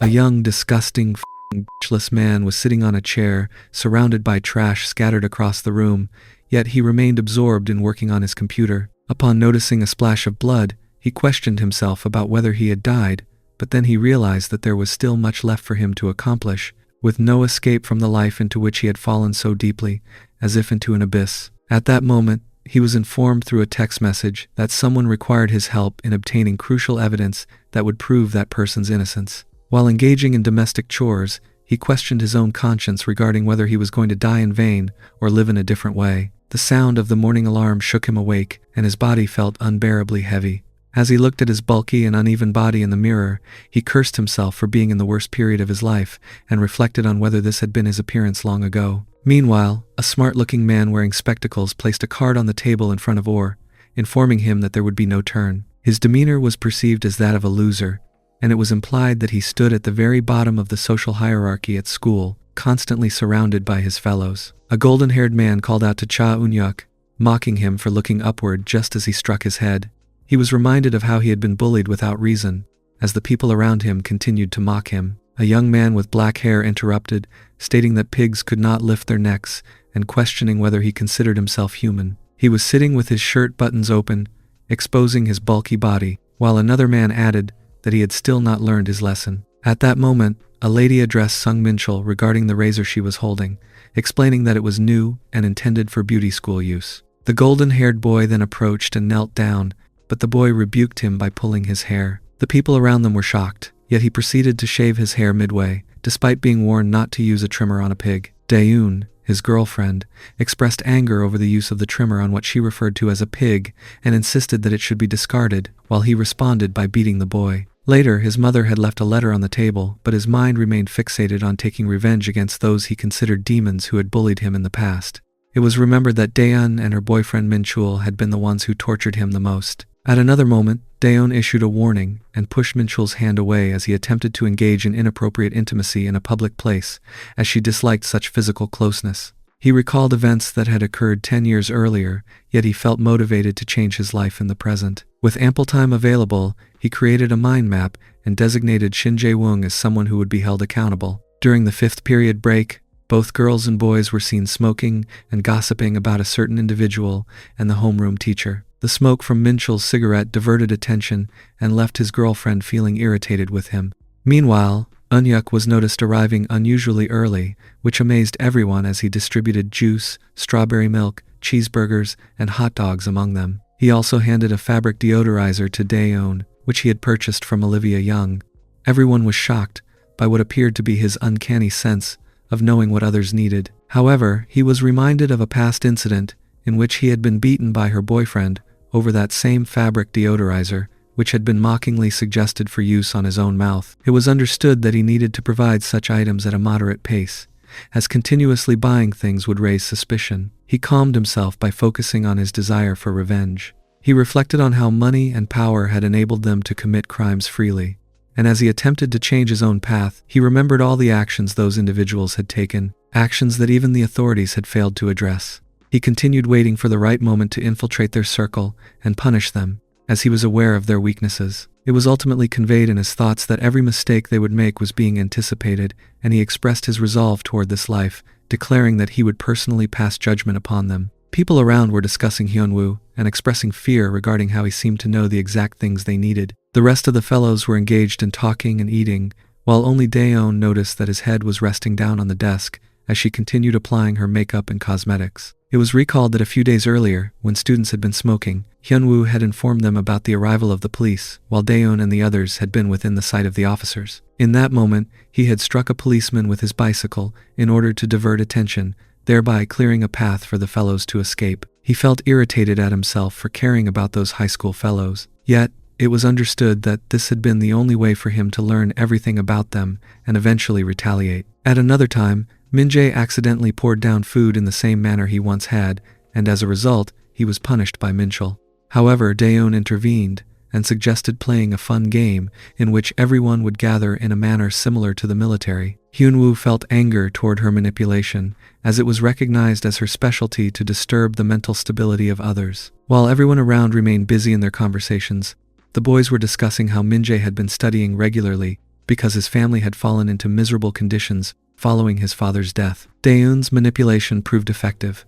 A young, disgusting, bitchless man was sitting on a chair, surrounded by trash scattered across the room, yet he remained absorbed in working on his computer. Upon noticing a splash of blood, he questioned himself about whether he had died, but then he realized that there was still much left for him to accomplish, with no escape from the life into which he had fallen so deeply, as if into an abyss. At that moment, he was informed through a text message that someone required his help in obtaining crucial evidence that would prove that person's innocence. While engaging in domestic chores, he questioned his own conscience regarding whether he was going to die in vain or live in a different way. The sound of the morning alarm shook him awake, and his body felt unbearably heavy. As he looked at his bulky and uneven body in the mirror, he cursed himself for being in the worst period of his life and reflected on whether this had been his appearance long ago. Meanwhile, a smart-looking man wearing spectacles placed a card on the table in front of Orr, informing him that there would be no turn. His demeanor was perceived as that of a loser, and it was implied that he stood at the very bottom of the social hierarchy at school, constantly surrounded by his fellows. A golden-haired man called out to Cha Eun-yuk, mocking him for looking upward just as he struck his head. He was reminded of how he had been bullied without reason, as the people around him continued to mock him. A young man with black hair interrupted, stating that pigs could not lift their necks, and questioning whether he considered himself human. He was sitting with his shirt buttons open, exposing his bulky body, while another man added that he had still not learned his lesson. At that moment, a lady addressed Sung Minchul regarding the razor she was holding, explaining that it was new and intended for beauty school use. The golden-haired boy then approached and knelt down, but the boy rebuked him by pulling his hair. The people around them were shocked, yet he proceeded to shave his hair midway, despite being warned not to use a trimmer on a pig. Daeun, his girlfriend, expressed anger over the use of the trimmer on what she referred to as a pig and insisted that it should be discarded, while he responded by beating the boy. Later, his mother had left a letter on the table, but his mind remained fixated on taking revenge against those he considered demons who had bullied him in the past. It was remembered that Daeun and her boyfriend Minchul had been the ones who tortured him the most. At another moment, Daeun issued a warning and pushed Minchul's hand away as he attempted to engage in inappropriate intimacy in a public place, as she disliked such physical closeness. He recalled events that had occurred 10 years earlier, yet he felt motivated to change his life in the present. With ample time available, he created a mind map and designated Shin Jae-woong as someone who would be held accountable. During the 5th period break, both girls and boys were seen smoking and gossiping about a certain individual and the homeroom teacher. The smoke from Minchul's cigarette diverted attention and left his girlfriend feeling irritated with him. Meanwhile, Eun-yuk was noticed arriving unusually early, which amazed everyone as he distributed juice, strawberry milk, cheeseburgers, and hot dogs among them. He also handed a fabric deodorizer to Daeun, which he had purchased from Olivia Young. Everyone was shocked by what appeared to be his uncanny sense of knowing what others needed. However, he was reminded of a past incident in which he had been beaten by her boyfriend over that same fabric deodorizer, which had been mockingly suggested for use on his own mouth. It was understood that he needed to provide such items at a moderate pace, as continuously buying things would raise suspicion. He calmed himself by focusing on his desire for revenge. He reflected on how money and power had enabled them to commit crimes freely, and as he attempted to change his own path, he remembered all the actions those individuals had taken, actions that even the authorities had failed to address. He continued waiting for the right moment to infiltrate their circle and punish them, as he was aware of their weaknesses. It was ultimately conveyed in his thoughts that every mistake they would make was being anticipated, and he expressed his resolve toward this life, declaring that he would personally pass judgment upon them. People around were discussing Hyunwoo and expressing fear regarding how he seemed to know the exact things they needed. The rest of the fellows were engaged in talking and eating, while only Daeun noticed that his head was resting down on the desk as she continued applying her makeup and cosmetics. It was recalled that a few days earlier, when students had been smoking, Hyunwoo had informed them about the arrival of the police, while Daeun and the others had been within the sight of the officers. In that moment, he had struck a policeman with his bicycle in order to divert attention, thereby clearing a path for the fellows to escape. He felt irritated at himself for caring about those high school fellows. Yet, it was understood that this had been the only way for him to learn everything about them and eventually retaliate. At another time, Min-jae accidentally poured down food in the same manner he once had, and as a result, he was punished by Minchul. However, Daeun intervened and suggested playing a fun game in which everyone would gather in a manner similar to the military. Hyunwoo felt anger toward her manipulation, as it was recognized as her specialty to disturb the mental stability of others. While everyone around remained busy in their conversations, the boys were discussing how Min-jae had been studying regularly, because his family had fallen into miserable conditions following his father's death. Daeun's manipulation proved effective,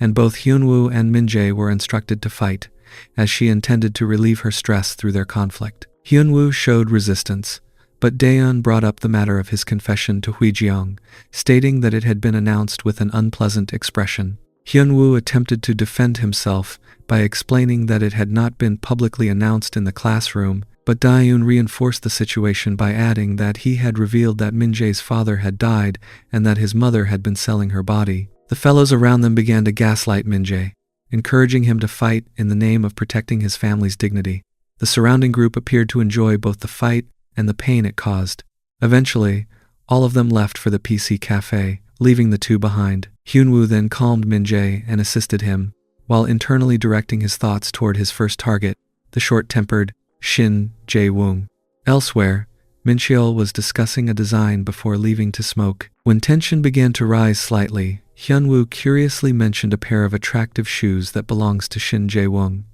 and both Hyunwoo and Minjae were instructed to fight, as she intended to relieve her stress through their conflict. Hyunwoo showed resistance, but Daeun brought up the matter of his confession to Huijeong, stating that it had been announced with an unpleasant expression. Hyunwoo attempted to defend himself by explaining that it had not been publicly announced in the classroom, but Daeun reinforced the situation by adding that he had revealed that Minjae's father had died and that his mother had been selling her body. The fellows around them began to gaslight Minjae, encouraging him to fight in the name of protecting his family's dignity. The surrounding group appeared to enjoy both the fight and the pain it caused. Eventually, all of them left for the PC cafe, leaving the two behind. Hyunwoo then calmed Minjae and assisted him, while internally directing his thoughts toward his first target, the short-tempered Shin Jae-woong. Elsewhere, Mincheol was discussing a design before leaving to smoke. When tension began to rise slightly, Hyunwoo curiously mentioned a pair of attractive shoes that belongs to Shin Jae-woong,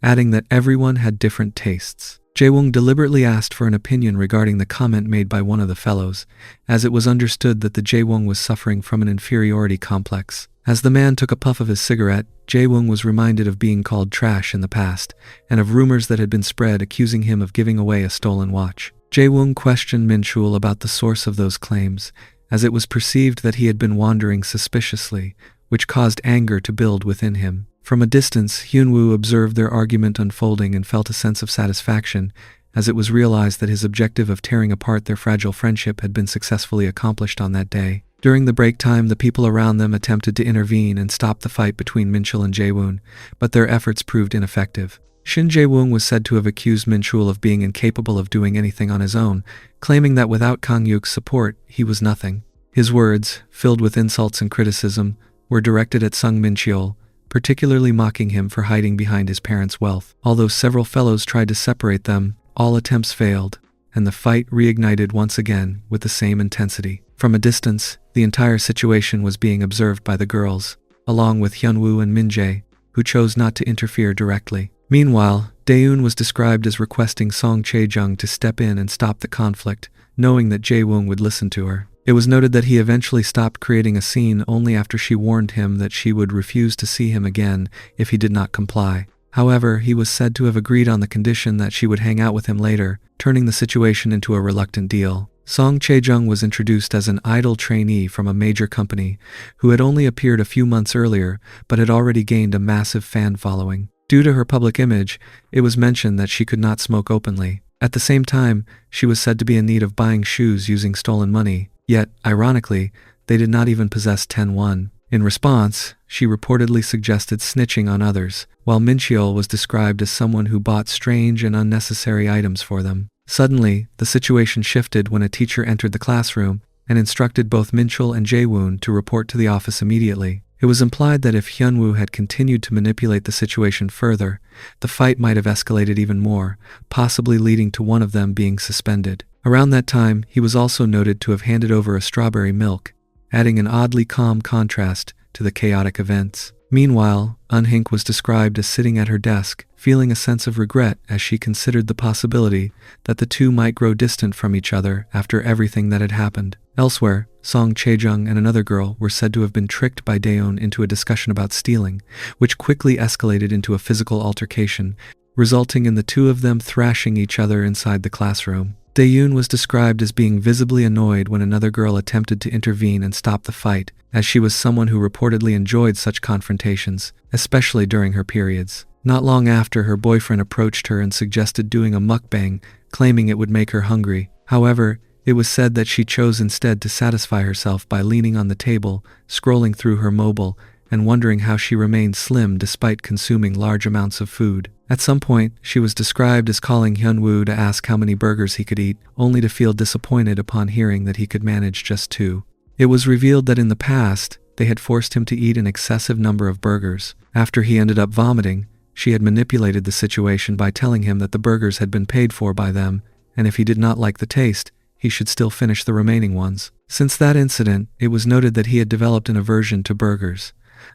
adding that everyone had different tastes. Jae-woong deliberately asked for an opinion regarding the comment made by one of the fellows, as it was understood that the Jae-woong was suffering from an inferiority complex. As the man took a puff of his cigarette, Jae-woong was reminded of being called trash in the past, and of rumors that had been spread accusing him of giving away a stolen watch. Jae-woong questioned Mincheol about the source of those claims, as it was perceived that he had been wandering suspiciously, which caused anger to build within him. From a distance, Hyunwoo observed their argument unfolding and felt a sense of satisfaction, as it was realized that his objective of tearing apart their fragile friendship had been successfully accomplished on that day. During the break time, the people around them attempted to intervene and stop the fight between Mincheol and Jae-woong, but their efforts proved ineffective. Shin Jae-woong was said to have accused Mincheol of being incapable of doing anything on his own, claiming that without Kang Yuk's support, he was nothing. His words, filled with insults and criticism, were directed at Sung Mincheol, particularly mocking him for hiding behind his parents' wealth. Although several fellows tried to separate them, all attempts failed, and the fight reignited once again with the same intensity. From a distance, the entire situation was being observed by the girls, along with Hyunwoo and Minjae, who chose not to interfere directly. Meanwhile, Daeun was described as requesting Song Chae-jung to step in and stop the conflict, knowing that Jae-woong would listen to her. It was noted that he eventually stopped creating a scene only after she warned him that she would refuse to see him again if he did not comply. However, he was said to have agreed on the condition that she would hang out with him later, turning the situation into a reluctant deal. Song Chae-jung was introduced as an idol trainee from a major company, who had only appeared a few months earlier but had already gained a massive fan following. Due to her public image, it was mentioned that she could not smoke openly. At the same time, she was said to be in need of buying shoes using stolen money, yet, ironically, they did not even possess 10 won. In response, she reportedly suggested snitching on others, while Mincheol was described as someone who bought strange and unnecessary items for them. Suddenly, the situation shifted when a teacher entered the classroom and instructed both Mincheol and Jae-woong to report to the office immediately. It was implied that if Hyunwoo had continued to manipulate the situation further, the fight might have escalated even more, possibly leading to one of them being suspended. Around that time, he was also noted to have handed over a strawberry milk, adding an oddly calm contrast to the chaotic events. Meanwhile, Eun-hink was described as sitting at her desk, feeling a sense of regret as she considered the possibility that the two might grow distant from each other after everything that had happened. Elsewhere, Song Chae-jung and another girl were said to have been tricked by Daeun into a discussion about stealing, which quickly escalated into a physical altercation, resulting in the two of them thrashing each other inside the classroom. Daeun was described as being visibly annoyed when another girl attempted to intervene and stop the fight, as she was someone who reportedly enjoyed such confrontations, especially during her periods. Not long after, her boyfriend approached her and suggested doing a mukbang, claiming it would make her hungry. However, it was said that she chose instead to satisfy herself by leaning on the table, scrolling through her mobile, and wondering how she remained slim despite consuming large amounts of food. At some point, she was described as calling Hyunwoo to ask how many burgers he could eat, only to feel disappointed upon hearing that he could manage just 2. It was revealed that in the past, they had forced him to eat an excessive number of burgers. After he ended up vomiting, she had manipulated the situation by telling him that the burgers had been paid for by them, and if he did not like the taste, he should still finish the remaining ones. Since that incident, it was noted that he had developed an aversion to burgers.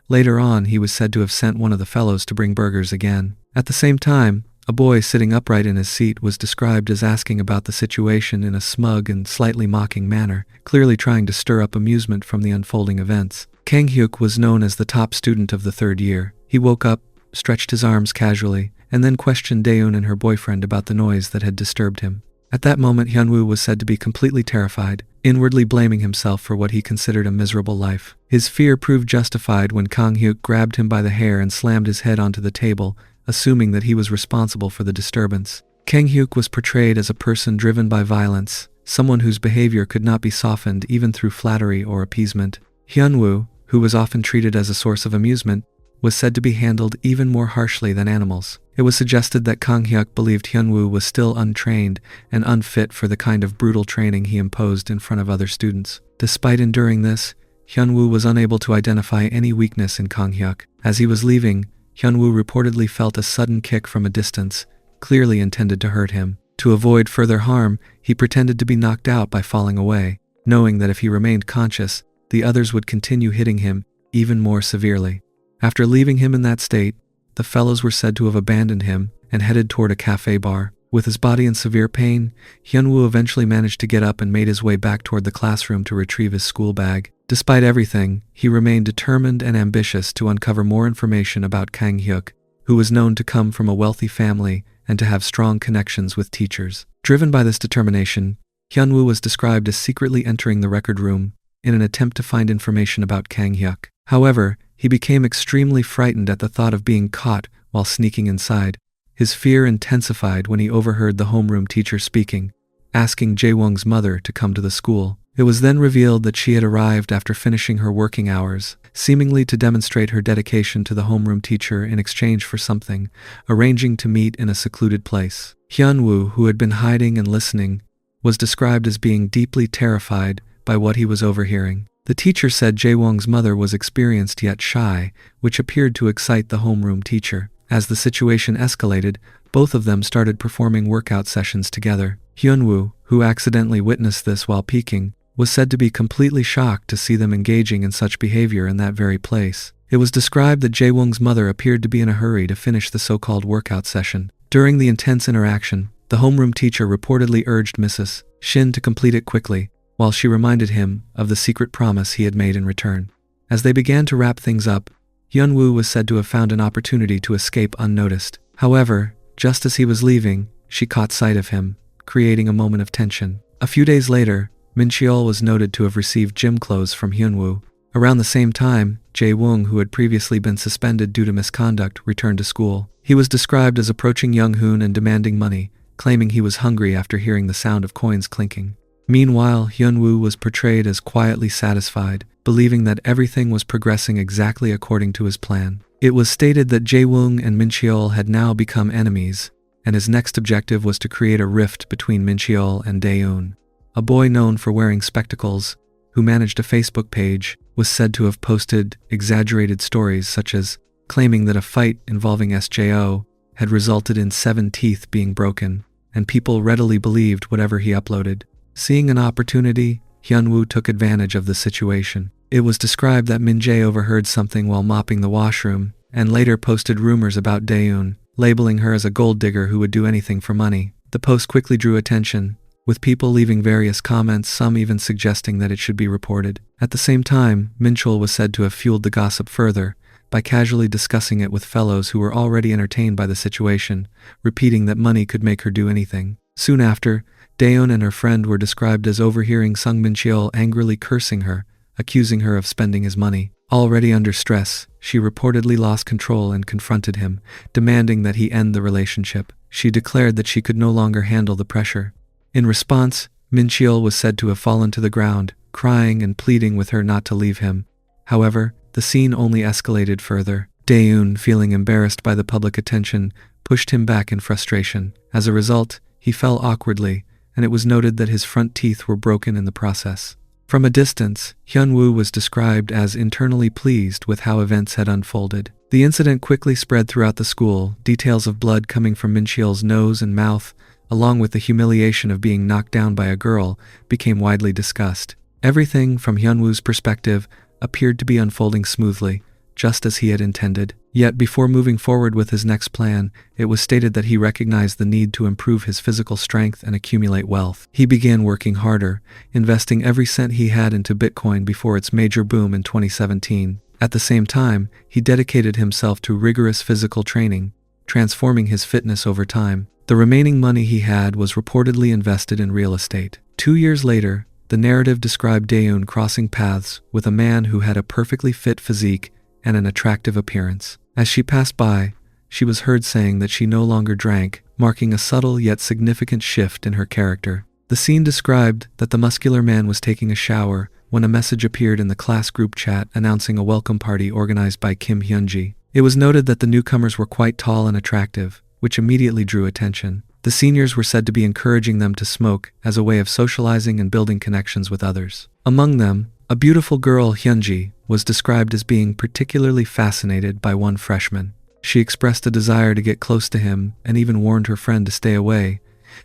Later on, he was said to have sent one of the fellows to bring burgers again. At the same time, A boy sitting upright in his seat was described as asking about the situation in a smug and slightly mocking manner, clearly trying to stir up amusement from the unfolding events. Kang Hyuk was known as the top student of the third year. He woke up, stretched his arms casually, and then questioned Daeun and her boyfriend about the noise that had disturbed him. At that moment, Hyunwoo was said to be completely terrified, inwardly blaming himself for what he considered a miserable life. His fear proved justified when Kang Hyuk grabbed him by the hair and slammed his head onto the table, assuming that he was responsible for the disturbance. Kang Hyuk was portrayed as a person driven by violence, someone whose behavior could not be softened even through flattery or appeasement. Hyunwoo, who was often treated as a source of amusement, was said to be handled even more harshly than animals. It was suggested that Kang Hyuk believed Hyunwoo was still untrained and unfit for the kind of brutal training he imposed in front of other students. Despite enduring this, Hyunwoo was unable to identify any weakness in Kang Hyuk. As he was leaving, Hyunwoo reportedly felt a sudden kick from a distance, clearly intended to hurt him. To avoid further harm, he pretended to be knocked out by falling away, knowing that if he remained conscious, the others would continue hitting him even more severely. After leaving him in that state, the fellows were said to have abandoned him and headed toward a cafe bar. With his body in severe pain, Hyunwoo eventually managed to get up and made his way back toward the classroom to retrieve his school bag. Despite everything, he remained determined and ambitious to uncover more information about Kang Hyuk, who was known to come from a wealthy family and to have strong connections with teachers. Driven by this determination, Hyunwoo was described as secretly entering the record room in an attempt to find information about Kang Hyuk. However, he became extremely frightened at the thought of being caught while sneaking inside. His fear intensified when he overheard the homeroom teacher speaking, asking Jae-woong's mother to come to the school. It was then revealed that she had arrived after finishing her working hours, seemingly to demonstrate her dedication to the homeroom teacher in exchange for something, arranging to meet in a secluded place. Hyunwoo, who had been hiding and listening, was described as being deeply terrified by what he was overhearing. The teacher said Jae-woong's mother was experienced yet shy, which appeared to excite the homeroom teacher. As the situation escalated, both of them started performing workout sessions together. Hyunwoo, who accidentally witnessed this while peeking, was said to be completely shocked to see them engaging in such behavior in that very place. It was described that Jae-woong's mother appeared to be in a hurry to finish the so-called workout session. During the intense interaction, the homeroom teacher reportedly urged Mrs. Shin to complete it quickly, while she reminded him of the secret promise he had made in return. As they began to wrap things up, Hyunwoo was said to have found an opportunity to escape unnoticed. However, just as he was leaving, she caught sight of him, creating a moment of tension. A few days later, Min Cheol was noted to have received gym clothes from Hyunwoo. Around the same time, Jae-woong, who had previously been suspended due to misconduct, returned to school. He was described as approaching Young-hoon and demanding money, claiming he was hungry after hearing the sound of coins clinking. Meanwhile, Hyunwoo was portrayed as quietly satisfied, believing that everything was progressing exactly according to his plan. It was stated that Jae-woong and Min Cheol had now become enemies, and his next objective was to create a rift between Min Cheol and Daeun. A boy known for wearing spectacles, who managed a Facebook page, was said to have posted exaggerated stories such as claiming that a fight involving SJO had resulted in 7 teeth being broken, and people readily believed whatever he uploaded. Seeing an opportunity, Hyunwoo took advantage of the situation. It was described that Min Jae overheard something while mopping the washroom, and later posted rumors about Daeun, labeling her as a gold digger who would do anything for money. The post quickly drew attention, with people leaving various comments, some even suggesting that it should be reported. At the same time, Min Chol was said to have fueled the gossip further, by casually discussing it with fellows who were already entertained by the situation, repeating that money could make her do anything. Soon after, Daeun and her friend were described as overhearing Sung Min Cheol angrily cursing her, accusing her of spending his money. Already under stress, she reportedly lost control and confronted him, demanding that he end the relationship. She declared that she could no longer handle the pressure. In response, Min Cheol was said to have fallen to the ground, crying and pleading with her not to leave him. However, the scene only escalated further. Daeun, feeling embarrassed by the public attention, pushed him back in frustration. As a result, he fell awkwardly, and it was noted that his front teeth were broken in the process. From a distance, Hyunwoo was described as internally pleased with how events had unfolded. The incident quickly spread throughout the school, details of blood coming from Min Cheol's nose and mouth, along with the humiliation of being knocked down by a girl, became widely discussed. Everything, from Hyunwoo's perspective, appeared to be unfolding smoothly, just as he had intended. Yet before moving forward with his next plan, it was stated that he recognized the need to improve his physical strength and accumulate wealth. He began working harder, investing every cent he had into Bitcoin before its major boom in 2017. At the same time, he dedicated himself to rigorous physical training, transforming his fitness over time. The remaining money he had was reportedly invested in real estate. 2 years later, the narrative described Daeun crossing paths with a man who had a perfectly fit physique and an attractive appearance. As she passed by, she was heard saying that she no longer drank, marking a subtle yet significant shift in her character. The scene described that the muscular man was taking a shower when a message appeared in the class group chat announcing a welcome party organized by Kim Hyunji. It was noted that the newcomers were quite tall and attractive, which immediately drew attention. The seniors were said to be encouraging them to smoke as a way of socializing and building connections with others. Among them, a beautiful girl, Hyunji, was described as being particularly fascinated by one freshman. She expressed a desire to get close to him and even warned her friend to stay away,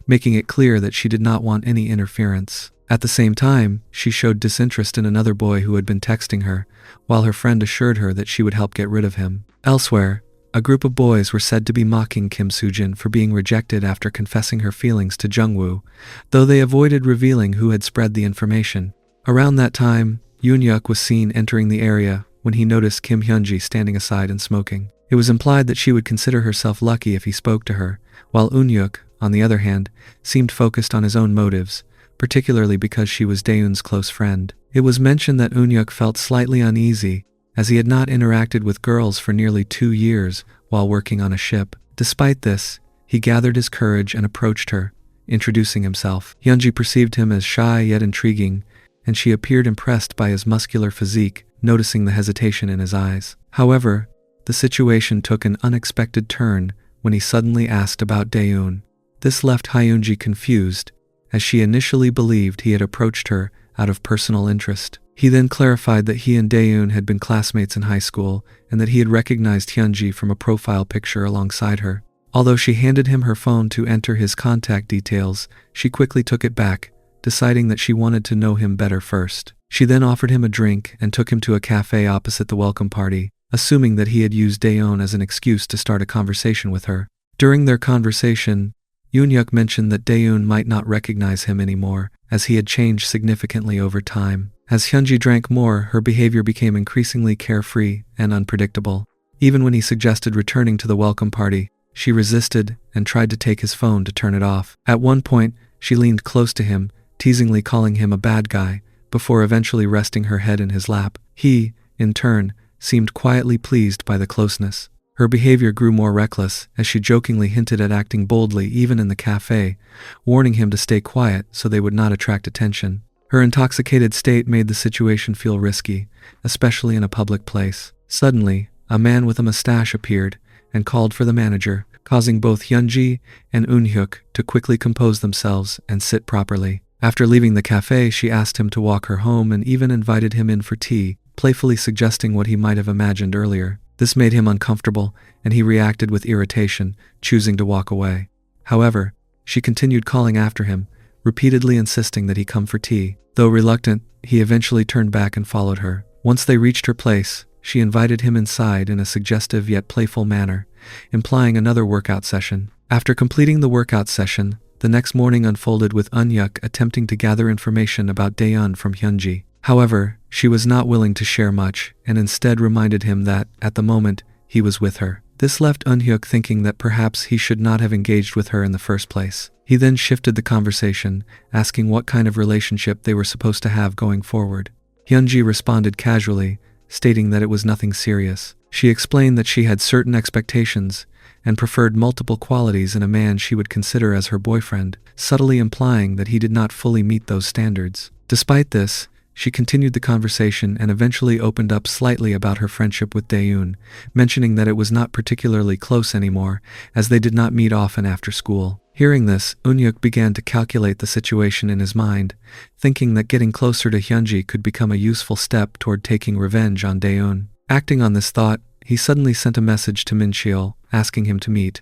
making it clear that she did not want any interference. At the same time, she showed disinterest in another boy who had been texting her, while her friend assured her that she would help get rid of him. Elsewhere, a group of boys were said to be mocking Kim Soojin for being rejected after confessing her feelings to Jungwoo, though they avoided revealing who had spread the information. Around that time, Yoon-yuk was seen entering the area when he noticed Kim Hyunji standing aside and smoking. It was implied that she would consider herself lucky if he spoke to her, while Eun-yuk, on the other hand, seemed focused on his own motives, particularly because she was Daeun's close friend. It was mentioned that Eun-yuk felt slightly uneasy, as he had not interacted with girls for nearly 2 years while working on a ship. Despite this, he gathered his courage and approached her, introducing himself. Hyunji perceived him as shy yet intriguing, and she appeared impressed by his muscular physique, noticing the hesitation in his eyes. However, the situation took an unexpected turn when he suddenly asked about Daeun. This left Hyunji confused, as she initially believed he had approached her out of personal interest. He then clarified that he and Daeun had been classmates in high school and that he had recognized Hyunji from a profile picture alongside her. Although she handed him her phone to enter his contact details, she quickly took it back, deciding that she wanted to know him better first. She then offered him a drink and took him to a cafe opposite the welcome party, assuming that he had used Daeun as an excuse to start a conversation with her. During their conversation, Yoon-yuk mentioned that Daeun might not recognize him anymore, as he had changed significantly over time. As Hyunji drank more, her behavior became increasingly carefree and unpredictable. Even when he suggested returning to the welcome party, she resisted and tried to take his phone to turn it off. At one point, she leaned close to him, teasingly calling him a bad guy, before eventually resting her head in his lap. He, in turn, seemed quietly pleased by the closeness. Her behavior grew more reckless as she jokingly hinted at acting boldly even in the cafe, warning him to stay quiet so they would not attract attention. Her intoxicated state made the situation feel risky, especially in a public place. Suddenly, a man with a mustache appeared and called for the manager, causing both Hyunji and Eun-hyuk to quickly compose themselves and sit properly. After leaving the cafe, she asked him to walk her home and even invited him in for tea, playfully suggesting what he might have imagined earlier. This made him uncomfortable, and he reacted with irritation, choosing to walk away. However, she continued calling after him, repeatedly insisting that he come for tea. Though reluctant, he eventually turned back and followed her. Once they reached her place, she invited him inside in a suggestive yet playful manner, implying another workout session. After completing the workout session, the next morning unfolded with Eun-yuk attempting to gather information about Daeun from Hyunji. However, she was not willing to share much, and instead reminded him that, at the moment, he was with her. This left Eun-hyuk thinking that perhaps he should not have engaged with her in the first place. He then shifted the conversation, asking what kind of relationship they were supposed to have going forward. Hyunji responded casually, stating that it was nothing serious. She explained that she had certain expectations and preferred multiple qualities in a man she would consider as her boyfriend, subtly implying that he did not fully meet those standards. Despite this, she continued the conversation and eventually opened up slightly about her friendship with Daeun, mentioning that it was not particularly close anymore, as they did not meet often after school. Hearing this, Eun-yuk began to calculate the situation in his mind, thinking that getting closer to Hyunji could become a useful step toward taking revenge on Daeun. Acting on this thought, he suddenly sent a message to Min-cheol, asking him to meet.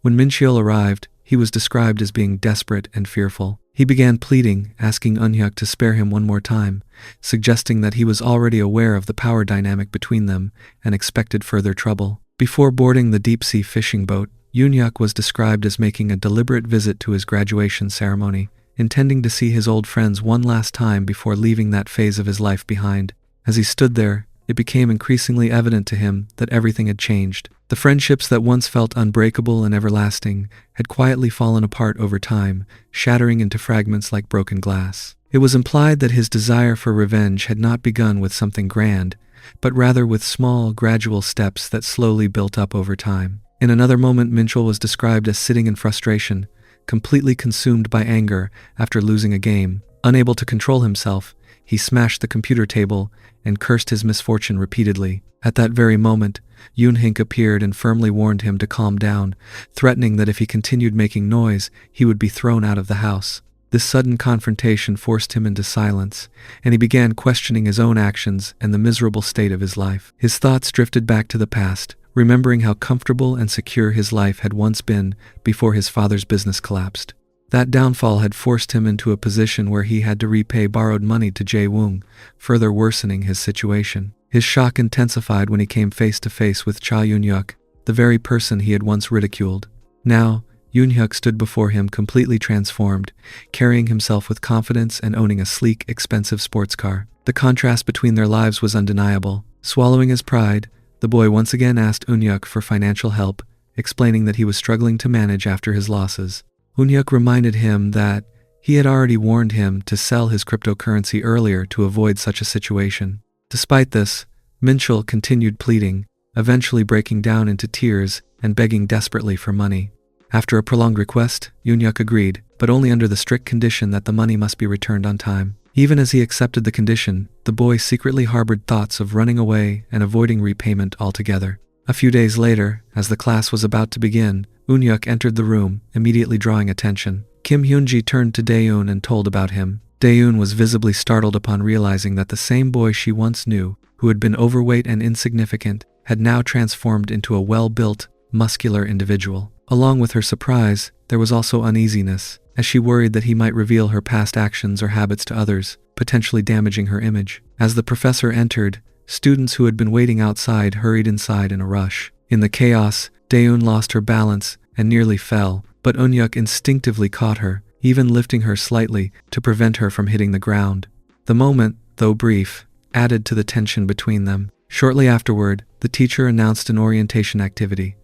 When Min-cheol arrived, he was described as being desperate and fearful. He began pleading, asking Eun-hyuk to spare him one more time, suggesting that he was already aware of the power dynamic between them and expected further trouble. Before boarding the deep-sea fishing boat, Yoon-hyuk was described as making a deliberate visit to his graduation ceremony, intending to see his old friends one last time before leaving that phase of his life behind. As he stood there, it became increasingly evident to him that everything had changed. The friendships that once felt unbreakable and everlasting had quietly fallen apart over time, shattering into fragments like broken glass. It was implied that his desire for revenge had not begun with something grand, but rather with small, gradual steps that slowly built up over time. In another moment, Minchul was described as sitting in frustration, completely consumed by anger after losing a game. Unable to control himself, he smashed the computer table and cursed his misfortune repeatedly. At that very moment, Yoon-hyuk appeared and firmly warned him to calm down, threatening that if he continued making noise, he would be thrown out of the house. This sudden confrontation forced him into silence, and he began questioning his own actions and the miserable state of his life. His thoughts drifted back to the past, remembering how comfortable and secure his life had once been before his father's business collapsed. That downfall had forced him into a position where he had to repay borrowed money to Jae-woong, further worsening his situation. His shock intensified when he came face to face with Cha Yoon-hyuk, the very person he had once ridiculed. Now, Yoon-hyuk stood before him completely transformed, carrying himself with confidence and owning a sleek, expensive sports car. The contrast between their lives was undeniable. Swallowing his pride, the boy once again asked Eun-hyuk for financial help, explaining that he was struggling to manage after his losses. Eun-hyuk reminded him that he had already warned him to sell his cryptocurrency earlier to avoid such a situation. Despite this, Minchul continued pleading, eventually breaking down into tears and begging desperately for money. After a prolonged request, Yoon-hyuk agreed, but only under the strict condition that the money must be returned on time. Even as he accepted the condition, the boy secretly harbored thoughts of running away and avoiding repayment altogether. A few days later, as the class was about to begin, Eun-hyuk entered the room, immediately drawing attention. Kim Hyun-ji turned to Dae-eun and told about him. Dae-eun was visibly startled upon realizing that the same boy she once knew, who had been overweight and insignificant, had now transformed into a well-built, muscular individual. Along with her surprise, there was also uneasiness, as she worried that he might reveal her past actions or habits to others, potentially damaging her image. As the professor entered, students who had been waiting outside hurried inside in a rush. In the chaos, Dae-eun lost her balance and nearly fell, but Eun-hyuk instinctively caught her, even lifting her slightly to prevent her from hitting the ground. The moment, though brief, added to the tension between them. Shortly afterward, the teacher announced an orientation activity,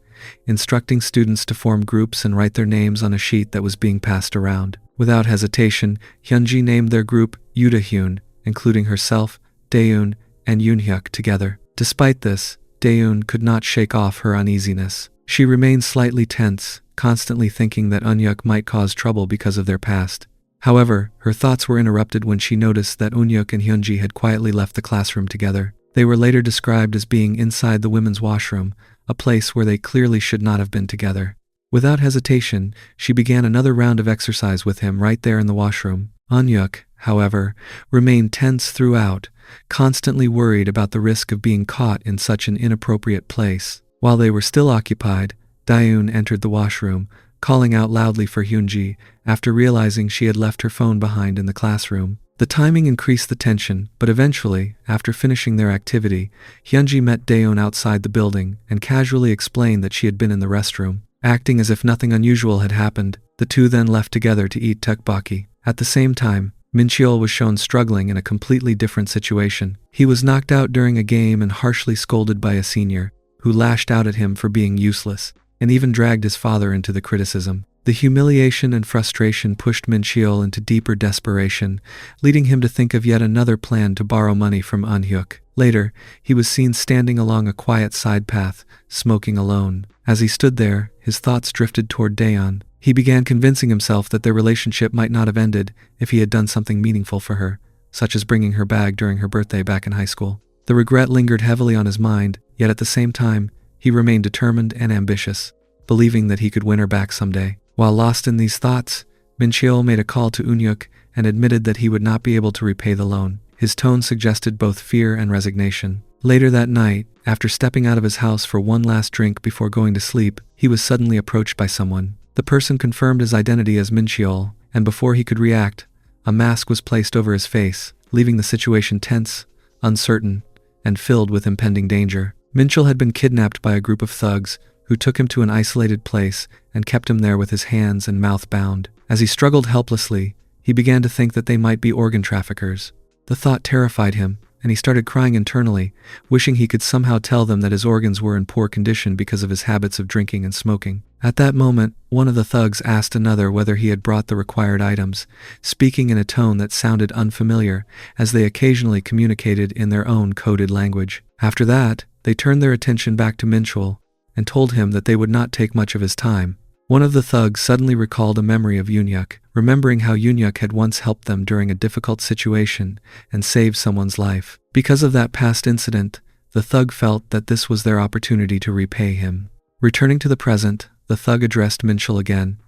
instructing students to form groups and write their names on a sheet that was being passed around. Without hesitation, Hyunji named their group Yuda-hyun, including herself, Dae-eun, and Yoon-hyuk together. Despite this, Dae-eun could not shake off her uneasiness. She remained slightly tense, constantly thinking that Eun-hyuk might cause trouble because of their past. However, her thoughts were interrupted when she noticed that Eun-hyuk and Hyunji had quietly left the classroom together. They were later described as being inside the women's washroom, a place where they clearly should not have been together. Without hesitation, she began another round of exercise with him right there in the washroom. Eun-hyuk, however, remained tense throughout, constantly worried about the risk of being caught in such an inappropriate place. While they were still occupied, Dae-eun entered the washroom, calling out loudly for Hyunji after realizing she had left her phone behind in the classroom. The timing increased the tension, but eventually, after finishing their activity, Hyunji met Dae-eun outside the building and casually explained that she had been in the restroom. Acting as if nothing unusual had happened, the two then left together to eat tteokbokki. At the same time, Min-cheol was shown struggling in a completely different situation. He was knocked out during a game and harshly scolded by a senior, who lashed out at him for being useless, and even dragged his father into the criticism. The humiliation and frustration pushed Min-cheol into deeper desperation, leading him to think of yet another plan to borrow money from Eun-hyuk. Later, he was seen standing along a quiet side path, smoking alone. As he stood there, his thoughts drifted toward Dae-eun. He began convincing himself that their relationship might not have ended if he had done something meaningful for her, such as bringing her bag during her birthday back in high school. The regret lingered heavily on his mind, yet at the same time, he remained determined and ambitious, believing that he could win her back someday. While lost in these thoughts, Min-cheol made a call to Eun-hyuk and admitted that he would not be able to repay the loan. His tone suggested both fear and resignation. Later that night, after stepping out of his house for one last drink before going to sleep, he was suddenly approached by someone. The person confirmed his identity as Min-cheol, and before he could react, a mask was placed over his face, leaving the situation tense, uncertain, and filled with impending danger. Minchul had been kidnapped by a group of thugs who took him to an isolated place and kept him there with his hands and mouth bound. As he struggled helplessly, he began to think that they might be organ traffickers. The thought terrified him, and he started crying internally, wishing he could somehow tell them that his organs were in poor condition because of his habits of drinking and smoking. At that moment, one of the thugs asked another whether he had brought the required items, speaking in a tone that sounded unfamiliar, as they occasionally communicated in their own coded language. After that, they turned their attention back to Minchul and told him that they would not take much of his time. One of the thugs suddenly recalled a memory of Yunyuk, remembering how Yunyuk had once helped them during a difficult situation and saved someone's life. Because of that past incident, the thug felt that this was their opportunity to repay him. Returning to the present, the thug addressed Minchul again,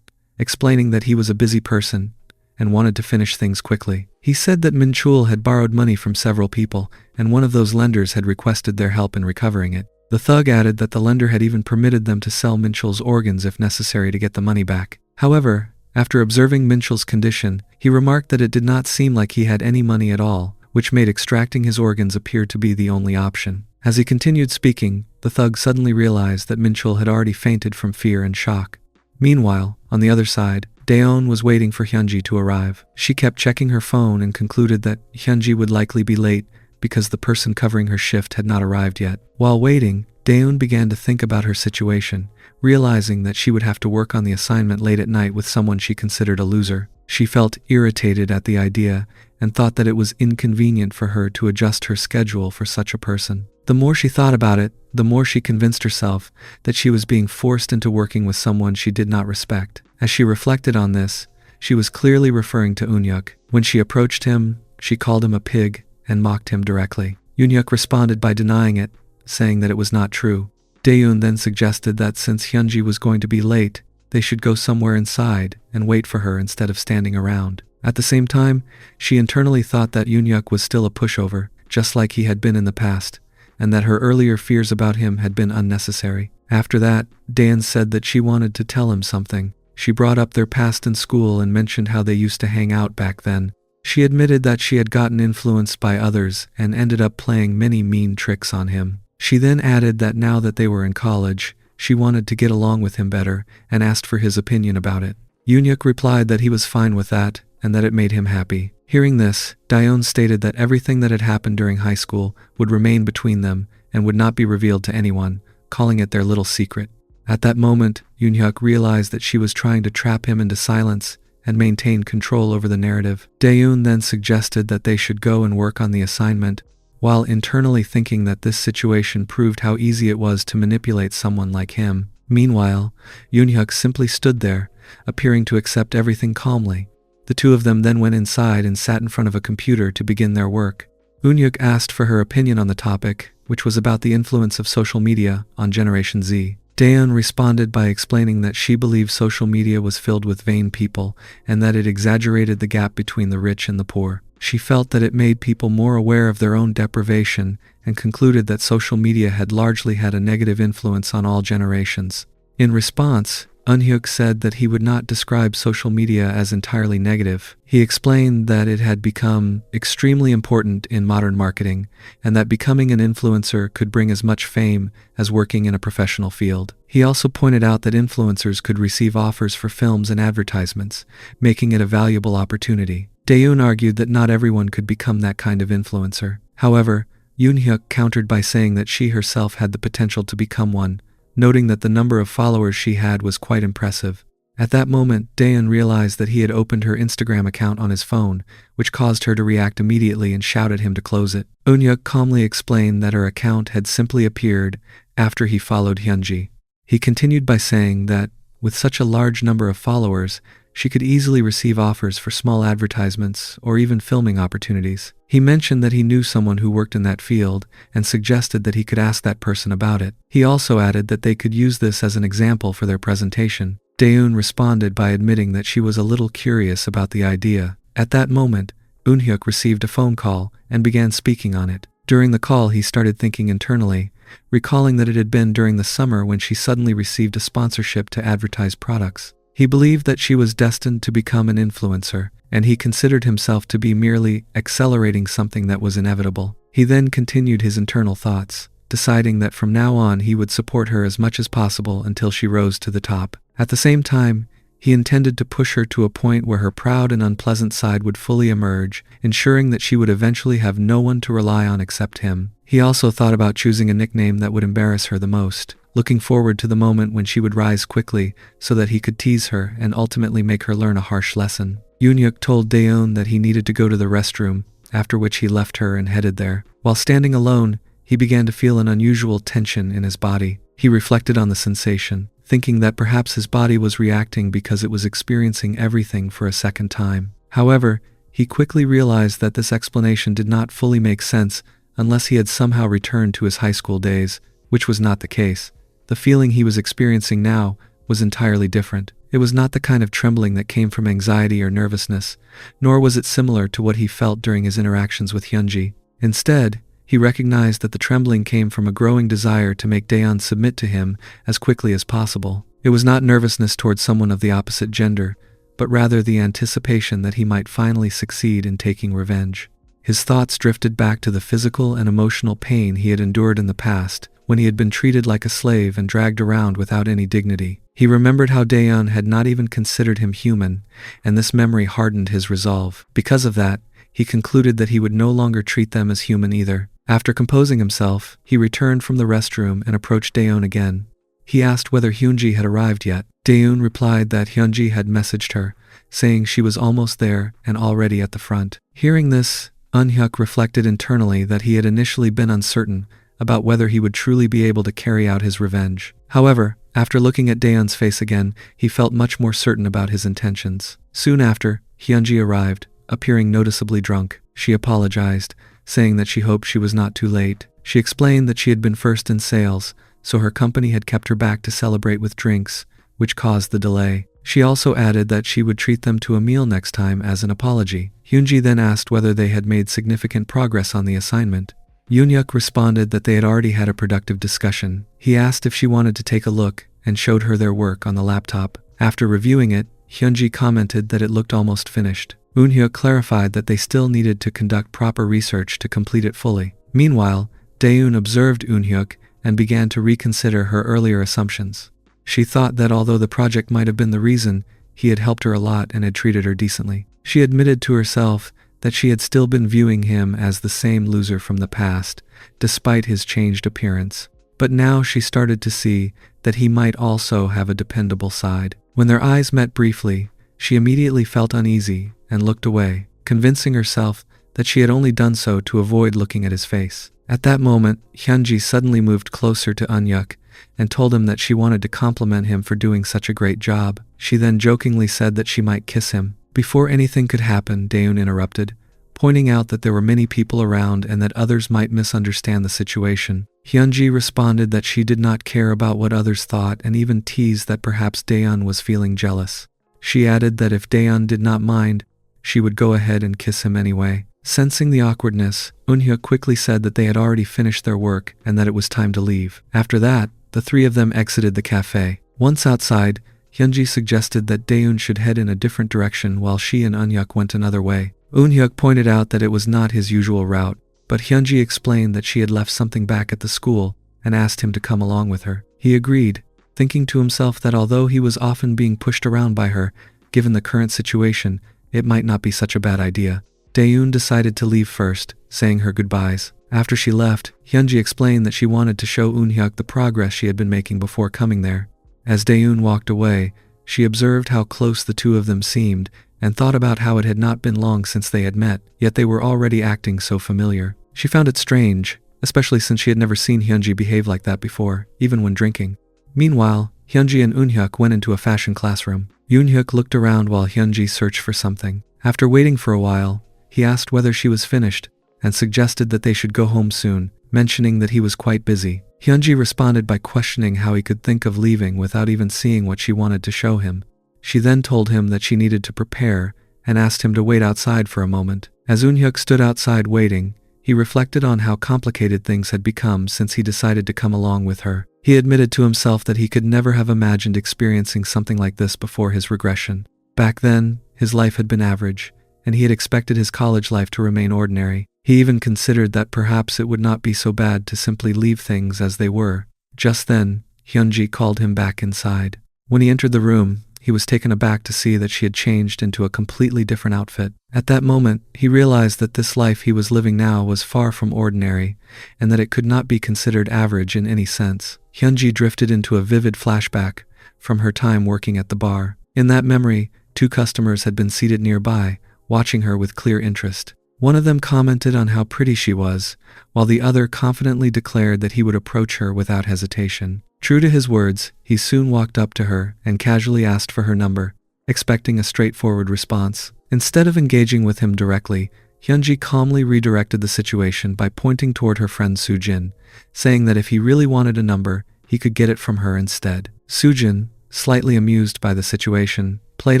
explaining that he was a busy person and wanted to finish things quickly. He said that Minchul had borrowed money from several people, and one of those lenders had requested their help in recovering it. The thug added that the lender had even permitted them to sell Minchul's organs if necessary to get the money back. However, after observing Minchul's condition, he remarked that it did not seem like he had any money at all, which made extracting his organs appear to be the only option. As he continued speaking, the thug suddenly realized that Minchul had already fainted from fear and shock. Meanwhile, on the other side, Daeon was waiting for Hyunji to arrive. She kept checking her phone and concluded that Hyunji would likely be late because the person covering her shift had not arrived yet. While waiting, Daeon began to think about her situation, realizing that she would have to work on the assignment late at night with someone she considered a loser. She felt irritated at the idea and thought that it was inconvenient for her to adjust her schedule for such a person. The more she thought about it, the more she convinced herself that she was being forced into working with someone she did not respect. As she reflected on this, she was clearly referring to Unyuk. When she approached him, she called him a pig and mocked him directly. Unyuk responded by denying it, saying that it was not true. Daeun then suggested that since Hyunji was going to be late, they should go somewhere inside and wait for her instead of standing around. At the same time, she internally thought that Unyuk was still a pushover, just like he had been in the past, and that her earlier fears about him had been unnecessary. After that, Dan said that she wanted to tell him something. She brought up their past in school and mentioned how they used to hang out back then. She admitted that she had gotten influenced by others and ended up playing many mean tricks on him. She then added that now that they were in college, she wanted to get along with him better and asked for his opinion about it. Unyuk replied that he was fine with that and that it made him happy. Hearing this, Daeon stated that everything that had happened during high school would remain between them and would not be revealed to anyone, calling it their little secret. At that moment, Unyuk realized that she was trying to trap him into silence and maintain control over the narrative. Daeun then suggested that they should go and work on the assignment, while internally thinking that this situation proved how easy it was to manipulate someone like him. Meanwhile, Unyuk simply stood there, appearing to accept everything calmly. The two of them then went inside and sat in front of a computer to begin their work. Unyuk asked for her opinion on the topic, which was about the influence of social media on Generation Z. Daeun responded by explaining that she believed social media was filled with vain people and that it exaggerated the gap between the rich and the poor. She felt that it made people more aware of their own deprivation and concluded that social media had largely had a negative influence on all generations. In response, Unhyuk said that he would not describe social media as entirely negative. He explained that it had become extremely important in modern marketing and that becoming an influencer could bring as much fame as working in a professional field. He also pointed out that influencers could receive offers for films and advertisements, making it a valuable opportunity. Daeun argued that not everyone could become that kind of influencer. However, Unhyuk countered by saying that she herself had the potential to become one, noting that the number of followers she had was quite impressive. At that moment, Daeun realized that he had opened her Instagram account on his phone, which caused her to react immediately and shout at him to close it. Unhyuk calmly explained that her account had simply appeared after he followed Hyunji. He continued by saying that, with such a large number of followers, she could easily receive offers for small advertisements or even filming opportunities. He mentioned that he knew someone who worked in that field and suggested that he could ask that person about it. He also added that they could use this as an example for their presentation. Daeun responded by admitting that she was a little curious about the idea. At that moment, Unhyuk received a phone call and began speaking on it. During the call, he started thinking internally, recalling that it had been during the summer when she suddenly received a sponsorship to advertise products. He believed that she was destined to become an influencer, and he considered himself to be merely accelerating something that was inevitable. He then continued his internal thoughts, deciding that from now on he would support her as much as possible until she rose to the top. At the same time, he intended to push her to a point where her proud and unpleasant side would fully emerge, ensuring that she would eventually have no one to rely on except him. He also thought about choosing a nickname that would embarrass her the most, looking forward to the moment when she would rise quickly so that he could tease her and ultimately make her learn a harsh lesson. Yoon-hyuk told Daeun that he needed to go to the restroom, after which he left her and headed there. While standing alone, he began to feel an unusual tension in his body. He reflected on the sensation, thinking that perhaps his body was reacting because it was experiencing everything for a second time. However, he quickly realized that this explanation did not fully make sense unless he had somehow returned to his high school days, which was not the case. The feeling he was experiencing now was entirely different. It was not the kind of trembling that came from anxiety or nervousness, nor was it similar to what he felt during his interactions with Hyunji. Instead, he recognized that the trembling came from a growing desire to make Daeun submit to him as quickly as possible. It was not nervousness towards someone of the opposite gender, but rather the anticipation that he might finally succeed in taking revenge. His thoughts drifted back to the physical and emotional pain he had endured in the past, when he had been treated like a slave and dragged around without any dignity. He remembered how Daeun had not even considered him human, and this memory hardened his resolve. Because of that, he concluded that he would no longer treat them as human either. After composing himself, he returned from the restroom and approached Daeun again. He asked whether Hyunji had arrived yet. Daeun replied that Hyunji had messaged her, saying she was almost there and already at the front. Hearing this, Eun-hyuk reflected internally that he had initially been uncertain about whether he would truly be able to carry out his revenge. However, after looking at Daeun's face again, he felt much more certain about his intentions. Soon after, Hyunji arrived, appearing noticeably drunk. She apologized, saying that she hoped she was not too late. She explained that she had been first in sales, so her company had kept her back to celebrate with drinks, which caused the delay. She also added that she would treat them to a meal next time as an apology. Hyunji then asked whether they had made significant progress on the assignment. Yoon-hyuk responded that they had already had a productive discussion. He asked if she wanted to take a look and showed her their work on the laptop. After reviewing it, Hyunji commented that it looked almost finished. Eun-hyuk clarified that they still needed to conduct proper research to complete it fully. Meanwhile, Daeun observed Eun-hyuk and began to reconsider her earlier assumptions. She thought that although the project might have been the reason, he had helped her a lot and had treated her decently. She admitted to herself that she had still been viewing him as the same loser from the past, despite his changed appearance. But now she started to see that he might also have a dependable side. When their eyes met briefly, she immediately felt uneasy and looked away, convincing herself that she had only done so to avoid looking at his face. At that moment, Hyunji suddenly moved closer to Eun-hyuk and told him that she wanted to compliment him for doing such a great job. She then jokingly said that she might kiss him. Before anything could happen, Daeun interrupted, pointing out that there were many people around and that others might misunderstand the situation. Hyunji responded that she did not care about what others thought and even teased that perhaps Daeun was feeling jealous. She added that if Daeun did not mind, she would go ahead and kiss him anyway. Sensing the awkwardness, Eun-hyuk quickly said that they had already finished their work and that it was time to leave. After that, the three of them exited the cafe. Once outside, Hyunji suggested that Daeun should head in a different direction while she and Eun-hyuk went another way. Eun-hyuk pointed out that it was not his usual route, but Hyunji explained that she had left something back at the school and asked him to come along with her. He agreed, thinking to himself that although he was often being pushed around by her, given the current situation, it might not be such a bad idea. Daeun decided to leave first, saying her goodbyes. After she left, Hyunji explained that she wanted to show Eun-hyuk the progress she had been making before coming there. As Daeun walked away, she observed how close the two of them seemed and thought about how it had not been long since they had met, yet they were already acting so familiar. She found it strange, especially since she had never seen Hyunji behave like that before, even when drinking. Meanwhile, Hyunji and Eun-hyuk went into a fashion classroom. Eun-hyuk looked around while Hyunji searched for something. After waiting for a while, he asked whether she was finished and suggested that they should go home soon, mentioning that he was quite busy. Hyunji responded by questioning how he could think of leaving without even seeing what she wanted to show him. She then told him that she needed to prepare and asked him to wait outside for a moment. As Eun-hyuk stood outside waiting, he reflected on how complicated things had become since he decided to come along with her. He admitted to himself that he could never have imagined experiencing something like this before his regression. Back then, his life had been average, and he had expected his college life to remain ordinary. He even considered that perhaps it would not be so bad to simply leave things as they were. Just then, Hyunji called him back inside. When he entered the room, he was taken aback to see that she had changed into a completely different outfit. At that moment, he realized that this life he was living now was far from ordinary, and that it could not be considered average in any sense. Hyunji drifted into a vivid flashback from her time working at the bar. In that memory, 2 customers had been seated nearby, watching her with clear interest. One of them commented on how pretty she was, while the other confidently declared that he would approach her without hesitation. True to his words, he soon walked up to her and casually asked for her number, expecting a straightforward response. Instead of engaging with him directly, Hyunji calmly redirected the situation by pointing toward her friend Sujin, saying that if he really wanted a number, he could get it from her instead. Sujin, slightly amused by the situation, played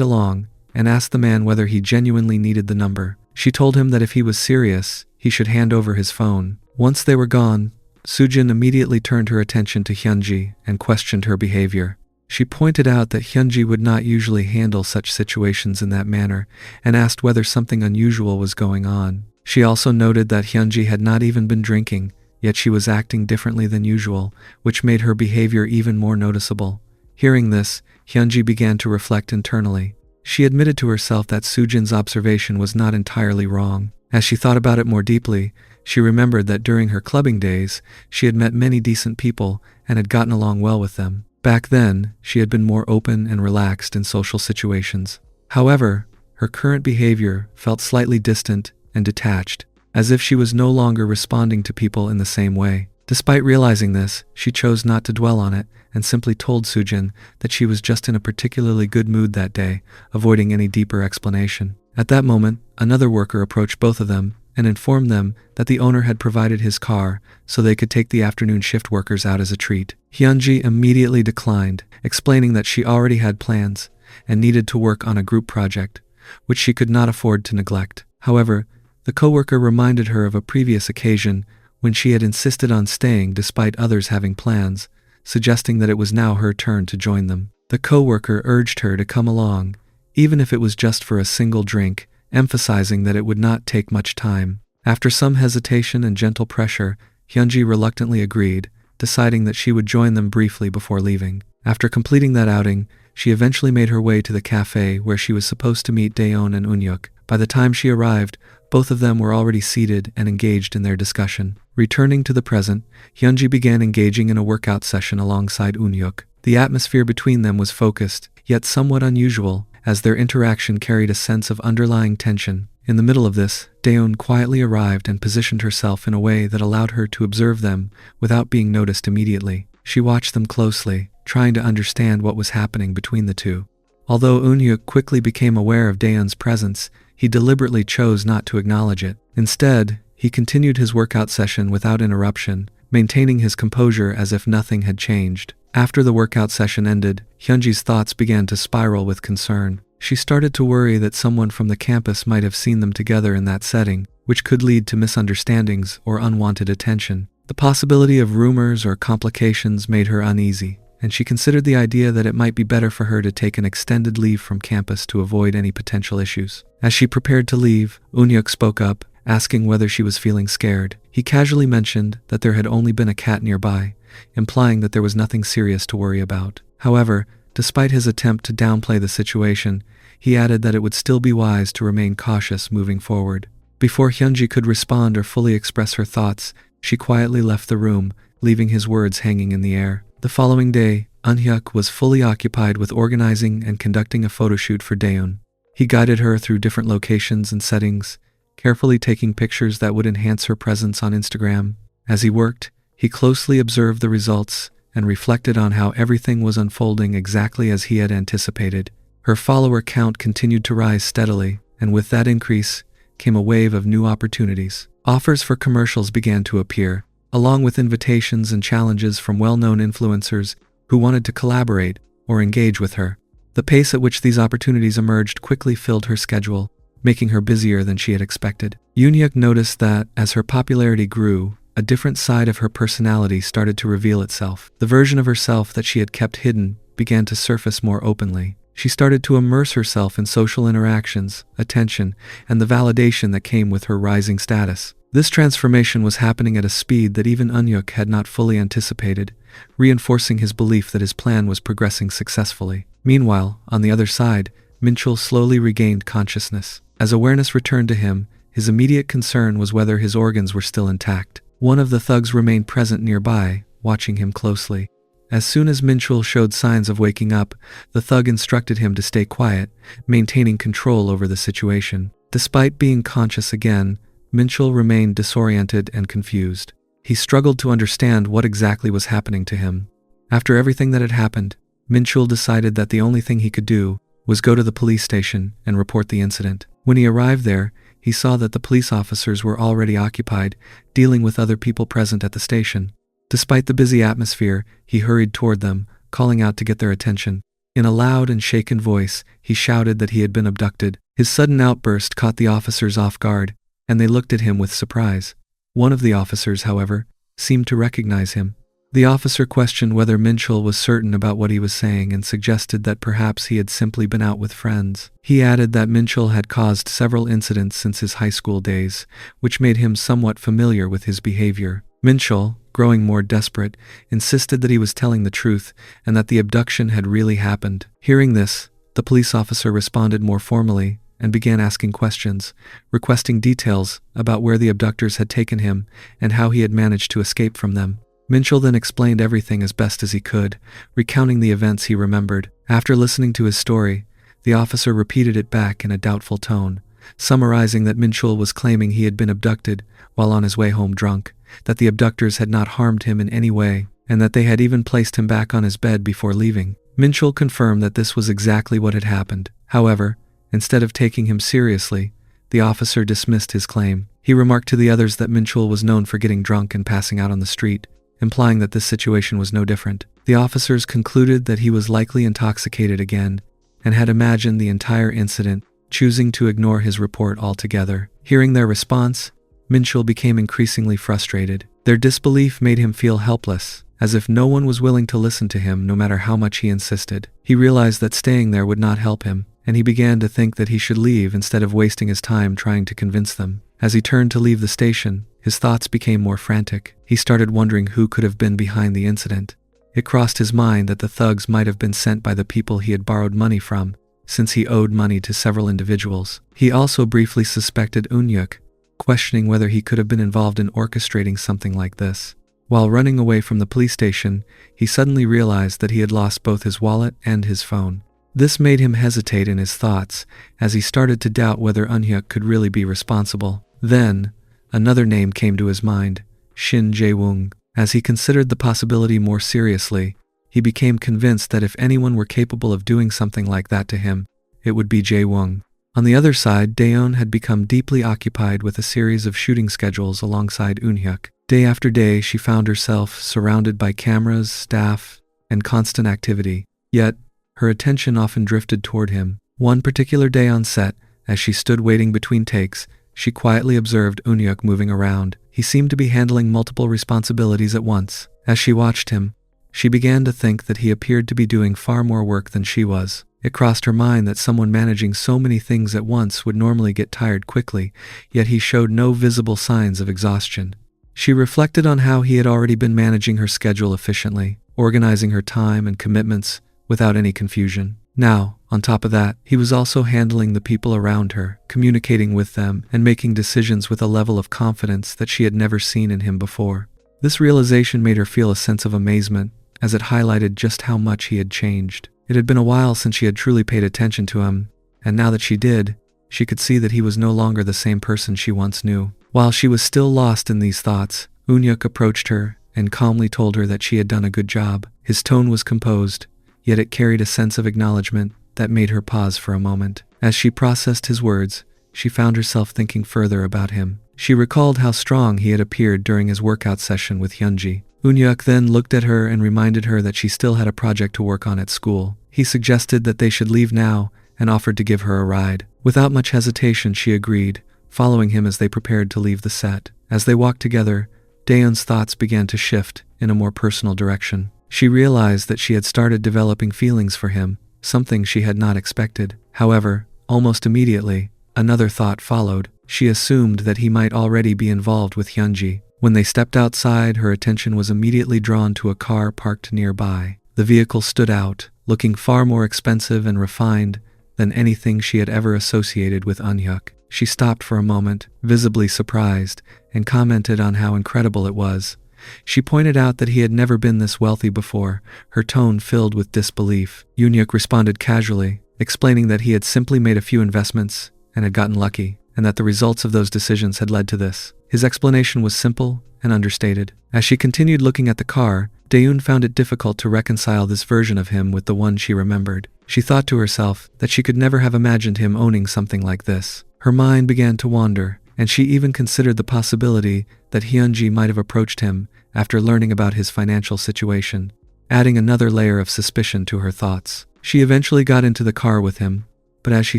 along and asked the man whether he genuinely needed the number. She told him that if he was serious, he should hand over his phone. Once they were gone, Sujin immediately turned her attention to Hyunji and questioned her behavior. She pointed out that Hyunji would not usually handle such situations in that manner and asked whether something unusual was going on. She also noted that Hyunji had not even been drinking, yet she was acting differently than usual, which made her behavior even more noticeable. Hearing this, Hyunji began to reflect internally. She admitted to herself that Sujin's observation was not entirely wrong. As she thought about it more deeply, she remembered that during her clubbing days, she had met many decent people and had gotten along well with them. Back then, she had been more open and relaxed in social situations. However, her current behavior felt slightly distant and detached, as if she was no longer responding to people in the same way. Despite realizing this, she chose not to dwell on it and simply told Sujin that she was just in a particularly good mood that day, avoiding any deeper explanation. At that moment, another worker approached both of them and informed them that the owner had provided his car so they could take the afternoon shift workers out as a treat. Hyunji immediately declined, explaining that she already had plans and needed to work on a group project, which she could not afford to neglect. However, the coworker reminded her of a previous occasion when she had insisted on staying despite others having plans, suggesting that it was now her turn to join them. The coworker urged her to come along, even if it was just for a single drink, emphasizing that it would not take much time. After some hesitation and gentle pressure, Hyunji reluctantly agreed, deciding that she would join them briefly before leaving. After completing that outing, she eventually made her way to the cafe where she was supposed to meet Daeon and Unyuk. By the time she arrived, both of them were already seated and engaged in their discussion. Returning to the present, Hyunji began engaging in a workout session alongside Unyuk. The atmosphere between them was focused, yet somewhat unusual, as their interaction carried a sense of underlying tension. In the middle of this, Daeon quietly arrived and positioned herself in a way that allowed her to observe them without being noticed immediately. She watched them closely, trying to understand what was happening between the two. Although Unyuk quickly became aware of Daeon's presence, he deliberately chose not to acknowledge it. Instead, he continued his workout session without interruption, maintaining his composure as if nothing had changed. After the workout session ended, Hyunji's thoughts began to spiral with concern. She started to worry that someone from the campus might have seen them together in that setting, which could lead to misunderstandings or unwanted attention. The possibility of rumors or complications made her uneasy, and she considered the idea that it might be better for her to take an extended leave from campus to avoid any potential issues. As she prepared to leave, Unyuk spoke up, asking whether she was feeling scared. He casually mentioned that there had only been a cat nearby, implying that there was nothing serious to worry about. However, despite his attempt to downplay the situation, he added that it would still be wise to remain cautious moving forward. Before Hyunji could respond or fully express her thoughts, she quietly left the room, leaving his words hanging in the air. The following day, Unhyuk was fully occupied with organizing and conducting a photoshoot for Daeon. He guided her through different locations and settings, carefully taking pictures that would enhance her presence on Instagram. As he worked, he closely observed the results and reflected on how everything was unfolding exactly as he had anticipated. Her follower count continued to rise steadily, and with that increase came a wave of new opportunities. Offers for commercials began to appear, along with invitations and challenges from well-known influencers who wanted to collaborate or engage with her. The pace at which these opportunities emerged quickly filled her schedule, making her busier than she had expected. Unyuk noticed that, as her popularity grew, a different side of her personality started to reveal itself. The version of herself that she had kept hidden began to surface more openly. She started to immerse herself in social interactions, attention, and the validation that came with her rising status. This transformation was happening at a speed that even Eunhyuk had not fully anticipated, reinforcing his belief that his plan was progressing successfully. Meanwhile, on the other side, Minchul slowly regained consciousness. As awareness returned to him, his immediate concern was whether his organs were still intact. One of the thugs remained present nearby, watching him closely. As soon as Minchul showed signs of waking up, the thug instructed him to stay quiet, maintaining control over the situation. Despite being conscious again, Minchul remained disoriented and confused. He struggled to understand what exactly was happening to him. After everything that had happened, Minchul decided that the only thing he could do was go to the police station and report the incident. When he arrived there, he saw that the police officers were already occupied, dealing with other people present at the station. Despite the busy atmosphere, he hurried toward them, calling out to get their attention. In a loud and shaken voice, he shouted that he had been abducted. His sudden outburst caught the officers off guard, and they looked at him with surprise. One of the officers, however, seemed to recognize him. The officer questioned whether Minchul was certain about what he was saying and suggested that perhaps he had simply been out with friends. He added that Minchul had caused several incidents since his high school days, which made him somewhat familiar with his behavior. Minchul, growing more desperate, insisted that he was telling the truth and that the abduction had really happened. Hearing this, the police officer responded more formally and began asking questions, requesting details about where the abductors had taken him and how he had managed to escape from them. Minchul then explained everything as best as he could, recounting the events he remembered. After listening to his story, the officer repeated it back in a doubtful tone, summarizing that Minchul was claiming he had been abducted while on his way home drunk, that the abductors had not harmed him in any way, and that they had even placed him back on his bed before leaving. Minchul confirmed that this was exactly what had happened. However, instead of taking him seriously, the officer dismissed his claim. He remarked to the others that Minchul was known for getting drunk and passing out on the street, implying that this situation was no different. The officers concluded that he was likely intoxicated again and had imagined the entire incident, choosing to ignore his report altogether. Hearing their response, Minchul became increasingly frustrated. Their disbelief made him feel helpless, as if no one was willing to listen to him no matter how much he insisted. He realized that staying there would not help him, and he began to think that he should leave instead of wasting his time trying to convince them. As he turned to leave the station, his thoughts became more frantic. He started wondering who could have been behind the incident. It crossed his mind that the thugs might have been sent by the people he had borrowed money from, since he owed money to several individuals. He also briefly suspected Eunhyuk, questioning whether he could have been involved in orchestrating something like this. While running away from the police station, he suddenly realized that he had lost both his wallet and his phone. This made him hesitate in his thoughts, as he started to doubt whether Eunhyuk could really be responsible. Then, another name came to his mind, Shin Jae-woong. As he considered the possibility more seriously, he became convinced that if anyone were capable of doing something like that to him, it would be Jae-woong. On the other side, Daeon had become deeply occupied with a series of shooting schedules alongside Eunhyuk. Day after day, she found herself surrounded by cameras, staff, and constant activity. Yet, her attention often drifted toward him. One particular day on set, as she stood waiting between takes, she quietly observed Eunhyuk moving around. He seemed to be handling multiple responsibilities at once. As she watched him, she began to think that he appeared to be doing far more work than she was. It crossed her mind that someone managing so many things at once would normally get tired quickly, yet he showed no visible signs of exhaustion. She reflected on how he had already been managing her schedule efficiently, organizing her time and commitments without any confusion. Now, on top of that, he was also handling the people around her, communicating with them, and making decisions with a level of confidence that she had never seen in him before. This realization made her feel a sense of amazement, as it highlighted just how much he had changed. It had been a while since she had truly paid attention to him, and now that she did, she could see that he was no longer the same person she once knew. While she was still lost in these thoughts, Eunhyuk approached her and calmly told her that she had done a good job. His tone was composed, yet it carried a sense of acknowledgement that made her pause for a moment. As she processed his words, she found herself thinking further about him. She recalled how strong he had appeared during his workout session with Hyunji. Eunhyuk then looked at her and reminded her that she still had a project to work on at school. He suggested that they should leave now and offered to give her a ride. Without much hesitation, she agreed, following him as they prepared to leave the set. As they walked together, Daeon's thoughts began to shift in a more personal direction. She realized that she had started developing feelings for him, something she had not expected. However, almost immediately, another thought followed. She assumed that he might already be involved with Hyunji. When they stepped outside, her attention was immediately drawn to a car parked nearby. The vehicle stood out, looking far more expensive and refined than anything she had ever associated with Eunhyuk. She stopped for a moment, visibly surprised, and commented on how incredible it was. She pointed out that he had never been this wealthy before, her tone filled with disbelief. Eunhyuk responded casually, explaining that he had simply made a few investments and had gotten lucky, and that the results of those decisions had led to this. His explanation was simple and understated. As she continued looking at the car, Daeun found it difficult to reconcile this version of him with the one she remembered. She thought to herself that she could never have imagined him owning something like this. Her mind began to wander, and she even considered the possibility that Hyunji might have approached him after learning about his financial situation, adding another layer of suspicion to her thoughts. She eventually got into the car with him, but as she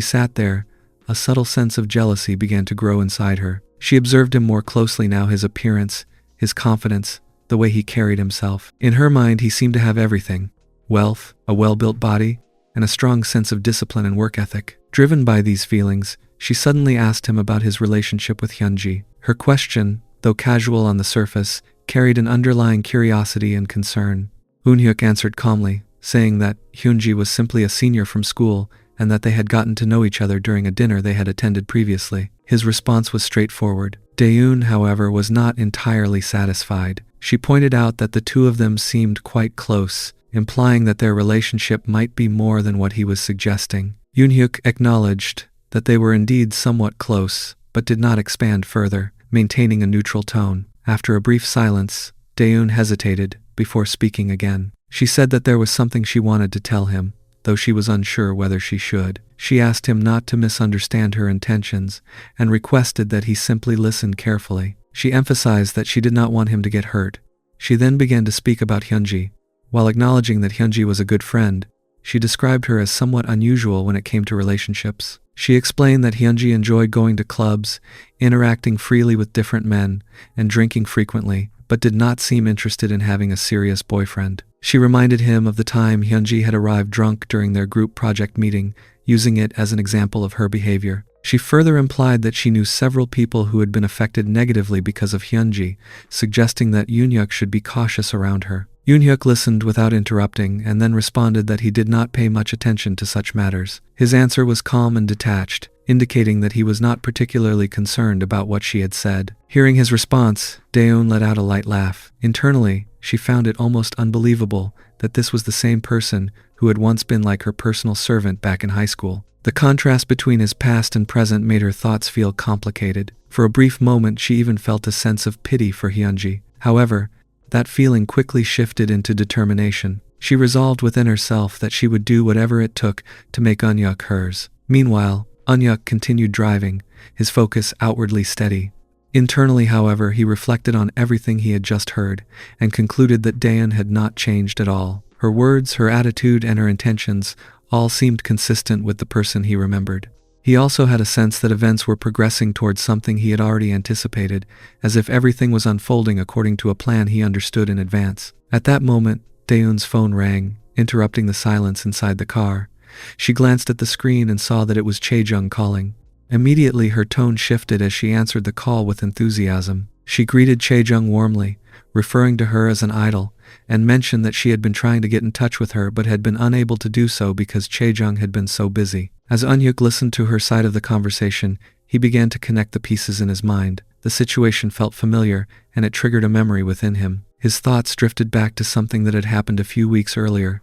sat there, a subtle sense of jealousy began to grow inside her. She observed him more closely now, his appearance, his confidence, the way he carried himself. In her mind, he seemed to have everything: wealth, a well-built body, and a strong sense of discipline and work ethic. Driven by these feelings, she suddenly asked him about his relationship with Hyunji. Her question, though casual on the surface, carried an underlying curiosity and concern. Eunhyuk answered calmly, saying that Hyunji was simply a senior from school and that they had gotten to know each other during a dinner they had attended previously. His response was straightforward. Daeun, however, was not entirely satisfied. She pointed out that the two of them seemed quite close, implying that their relationship might be more than what he was suggesting. Eunhyuk acknowledged that they were indeed somewhat close, but did not expand further, maintaining a neutral tone. After a brief silence, Daeun hesitated before speaking again. She said that there was something she wanted to tell him, though she was unsure whether she should. She asked him not to misunderstand her intentions and requested that he simply listen carefully. She emphasized that she did not want him to get hurt. She then began to speak about Hyunji. While acknowledging that Hyunji was a good friend, she described her as somewhat unusual when it came to relationships. She explained that Hyunji enjoyed going to clubs, interacting freely with different men, and drinking frequently, but did not seem interested in having a serious boyfriend. She reminded him of the time Hyunji had arrived drunk during their group project meeting, using it as an example of her behavior. She further implied that she knew several people who had been affected negatively because of Hyunji, suggesting that Eunhyuk should be cautious around her. Eunhyuk listened without interrupting and then responded that he did not pay much attention to such matters. His answer was calm and detached, indicating that he was not particularly concerned about what she had said. Hearing his response, Daeun let out a light laugh. Internally, she found it almost unbelievable that this was the same person who had once been like her personal servant back in high school. The contrast between his past and present made her thoughts feel complicated. For a brief moment, she even felt a sense of pity for Hyunji. However, that feeling quickly shifted into determination. She resolved within herself that she would do whatever it took to make Eunhyuk hers. Meanwhile, Eunhyuk continued driving, his focus outwardly steady. Internally, however, he reflected on everything he had just heard and concluded that Daeun had not changed at all. Her words, her attitude, and her intentions all seemed consistent with the person he remembered. He also had a sense that events were progressing towards something he had already anticipated, as if everything was unfolding according to a plan he understood in advance. At that moment, Daeun's phone rang, interrupting the silence inside the car. She glanced at the screen and saw that it was Chaejung calling. Immediately, her tone shifted as she answered the call with enthusiasm. She greeted Chaejung warmly, referring to her as an idol, and mentioned that she had been trying to get in touch with her but had been unable to do so because Chaejung had been so busy. As Eunhyuk listened to her side of the conversation, he began to connect the pieces in his mind. The situation felt familiar, and it triggered a memory within him. His thoughts drifted back to something that had happened a few weeks earlier,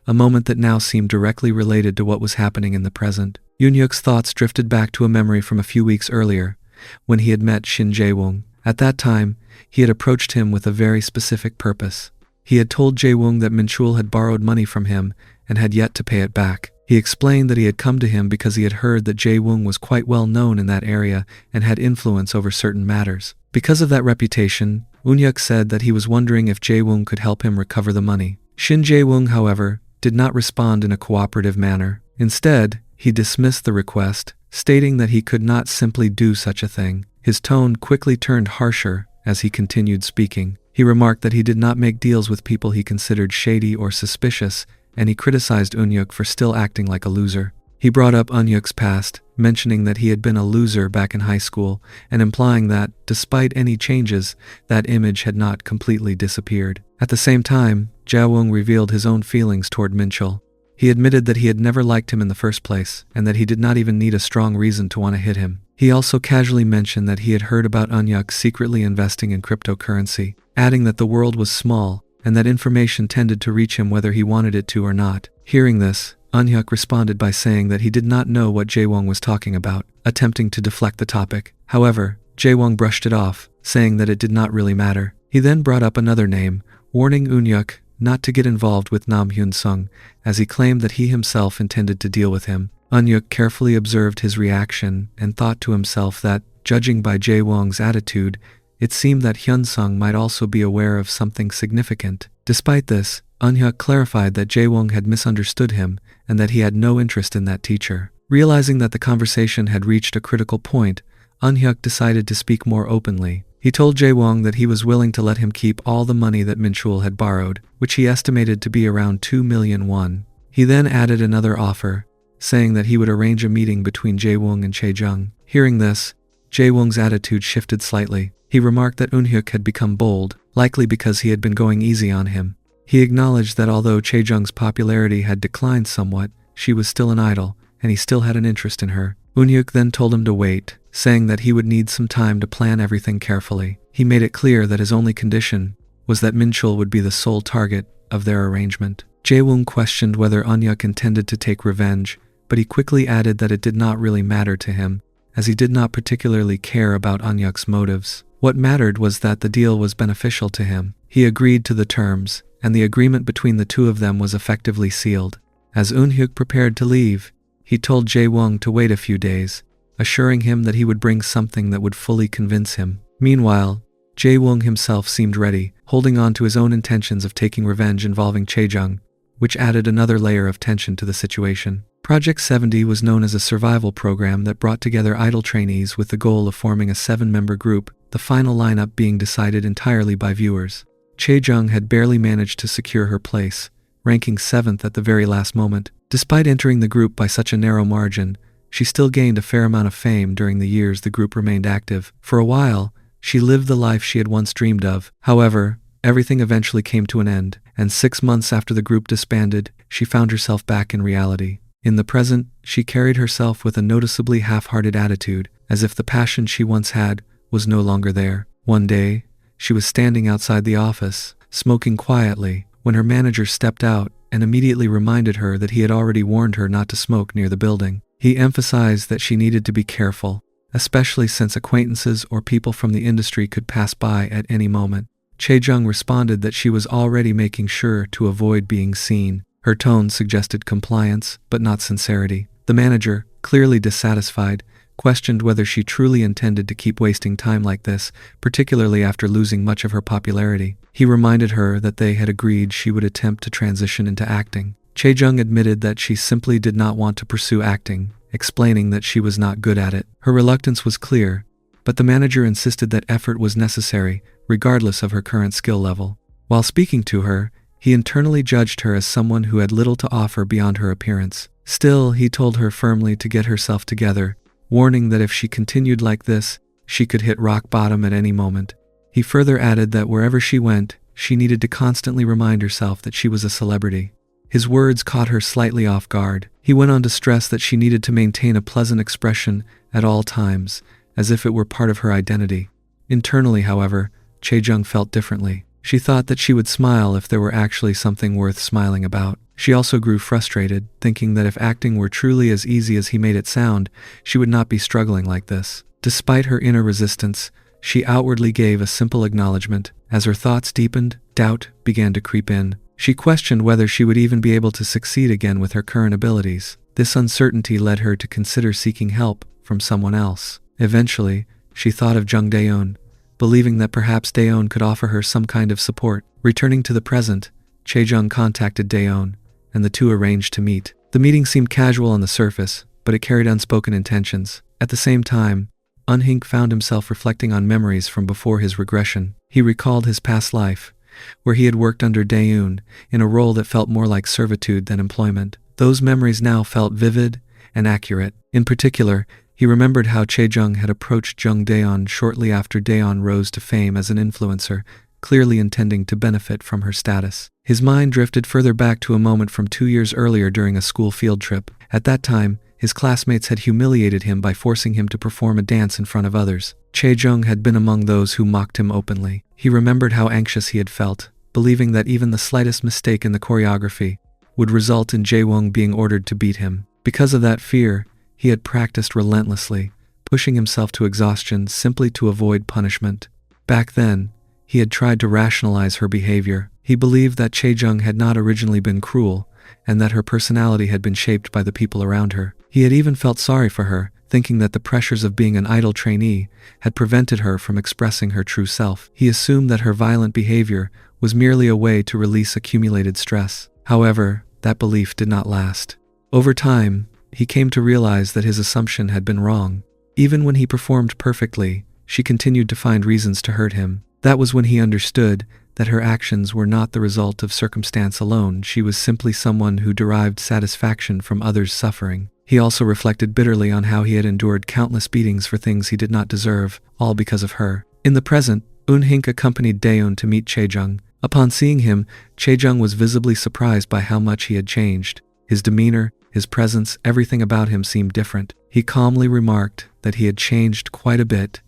a moment that now seemed directly related to what was happening in the present. Eunhyuk's thoughts drifted back to a memory from a few weeks earlier, when he had met Shin Jae-woong. At that time, he had approached him with a very specific purpose. He had told Jae-woong that Minchul had borrowed money from him and had yet to pay it back. He explained that he had come to him because he had heard that Jae-woong was quite well known in that area and had influence over certain matters. Because of that reputation, Eunhyuk said that he was wondering if Jae-woong could help him recover the money. Shin Jae-woong, however, did not respond in a cooperative manner. Instead, he dismissed the request, stating that he could not simply do such a thing. His tone quickly turned harsher as he continued speaking. He remarked that he did not make deals with people he considered shady or suspicious, and he criticized Eunhyuk for still acting like a loser. He brought up Eunhyuk's past, mentioning that he had been a loser back in high school, and implying that, despite any changes, that image had not completely disappeared. At the same time, Jae-woong revealed his own feelings toward Minchul. He admitted that he had never liked him in the first place, and that he did not even need a strong reason to want to hit him. He also casually mentioned that he had heard about Eunhyuk secretly investing in cryptocurrency, adding that the world was small, and that information tended to reach him whether he wanted it to or not. Hearing this, Eunhyuk responded by saying that he did not know what Jae-woong was talking about, attempting to deflect the topic. However, Jae-woong brushed it off, saying that it did not really matter. He then brought up another name, warning Eunhyuk not to get involved with Nam Hyun-sung, as he claimed that he himself intended to deal with him. Eunhyuk carefully observed his reaction and thought to himself that, judging by Jae-woong's attitude, it seemed that Hyun-sung might also be aware of something significant. Despite this, Eunhyuk clarified that Jae-woong had misunderstood him and that he had no interest in that teacher. Realizing that the conversation had reached a critical point, Eunhyuk decided to speak more openly. He told Jae-woong that he was willing to let him keep all the money that Minchul had borrowed, which he estimated to be around 2 million won. He then added another offer, saying that he would arrange a meeting between Jae-woong and Chae-jung. Hearing this, Jae-woong's attitude shifted slightly. He remarked that Eunhyuk had become bold, likely because he had been going easy on him. He acknowledged that although Chae-jung's popularity had declined somewhat, she was still an idol, and he still had an interest in her. Eunhyuk then told him to wait, saying that he would need some time to plan everything carefully. He made it clear that his only condition was that Minchul would be the sole target of their arrangement. Jae-woong questioned whether Eunhyuk intended to take revenge, but he quickly added that it did not really matter to him, as he did not particularly care about Eunhyuk's motives. What mattered was that the deal was beneficial to him. He agreed to the terms, and the agreement between the two of them was effectively sealed. As Eunhyuk prepared to leave, he told Jae-woong to wait a few days, assuring him that he would bring something that would fully convince him. Meanwhile, Jae-woong himself seemed ready, holding on to his own intentions of taking revenge involving Chae-jung, which added another layer of tension to the situation. Project 70 was known as a survival program that brought together idol trainees with the goal of forming a 7-member group, the final lineup being decided entirely by viewers. Chae-jung had barely managed to secure her place, ranking 7th at the very last moment. Despite entering the group by such a narrow margin, she still gained a fair amount of fame during the years the group remained active. For a while, she lived the life she had once dreamed of. However, everything eventually came to an end, and 6 months after the group disbanded, she found herself back in reality. In the present, she carried herself with a noticeably half-hearted attitude, as if the passion she once had was no longer there. One day, she was standing outside the office, smoking quietly, when her manager stepped out and immediately reminded her that he had already warned her not to smoke near the building. He emphasized that she needed to be careful, especially since acquaintances or people from the industry could pass by at any moment. Chae-jung responded that she was already making sure to avoid being seen. Her tone suggested compliance, but not sincerity. The manager, clearly dissatisfied, questioned whether she truly intended to keep wasting time like this, particularly after losing much of her popularity. He reminded her that they had agreed she would attempt to transition into acting. Chae-jung admitted that she simply did not want to pursue acting, explaining that she was not good at it. Her reluctance was clear, but the manager insisted that effort was necessary, regardless of her current skill level. While speaking to her, he internally judged her as someone who had little to offer beyond her appearance. Still, he told her firmly to get herself together, warning that if she continued like this, she could hit rock bottom at any moment. He further added that wherever she went, she needed to constantly remind herself that she was a celebrity. His words caught her slightly off guard. He went on to stress that she needed to maintain a pleasant expression at all times, as if it were part of her identity. Internally, however, Chae-jung felt differently. She thought that she would smile if there were actually something worth smiling about. She also grew frustrated, thinking that if acting were truly as easy as he made it sound, she would not be struggling like this. Despite her inner resistance, she outwardly gave a simple acknowledgement. As her thoughts deepened, doubt began to creep in. She questioned whether she would even be able to succeed again with her current abilities. This uncertainty led her to consider seeking help from someone else. Eventually, she thought of Jung Daeon, believing that perhaps Daeon could offer her some kind of support. Returning to the present, Chae-jung contacted Daeon, and the two arranged to meet. The meeting seemed casual on the surface, but it carried unspoken intentions. At the same time, Eunhyuk found himself reflecting on memories from before his regression. He recalled his past life, where he had worked under Daeun, in a role that felt more like servitude than employment. Those memories now felt vivid and accurate. In particular, he remembered how Chaejung had approached Jung Daeon shortly after Daeon rose to fame as an influencer, clearly intending to benefit from her status. His mind drifted further back to a moment from 2 years earlier during a school field trip. At that time, his classmates had humiliated him by forcing him to perform a dance in front of others. Chaejung had been among those who mocked him openly. He remembered how anxious he had felt, believing that even the slightest mistake in the choreography would result in Jaewong being ordered to beat him. Because of that fear, he had practiced relentlessly, pushing himself to exhaustion simply to avoid punishment. Back then, he had tried to rationalize her behavior. He believed that Chaejung had not originally been cruel, and that her personality had been shaped by the people around her. He had even felt sorry for her, thinking that the pressures of being an idol trainee had prevented her from expressing her true self. He assumed that her violent behavior was merely a way to release accumulated stress. However, that belief did not last. Over time, he came to realize that his assumption had been wrong. Even when he performed perfectly, she continued to find reasons to hurt him. That was when he understood that her actions were not the result of circumstance alone. She was simply someone who derived satisfaction from others' suffering. He also reflected bitterly on how he had endured countless beatings for things he did not deserve, all because of her. In the present, Eun-hink accompanied Daeun to meet Chaejung. Upon seeing him, Chaejung was visibly surprised by how much he had changed. His demeanor, his presence, everything about him seemed different. He calmly remarked that he had changed quite a bit,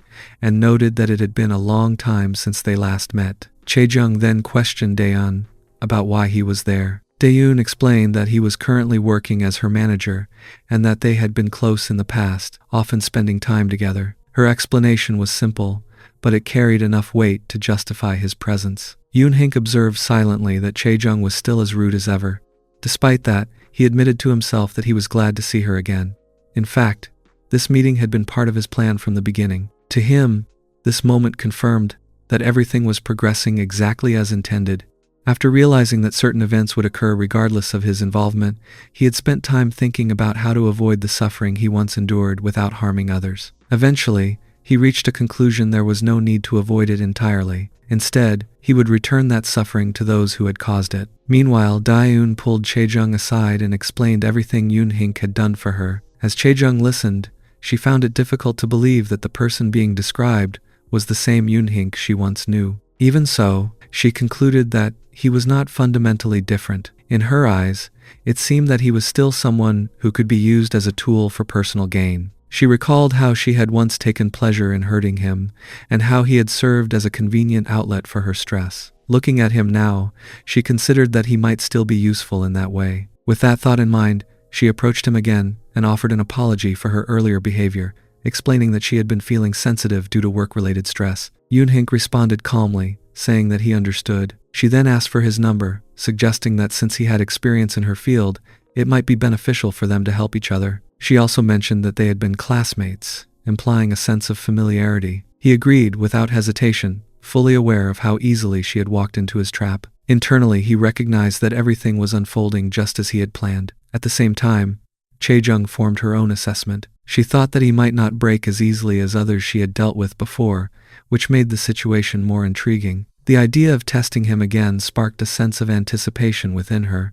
and noted that it had been a long time since they last met. Chaejung then questioned Daeun about why he was there. Daeun explained that he was currently working as her manager, and that they had been close in the past, often spending time together. Her explanation was simple, but it carried enough weight to justify his presence. Eun-hink observed silently that Chaejung was still as rude as ever. Despite that, he admitted to himself that he was glad to see her again. In fact, this meeting had been part of his plan from the beginning. To him, this moment confirmed that everything was progressing exactly as intended. After realizing that certain events would occur regardless of his involvement, he had spent time thinking about how to avoid the suffering he once endured without harming others. Eventually, he reached a conclusion there was no need to avoid it entirely. Instead, he would return that suffering to those who had caused it. Meanwhile, Daeun pulled Chaejung aside and explained everything Eun-hink had done for her. As Chaejung listened, she found it difficult to believe that the person being described was the same Eun-hink she once knew. Even so, she concluded that he was not fundamentally different. In her eyes, it seemed that he was still someone who could be used as a tool for personal gain. She recalled how she had once taken pleasure in hurting him, and how he had served as a convenient outlet for her stress. Looking at him now, she considered that he might still be useful in that way. With that thought in mind, she approached him again and offered an apology for her earlier behavior, explaining that she had been feeling sensitive due to work-related stress. Eun-hink responded calmly, saying that he understood. She then asked for his number, suggesting that since he had experience in her field, it might be beneficial for them to help each other. She also mentioned that they had been classmates, implying a sense of familiarity. He agreed without hesitation, fully aware of how easily she had walked into his trap. Internally, he recognized that everything was unfolding just as he had planned. At the same time, Chaejung formed her own assessment. She thought that he might not break as easily as others she had dealt with before, which made the situation more intriguing. The idea of testing him again sparked a sense of anticipation within her.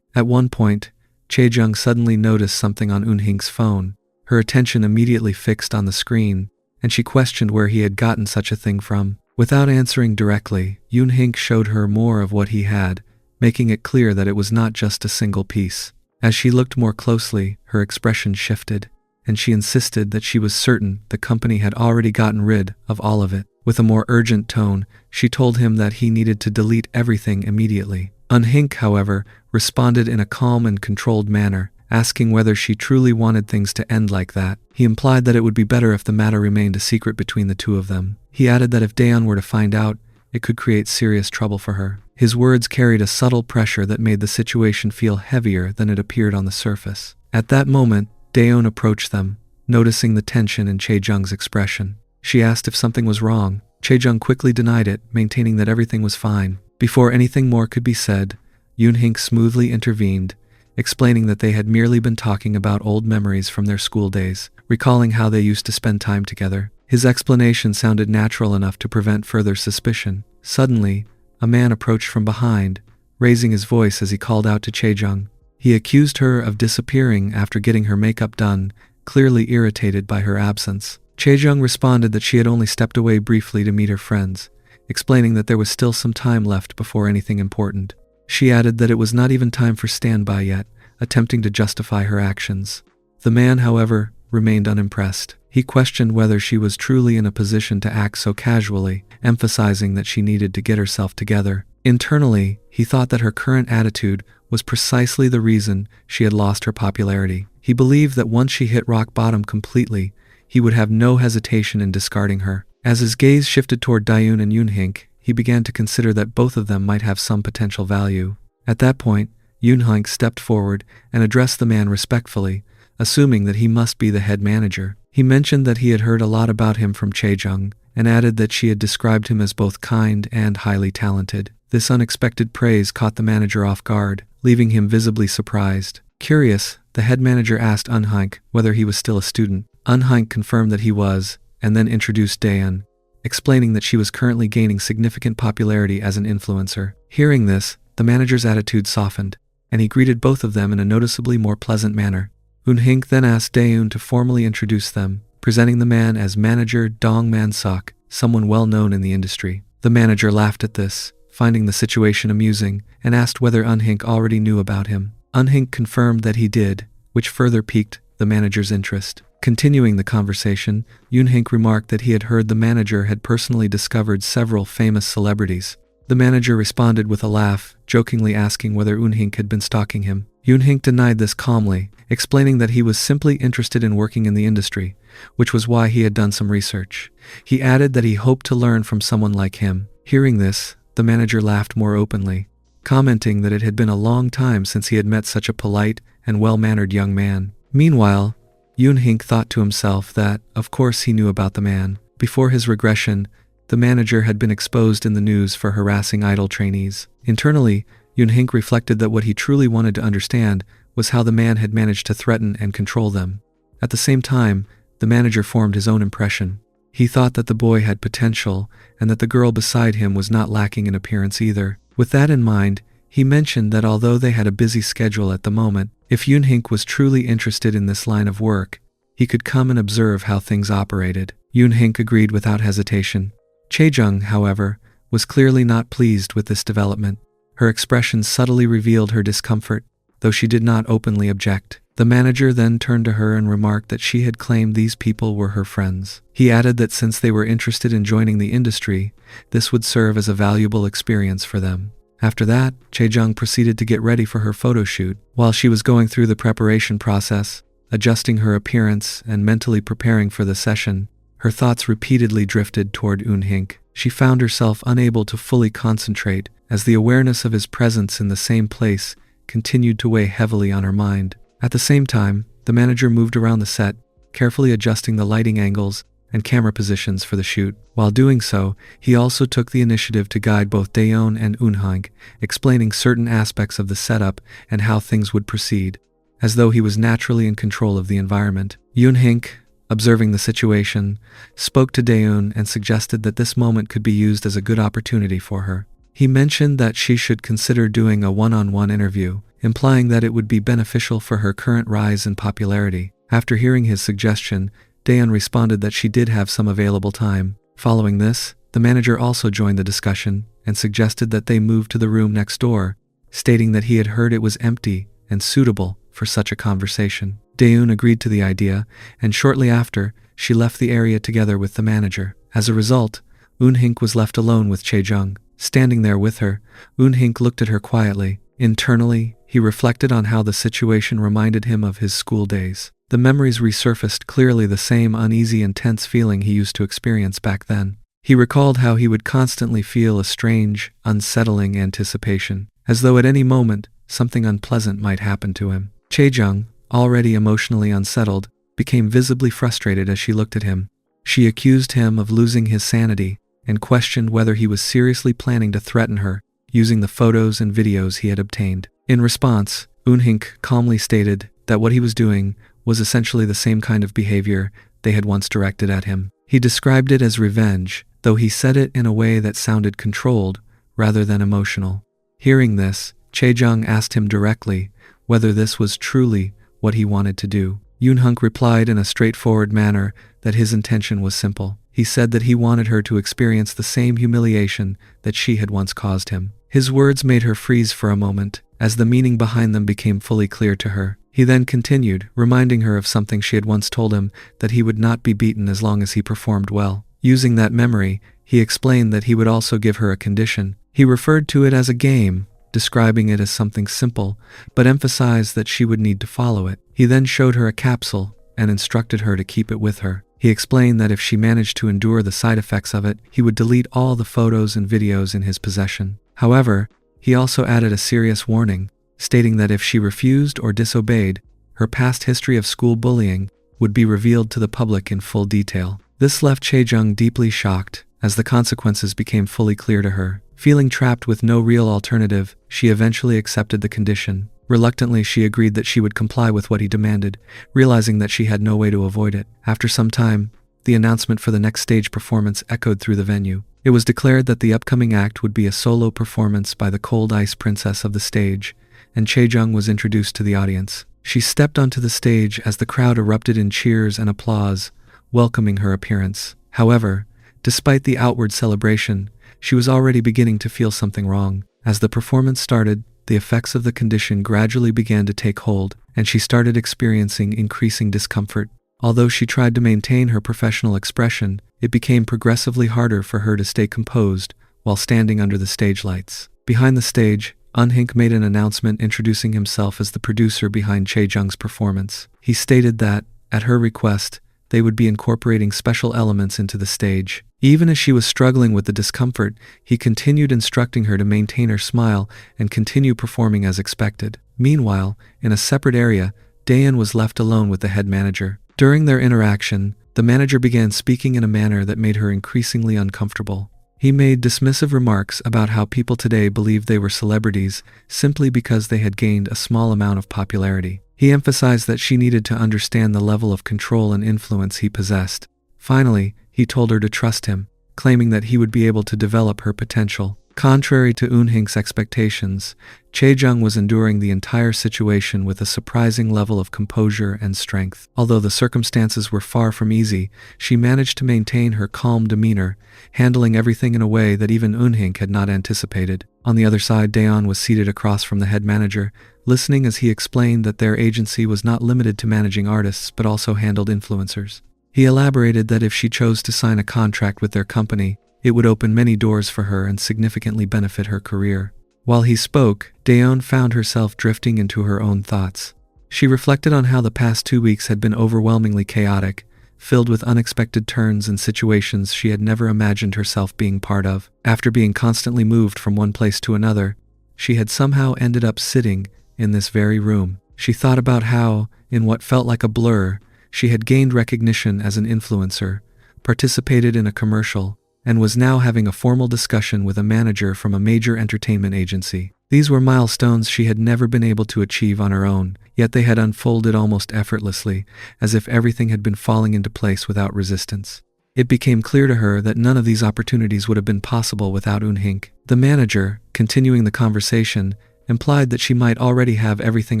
At one point, Chaejung suddenly noticed something on Eun-hink's phone. Her attention immediately fixed on the screen, and she questioned where he had gotten such a thing from. Without answering directly, Eun-hink showed her more of what he had, making it clear that it was not just a single piece. As she looked more closely, her expression shifted, and she insisted that she was certain the company had already gotten rid of all of it. With a more urgent tone, she told him that he needed to delete everything immediately. Eun-hink, however, responded in a calm and controlled manner, asking whether she truly wanted things to end like that. He implied that it would be better if the matter remained a secret between the two of them. He added that if Daeun were to find out, it could create serious trouble for her. His words carried a subtle pressure that made the situation feel heavier than it appeared on the surface. At that moment, Daeun approached them, noticing the tension in Chaejung's expression. She asked if something was wrong. Chaejung quickly denied it, maintaining that everything was fine. Before anything more could be said, Eun-hink smoothly intervened, explaining that they had merely been talking about old memories from their school days, recalling how they used to spend time together. His explanation sounded natural enough to prevent further suspicion. Suddenly, a man approached from behind, raising his voice as he called out to Chaejung. He accused her of disappearing after getting her makeup done, clearly irritated by her absence. Chaejung responded that she had only stepped away briefly to meet her friends, explaining that there was still some time left before anything important. She added that it was not even time for standby yet, attempting to justify her actions. The man, however, remained unimpressed. He questioned whether she was truly in a position to act so casually, emphasizing that she needed to get herself together. Internally, he thought that her current attitude was precisely the reason she had lost her popularity. He believed that once she hit rock bottom completely, he would have no hesitation in discarding her. As his gaze shifted toward Daeun and Yoonhink, he began to consider that both of them might have some potential value. At that point, Yoonhink stepped forward and addressed the man respectfully, assuming that he must be the head manager. He mentioned that he had heard a lot about him from Chaejung, and added that she had described him as both kind and highly talented. This unexpected praise caught the manager off guard, leaving him visibly surprised. Curious, the head manager asked Eunhink whether he was still a student. Eunhink confirmed that he was, and then introduced Daeun, explaining that she was currently gaining significant popularity as an influencer. Hearing this, the manager's attitude softened, and he greeted both of them in a noticeably more pleasant manner. Eunhink then asked Daeun to formally introduce them, presenting the man as manager Dong Man-suk, someone well known in the industry. The manager laughed at this, finding the situation amusing, and asked whether Eunhink already knew about him. Eunhink confirmed that he did, which further piqued the manager's interest. Continuing the conversation, Yoonhink remarked that he had heard the manager had personally discovered several famous celebrities. The manager responded with a laugh, jokingly asking whether Eunhink had been stalking him. Yoonhink denied this calmly, explaining that he was simply interested in working in the industry, which was why he had done some research. He added that he hoped to learn from someone like him. Hearing this, the manager laughed more openly, commenting that it had been a long time since he had met such a polite and well-mannered young man. Meanwhile, Yoonhink thought to himself that, of course, he knew about the man. Before his regression, the manager had been exposed in the news for harassing idol trainees. Internally, Yoonhink reflected that what he truly wanted to understand was how the man had managed to threaten and control them. At the same time, the manager formed his own impression. He thought that the boy had potential, and that the girl beside him was not lacking in appearance either. With that in mind, he mentioned that although they had a busy schedule at the moment, if Yoonhink was truly interested in this line of work, he could come and observe how things operated. Yoonhink agreed without hesitation. Chaejung, however, was clearly not pleased with this development. Her expression subtly revealed her discomfort, though she did not openly object. The manager then turned to her and remarked that she had claimed these people were her friends. He added that since they were interested in joining the industry, this would serve as a valuable experience for them. After that, Chaejung proceeded to get ready for her photo shoot. While she was going through the preparation process, adjusting her appearance and mentally preparing for the session, her thoughts repeatedly drifted toward Eunhink. She found herself unable to fully concentrate as the awareness of his presence in the same place continued to weigh heavily on her mind. At the same time, the manager moved around the set, carefully adjusting the lighting angles and camera positions for the shoot. While doing so, he also took the initiative to guide both Daeun and Eunhink, explaining certain aspects of the setup and how things would proceed, as though he was naturally in control of the environment. Eunhink, observing the situation, spoke to Daeun and suggested that this moment could be used as a good opportunity for her. He mentioned that she should consider doing a one-on-one interview, implying that it would be beneficial for her current rise in popularity. After hearing his suggestion, Daeun responded that she did have some available time. Following this, the manager also joined the discussion and suggested that they move to the room next door, stating that he had heard it was empty and suitable for such a conversation. Daeun agreed to the idea, and shortly after, she left the area together with the manager. As a result, Eunhink was left alone with Chaejung. Standing there with her, Eunhink looked at her quietly. Internally, he reflected on how the situation reminded him of his school days. The memories resurfaced clearly, the same uneasy and tense feeling he used to experience back then. He recalled how he would constantly feel a strange, unsettling anticipation, as though at any moment something unpleasant might happen to him. Chaejung, already emotionally unsettled, became visibly frustrated as she looked at him. She accused him of losing his sanity and questioned whether he was seriously planning to threaten her using the photos and videos he had obtained. In response, Eunhink calmly stated that what he was doing was essentially the same kind of behavior they had once directed at him. He described it as revenge, though he said it in a way that sounded controlled rather than emotional. Hearing this, Chae-jung asked him directly whether this was truly what he wanted to do. Yoon-hunk replied in a straightforward manner that his intention was simple. He said that he wanted her to experience the same humiliation that she had once caused him. His words made her freeze for a moment, as the meaning behind them became fully clear to her. He then continued, reminding her of something she had once told him, that he would not be beaten as long as he performed well. Using that memory, he explained that he would also give her a condition. He referred to it as a game, describing it as something simple, but emphasized that she would need to follow it. He then showed her a capsule and instructed her to keep it with her. He explained that if she managed to endure the side effects of it, he would delete all the photos and videos in his possession. However, he also added a serious warning, stating that if she refused or disobeyed, her past history of school bullying would be revealed to the public in full detail. This left Chae-jung deeply shocked, as the consequences became fully clear to her. Feeling trapped with no real alternative, she eventually accepted the condition. Reluctantly, she agreed that she would comply with what he demanded, realizing that she had no way to avoid it. After some time, the announcement for the next stage performance echoed through the venue. It was declared that the upcoming act would be a solo performance by the Cold Ice Princess of the stage, and Chae-jung was introduced to the audience. She stepped onto the stage as the crowd erupted in cheers and applause, welcoming her appearance. However, despite the outward celebration, she was already beginning to feel something wrong. As the performance started, the effects of the condition gradually began to take hold, and she started experiencing increasing discomfort. Although she tried to maintain her professional expression, it became progressively harder for her to stay composed while standing under the stage lights. Behind the stage, Eun-hink made an announcement introducing himself as the producer behind Chae-jung's performance. He stated that, at her request, they would be incorporating special elements into the stage. Even as she was struggling with the discomfort, he continued instructing her to maintain her smile and continue performing as expected. Meanwhile, in a separate area, Daeun was left alone with the head manager. During their interaction, the manager began speaking in a manner that made her increasingly uncomfortable. He made dismissive remarks about how people today believed they were celebrities simply because they had gained a small amount of popularity. He emphasized that she needed to understand the level of control and influence he possessed. Finally, he told her to trust him, claiming that he would be able to develop her potential. Contrary to Eun-hink's expectations, Chae-jung was enduring the entire situation with a surprising level of composure and strength. Although the circumstances were far from easy, she managed to maintain her calm demeanor, handling everything in a way that even Eun-hink had not anticipated. On the other side, Daeun was seated across from the head manager, listening as he explained that their agency was not limited to managing artists but also handled influencers. He elaborated that if she chose to sign a contract with their company, it would open many doors for her and significantly benefit her career. While he spoke, Daeun found herself drifting into her own thoughts. She reflected on how the past 2 weeks had been overwhelmingly chaotic, filled with unexpected turns and situations she had never imagined herself being part of. After being constantly moved from one place to another, she had somehow ended up sitting in this very room. She thought about how, in what felt like a blur, she had gained recognition as an influencer, participated in a commercial, and was now having a formal discussion with a manager from a major entertainment agency. These were milestones she had never been able to achieve on her own, yet they had unfolded almost effortlessly, as if everything had been falling into place without resistance. It became clear to her that none of these opportunities would have been possible without Eun-hink. The manager, continuing the conversation, implied that she might already have everything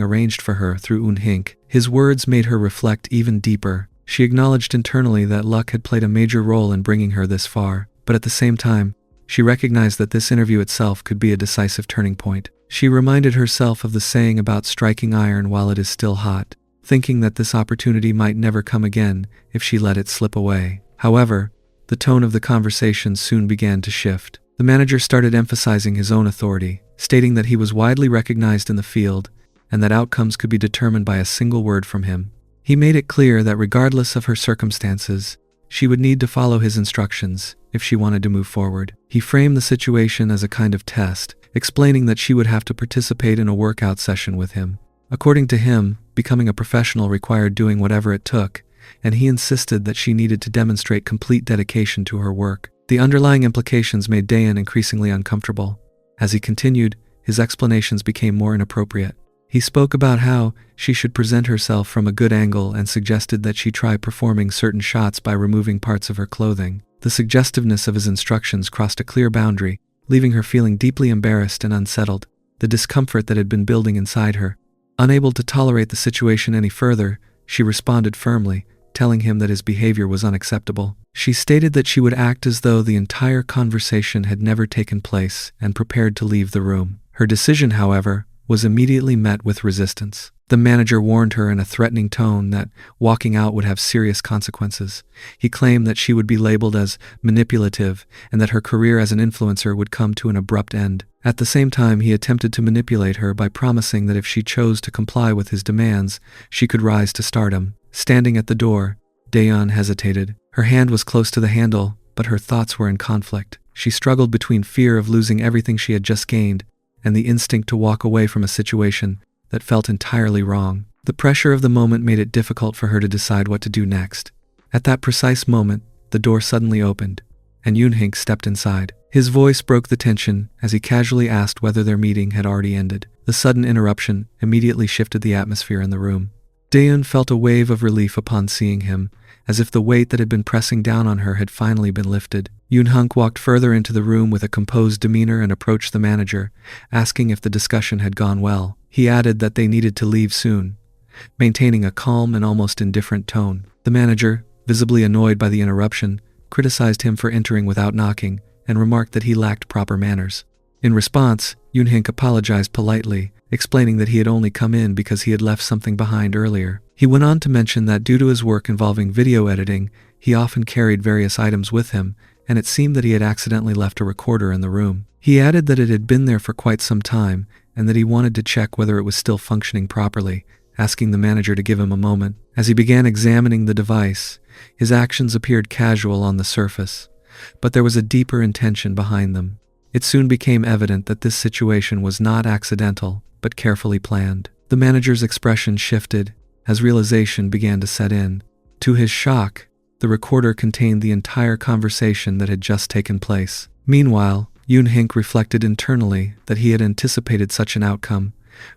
arranged for her through Eun-hink. His words made her reflect even deeper. She acknowledged internally that luck had played a major role in bringing her this far, but at the same time, she recognized that this interview itself could be a decisive turning point. She reminded herself of the saying about striking iron while it is still hot, thinking that this opportunity might never come again if she let it slip away. However, the tone of the conversation soon began to shift. The manager started emphasizing his own authority, stating that he was widely recognized in the field and that outcomes could be determined by a single word from him. He made it clear that regardless of her circumstances, she would need to follow his instructions if she wanted to move forward. He framed the situation as a kind of test, explaining that she would have to participate in a workout session with him. According to him, becoming a professional required doing whatever it took, and he insisted that she needed to demonstrate complete dedication to her work. The underlying implications made Daeun increasingly uncomfortable. As he continued, his explanations became more inappropriate. He spoke about how she should present herself from a good angle and suggested that she try performing certain shots by removing parts of her clothing. The suggestiveness of his instructions crossed a clear boundary, leaving her feeling deeply embarrassed and unsettled. The discomfort that had been building inside her. Unable to tolerate the situation any further, she responded firmly, telling him that his behavior was unacceptable. She stated that she would act as though the entire conversation had never taken place and prepared to leave the room. Her decision, however, was immediately met with resistance. The manager warned her in a threatening tone that walking out would have serious consequences. He claimed that she would be labeled as manipulative and that her career as an influencer would come to an abrupt end. At the same time, he attempted to manipulate her by promising that if she chose to comply with his demands, she could rise to stardom. Standing at the door, Daeun hesitated. Her hand was close to the handle, but her thoughts were in conflict. She struggled between fear of losing everything she had just gained and the instinct to walk away from a situation that felt entirely wrong. The pressure of the moment made it difficult for her to decide what to do next. At that precise moment, the door suddenly opened, and Yoonhink stepped inside. His voice broke the tension as he casually asked whether their meeting had already ended. The sudden interruption immediately shifted the atmosphere in the room. Daeun felt a wave of relief upon seeing him, as if the weight that had been pressing down on her had finally been lifted. Yoonhunk walked further into the room with a composed demeanor and approached the manager, asking if the discussion had gone well. He added that they needed to leave soon, maintaining a calm and almost indifferent tone. The manager, visibly annoyed by the interruption, criticized him for entering without knocking and remarked that he lacked proper manners. In response, Yoonhink apologized politely, explaining that he had only come in because he had left something behind earlier. He went on to mention that due to his work involving video editing, he often carried various items with him, and it seemed that he had accidentally left a recorder in the room. He added that it had been there for quite some time, and that he wanted to check whether it was still functioning properly, asking the manager to give him a moment. As he began examining the device, his actions appeared casual on the surface, but there was a deeper intention behind them. It soon became evident that this situation was not accidental, but carefully planned. The manager's expression shifted as realization began to set in. To his shock, the recorder contained the entire conversation that had just taken place. Meanwhile, Yoonhink reflected internally that he had anticipated such an outcome,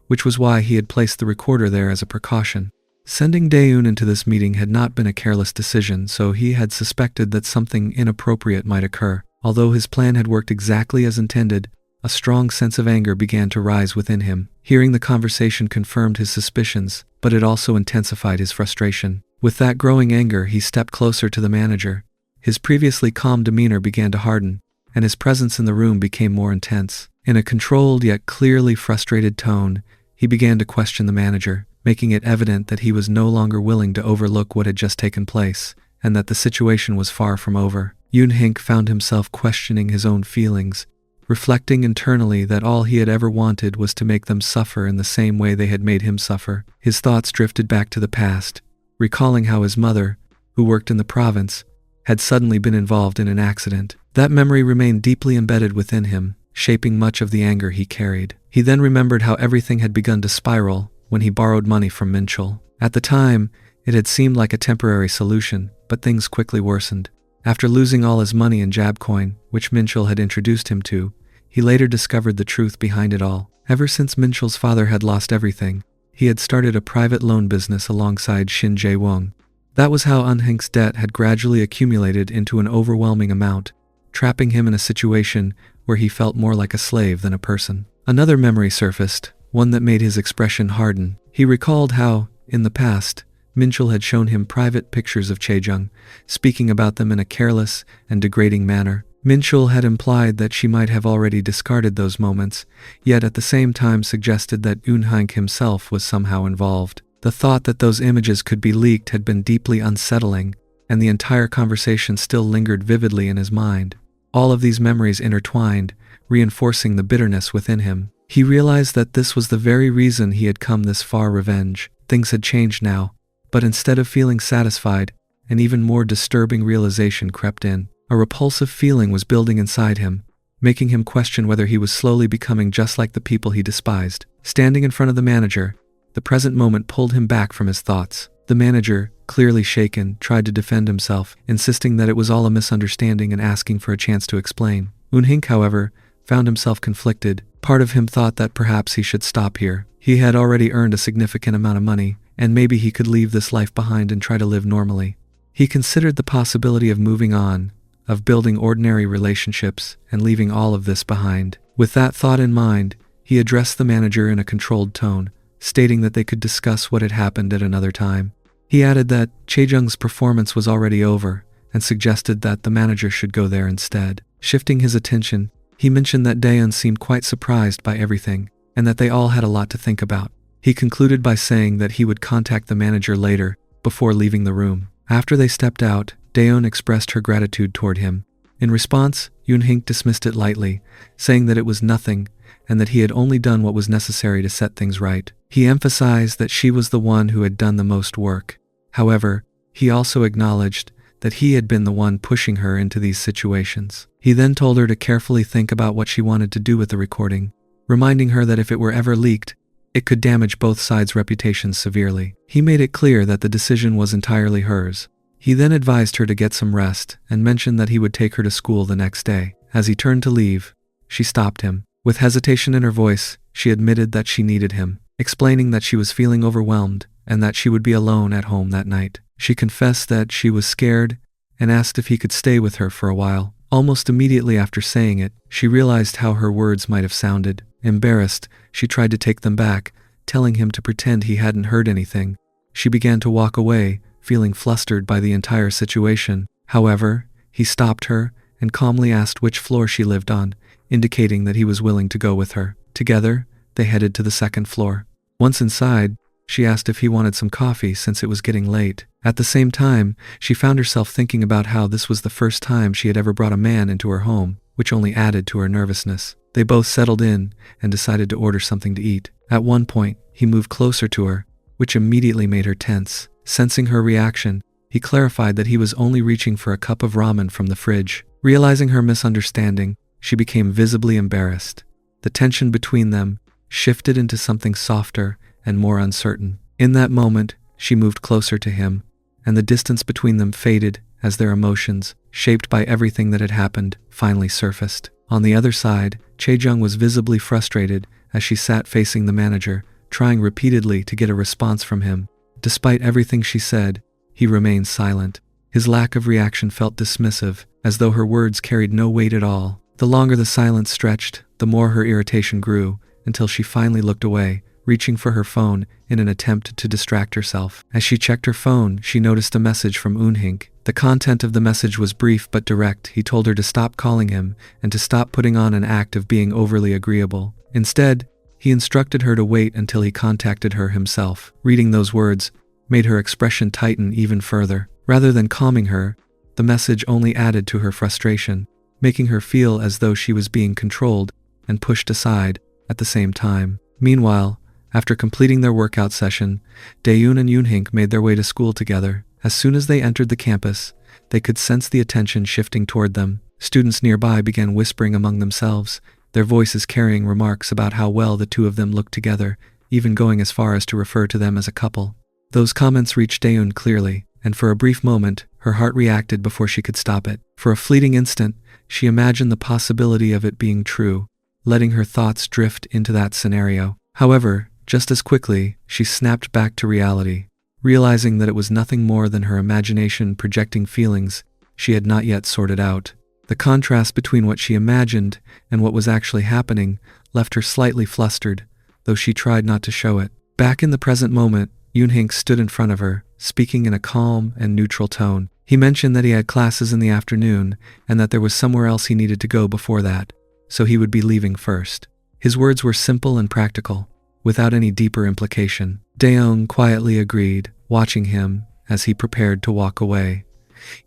which was why he had placed the recorder there as a precaution. Sending Daeun into this meeting had not been a careless decision, so he had suspected that something inappropriate might occur. Although his plan had worked exactly as intended, a strong sense of anger began to rise within him. Hearing the conversation confirmed his suspicions, but it also intensified his frustration. With that growing anger, he stepped closer to the manager. His previously calm demeanor began to harden, and his presence in the room became more intense. In a controlled yet clearly frustrated tone, he began to question the manager, making it evident that he was no longer willing to overlook what had just taken place, and that the situation was far from over. Yoonhink found himself questioning his own feelings, reflecting internally that all he had ever wanted was to make them suffer in the same way they had made him suffer. His thoughts drifted back to the past, recalling how his mother, who worked in the province, had suddenly been involved in an accident. That memory remained deeply embedded within him, shaping much of the anger he carried. He then remembered how everything had begun to spiral when he borrowed money from Minchul. At the time, it had seemed like a temporary solution, but things quickly worsened. After losing all his money in Jabcoin, which Minchul had introduced him to, he later discovered the truth behind it all. Ever since Minchul's father had lost everything, he had started a private loan business alongside Shin Jae-wong. That was how Unhink's debt had gradually accumulated into an overwhelming amount, trapping him in a situation where he felt more like a slave than a person. Another memory surfaced, one that made his expression harden. He recalled how, in the past, Minchul had shown him private pictures of Chaejung, speaking about them in a careless and degrading manner. Minchul had implied that she might have already discarded those moments, yet at the same time suggested that Eunhank himself was somehow involved. The thought that those images could be leaked had been deeply unsettling, and the entire conversation still lingered vividly in his mind. All of these memories intertwined, reinforcing the bitterness within him. He realized that this was the very reason he had come this far. Revenge. Things had changed now, but instead of feeling satisfied, an even more disturbing realization crept in. A repulsive feeling was building inside him, making him question whether he was slowly becoming just like the people he despised. Standing in front of the manager, the present moment pulled him back from his thoughts. The manager, clearly shaken, tried to defend himself, insisting that it was all a misunderstanding and asking for a chance to explain. Eunhink, however, found himself conflicted. Part of him thought that perhaps he should stop here. He had already earned a significant amount of money, and maybe he could leave this life behind and try to live normally. He considered the possibility of moving on, of building ordinary relationships and leaving all of this behind. With that thought in mind, he addressed the manager in a controlled tone, stating that they could discuss what had happened at another time. He added that Chaejung's performance was already over and suggested that the manager should go there instead. Shifting his attention, he mentioned that Daeun seemed quite surprised by everything and that they all had a lot to think about. He concluded by saying that he would contact the manager later before leaving the room. After they stepped out, Daeun expressed her gratitude toward him. In response, Yoonhink dismissed it lightly, saying that it was nothing and that he had only done what was necessary to set things right. He emphasized that she was the one who had done the most work. However, he also acknowledged that he had been the one pushing her into these situations. He then told her to carefully think about what she wanted to do with the recording, reminding her that if it were ever leaked, it could damage both sides' reputations severely. He made it clear that the decision was entirely hers. He then advised her to get some rest and mentioned that he would take her to school the next day. As he turned to leave, she stopped him. With hesitation in her voice, she admitted that she needed him, explaining that she was feeling overwhelmed and that she would be alone at home that night. She confessed that she was scared and asked if he could stay with her for a while. Almost immediately after saying it, she realized how her words might have sounded. Embarrassed, she tried to take them back, telling him to pretend he hadn't heard anything. She began to walk away, feeling flustered by the entire situation. However, he stopped her and calmly asked which floor she lived on, indicating that he was willing to go with her. Together, they headed to the second floor. Once inside, she asked if he wanted some coffee since it was getting late. At the same time, she found herself thinking about how this was the first time she had ever brought a man into her home, which only added to her nervousness. They both settled in and decided to order something to eat. At one point, he moved closer to her, which immediately made her tense. Sensing her reaction, he clarified that he was only reaching for a cup of ramen from the fridge. Realizing her misunderstanding, she became visibly embarrassed. The tension between them shifted into something softer and more uncertain. In that moment, she moved closer to him, and the distance between them faded as their emotions, shaped by everything that had happened, finally surfaced. On the other side, Chaejung was visibly frustrated as she sat facing the manager, trying repeatedly to get a response from him. Despite everything she said, he remained silent. His lack of reaction felt dismissive, as though her words carried no weight at all. The longer the silence stretched, the more her irritation grew, until she finally looked away, reaching for her phone in an attempt to distract herself. As she checked her phone, she noticed a message from Eunhink. The content of the message was brief but direct. He told her to stop calling him and to stop putting on an act of being overly agreeable. Instead, he instructed her to wait until he contacted her himself. Reading those words made her expression tighten even further. Rather than calming her, the message only added to her frustration, making her feel as though she was being controlled and pushed aside at the same time. Meanwhile, after completing their workout session, Daeun and Yoonhink made their way to school together. As soon as they entered the campus, they could sense the attention shifting toward them. Students nearby began whispering among themselves, their voices carrying remarks about how well the two of them looked together, even going as far as to refer to them as a couple. Those comments reached Daeun clearly, and for a brief moment, her heart reacted before she could stop it. For a fleeting instant, she imagined the possibility of it being true, letting her thoughts drift into that scenario. However, just as quickly, she snapped back to reality, realizing that it was nothing more than her imagination projecting feelings she had not yet sorted out. The contrast between what she imagined and what was actually happening left her slightly flustered, though she tried not to show it. Back in the present moment, Yoonhink stood in front of her, speaking in a calm and neutral tone. He mentioned that he had classes in the afternoon and that there was somewhere else he needed to go before that, so he would be leaving first. His words were simple and practical, without any deeper implication. Daeun quietly agreed, watching him as he prepared to walk away.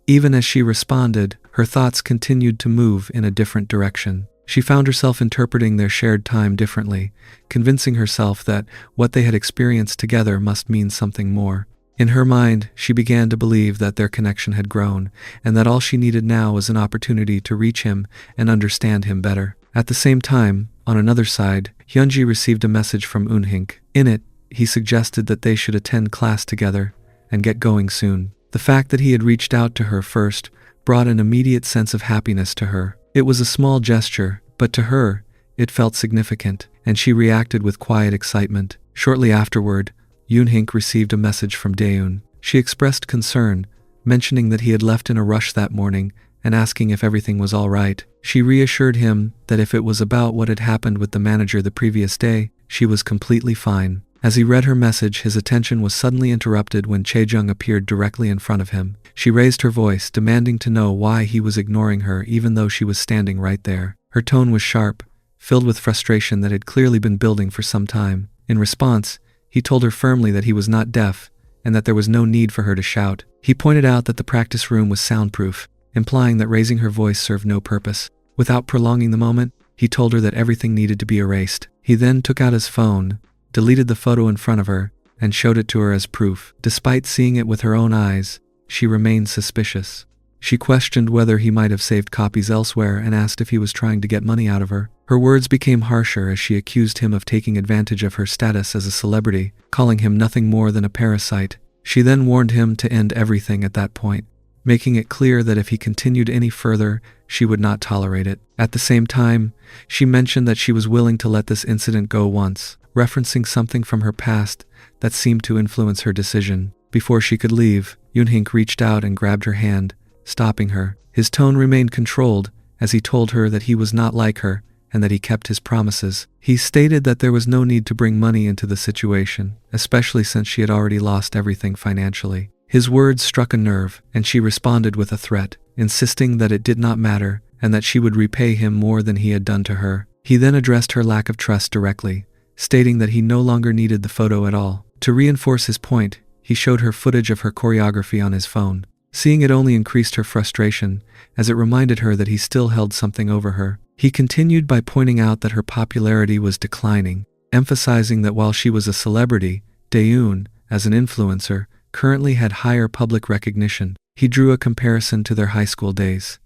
Even as she responded, her thoughts continued to move in a different direction. She found herself interpreting their shared time differently, convincing herself that what they had experienced together must mean something more. In her mind, she began to believe that their connection had grown, and that all she needed now was an opportunity to reach him and understand him better. At the same time, on another side, Hyunji received a message from Eunhink. In it, he suggested that they should attend class together and get going soon. The fact that he had reached out to her first brought an immediate sense of happiness to her. It was a small gesture, but to her, it felt significant, and she reacted with quiet excitement. Shortly afterward, Yoonhink received a message from Daeun. She expressed concern, mentioning that he had left in a rush that morning and asking if everything was all right. She reassured him that if it was about what had happened with the manager the previous day, she was completely fine. As he read her message, his attention was suddenly interrupted when Chae-jung appeared directly in front of him. She raised her voice, demanding to know why he was ignoring her even though she was standing right there. Her tone was sharp, filled with frustration that had clearly been building for some time. In response, he told her firmly that he was not deaf and that there was no need for her to shout. He pointed out that the practice room was soundproof, implying that raising her voice served no purpose. Without prolonging the moment, he told her that everything needed to be erased. He then took out his phone, deleted the photo in front of her, and showed it to her as proof. Despite seeing it with her own eyes, she remained suspicious. She questioned whether he might have saved copies elsewhere and asked if he was trying to get money out of her. Her words became harsher as she accused him of taking advantage of her status as a celebrity, calling him nothing more than a parasite. She then warned him to end everything at that point, making it clear that if he continued any further, she would not tolerate it. At the same time, she mentioned that she was willing to let this incident go once, referencing something from her past that seemed to influence her decision. Before she could leave, Yoon-hink reached out and grabbed her hand, stopping her. His tone remained controlled as he told her that he was not like her and that he kept his promises. He stated that there was no need to bring money into the situation, especially since she had already lost everything financially. His words struck a nerve, and she responded with a threat, insisting that it did not matter and that she would repay him more than he had done to her. He then addressed her lack of trust directly, stating that he no longer needed the photo at all. To reinforce his point, he showed her footage of her choreography on his phone. Seeing it only increased her frustration, as it reminded her that he still held something over her. He continued by pointing out that her popularity was declining, emphasizing that while she was a celebrity, Daeun, as an influencer, currently had higher public recognition. He drew a comparison to their high school days,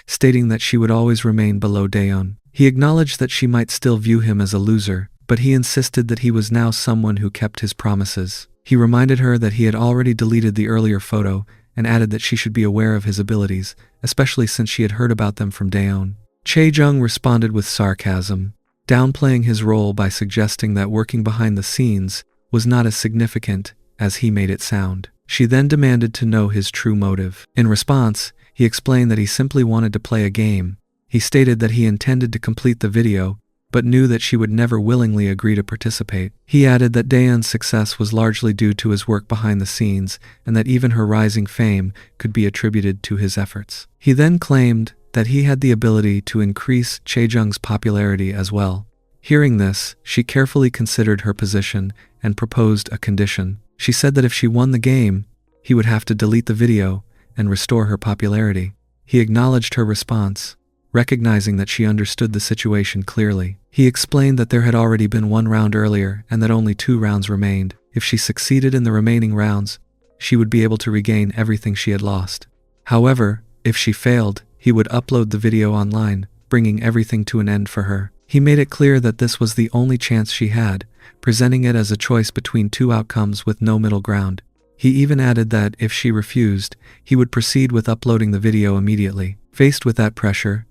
stating that she would always remain below Daeun. He acknowledged that she might still view him as a loser, but he insisted that he was now someone who kept his promises. He reminded her that he had already deleted the earlier photo and added that she should be aware of his abilities, especially since she had heard about them from Daeun. Chae-jung responded with sarcasm, downplaying his role by suggesting that working behind the scenes was not as significant as he made it sound. She then demanded to know his true motive. In response, he explained that he simply wanted to play a game. He stated that he intended to complete the video, but knew that she would never willingly agree to participate. He added that Daeun's success was largely due to his work behind the scenes, and that even her rising fame could be attributed to his efforts. He then claimed that he had the ability to increase Chae-jung's popularity as well. Hearing this, she carefully considered her position and proposed a condition. She said that if she won the game, he would have to delete the video and restore her popularity. He acknowledged her response, recognizing that she understood the situation clearly. He explained that there had already been one round earlier and that only 2 rounds remained. If she succeeded in the remaining rounds, she would be able to regain everything she had lost. However, if she failed, he would upload the video online, bringing everything to an end for her. He made it clear that this was the only chance she had, presenting it as a choice between 2 outcomes with no middle ground. He even added that if she refused, he would proceed with uploading the video immediately. Faced with that pressure,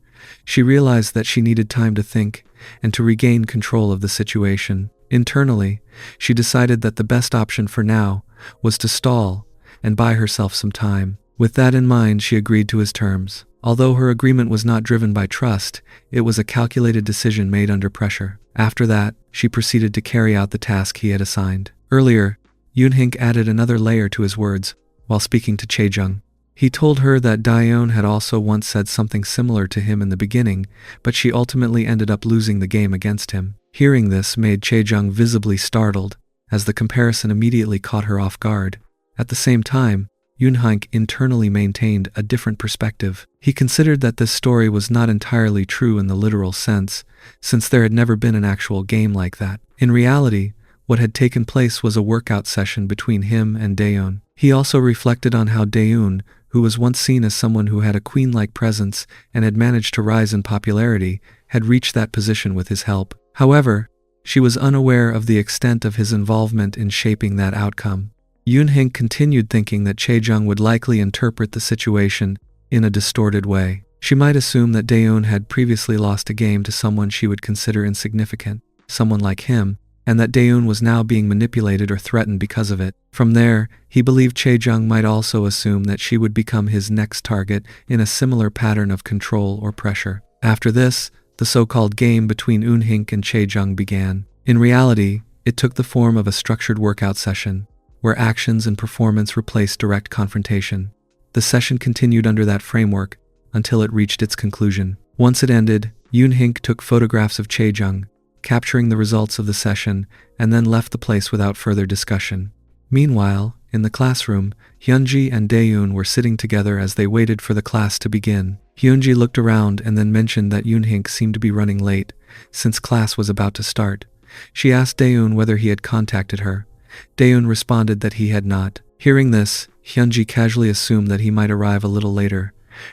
she realized that she needed time to think and to regain control of the situation. Internally, she decided that the best option for now was to stall and buy herself some time. With that in mind, she agreed to his terms. Although her agreement was not driven by trust, it was a calculated decision made under pressure. After that, she proceeded to carry out the task he had assigned. Earlier, Yoon-hink added another layer to his words while speaking to Chae-jung. He told her that Daeun had also once said something similar to him in the beginning, but she ultimately ended up losing the game against him. Hearing this made Chae-jung visibly startled, as the comparison immediately caught her off guard. At the same time, Yoon-hink internally maintained a different perspective. He considered that this story was not entirely true in the literal sense, since there had never been an actual game like that. In reality, what had taken place was a workout session between him and Daeun. He also reflected on how Daeun, who was once seen as someone who had a queen-like presence and had managed to rise in popularity, had reached that position with his help. However, she was unaware of the extent of his involvement in shaping that outcome. Yoon-hink continued thinking that Chae-jung would likely interpret the situation in a distorted way. She might assume that Daeun had previously lost a game to someone she would consider insignificant. Someone like him, and that Daeun was now being manipulated or threatened because of it. From there, he believed Chae-jung might also assume that she would become his next target in a similar pattern of control or pressure. After this, the so-called game between Eun-hink and Chae-jung began. In reality, it took the form of a structured workout session, where actions and performance replaced direct confrontation. The session continued under that framework until it reached its conclusion. Once it ended, Eun-hink took photographs of Chae-jung, capturing the results of the session, and then left the place without further discussion. Meanwhile, in the classroom, Hyunji and Daeun were sitting together as they waited for the class to begin. Hyunji looked around and then mentioned that Eun-hink seemed to be running late, since class was about to start. She asked Daeun whether he had contacted her. Daeun responded that he had not. Hearing this, Hyunji casually assumed that he might arrive a little later,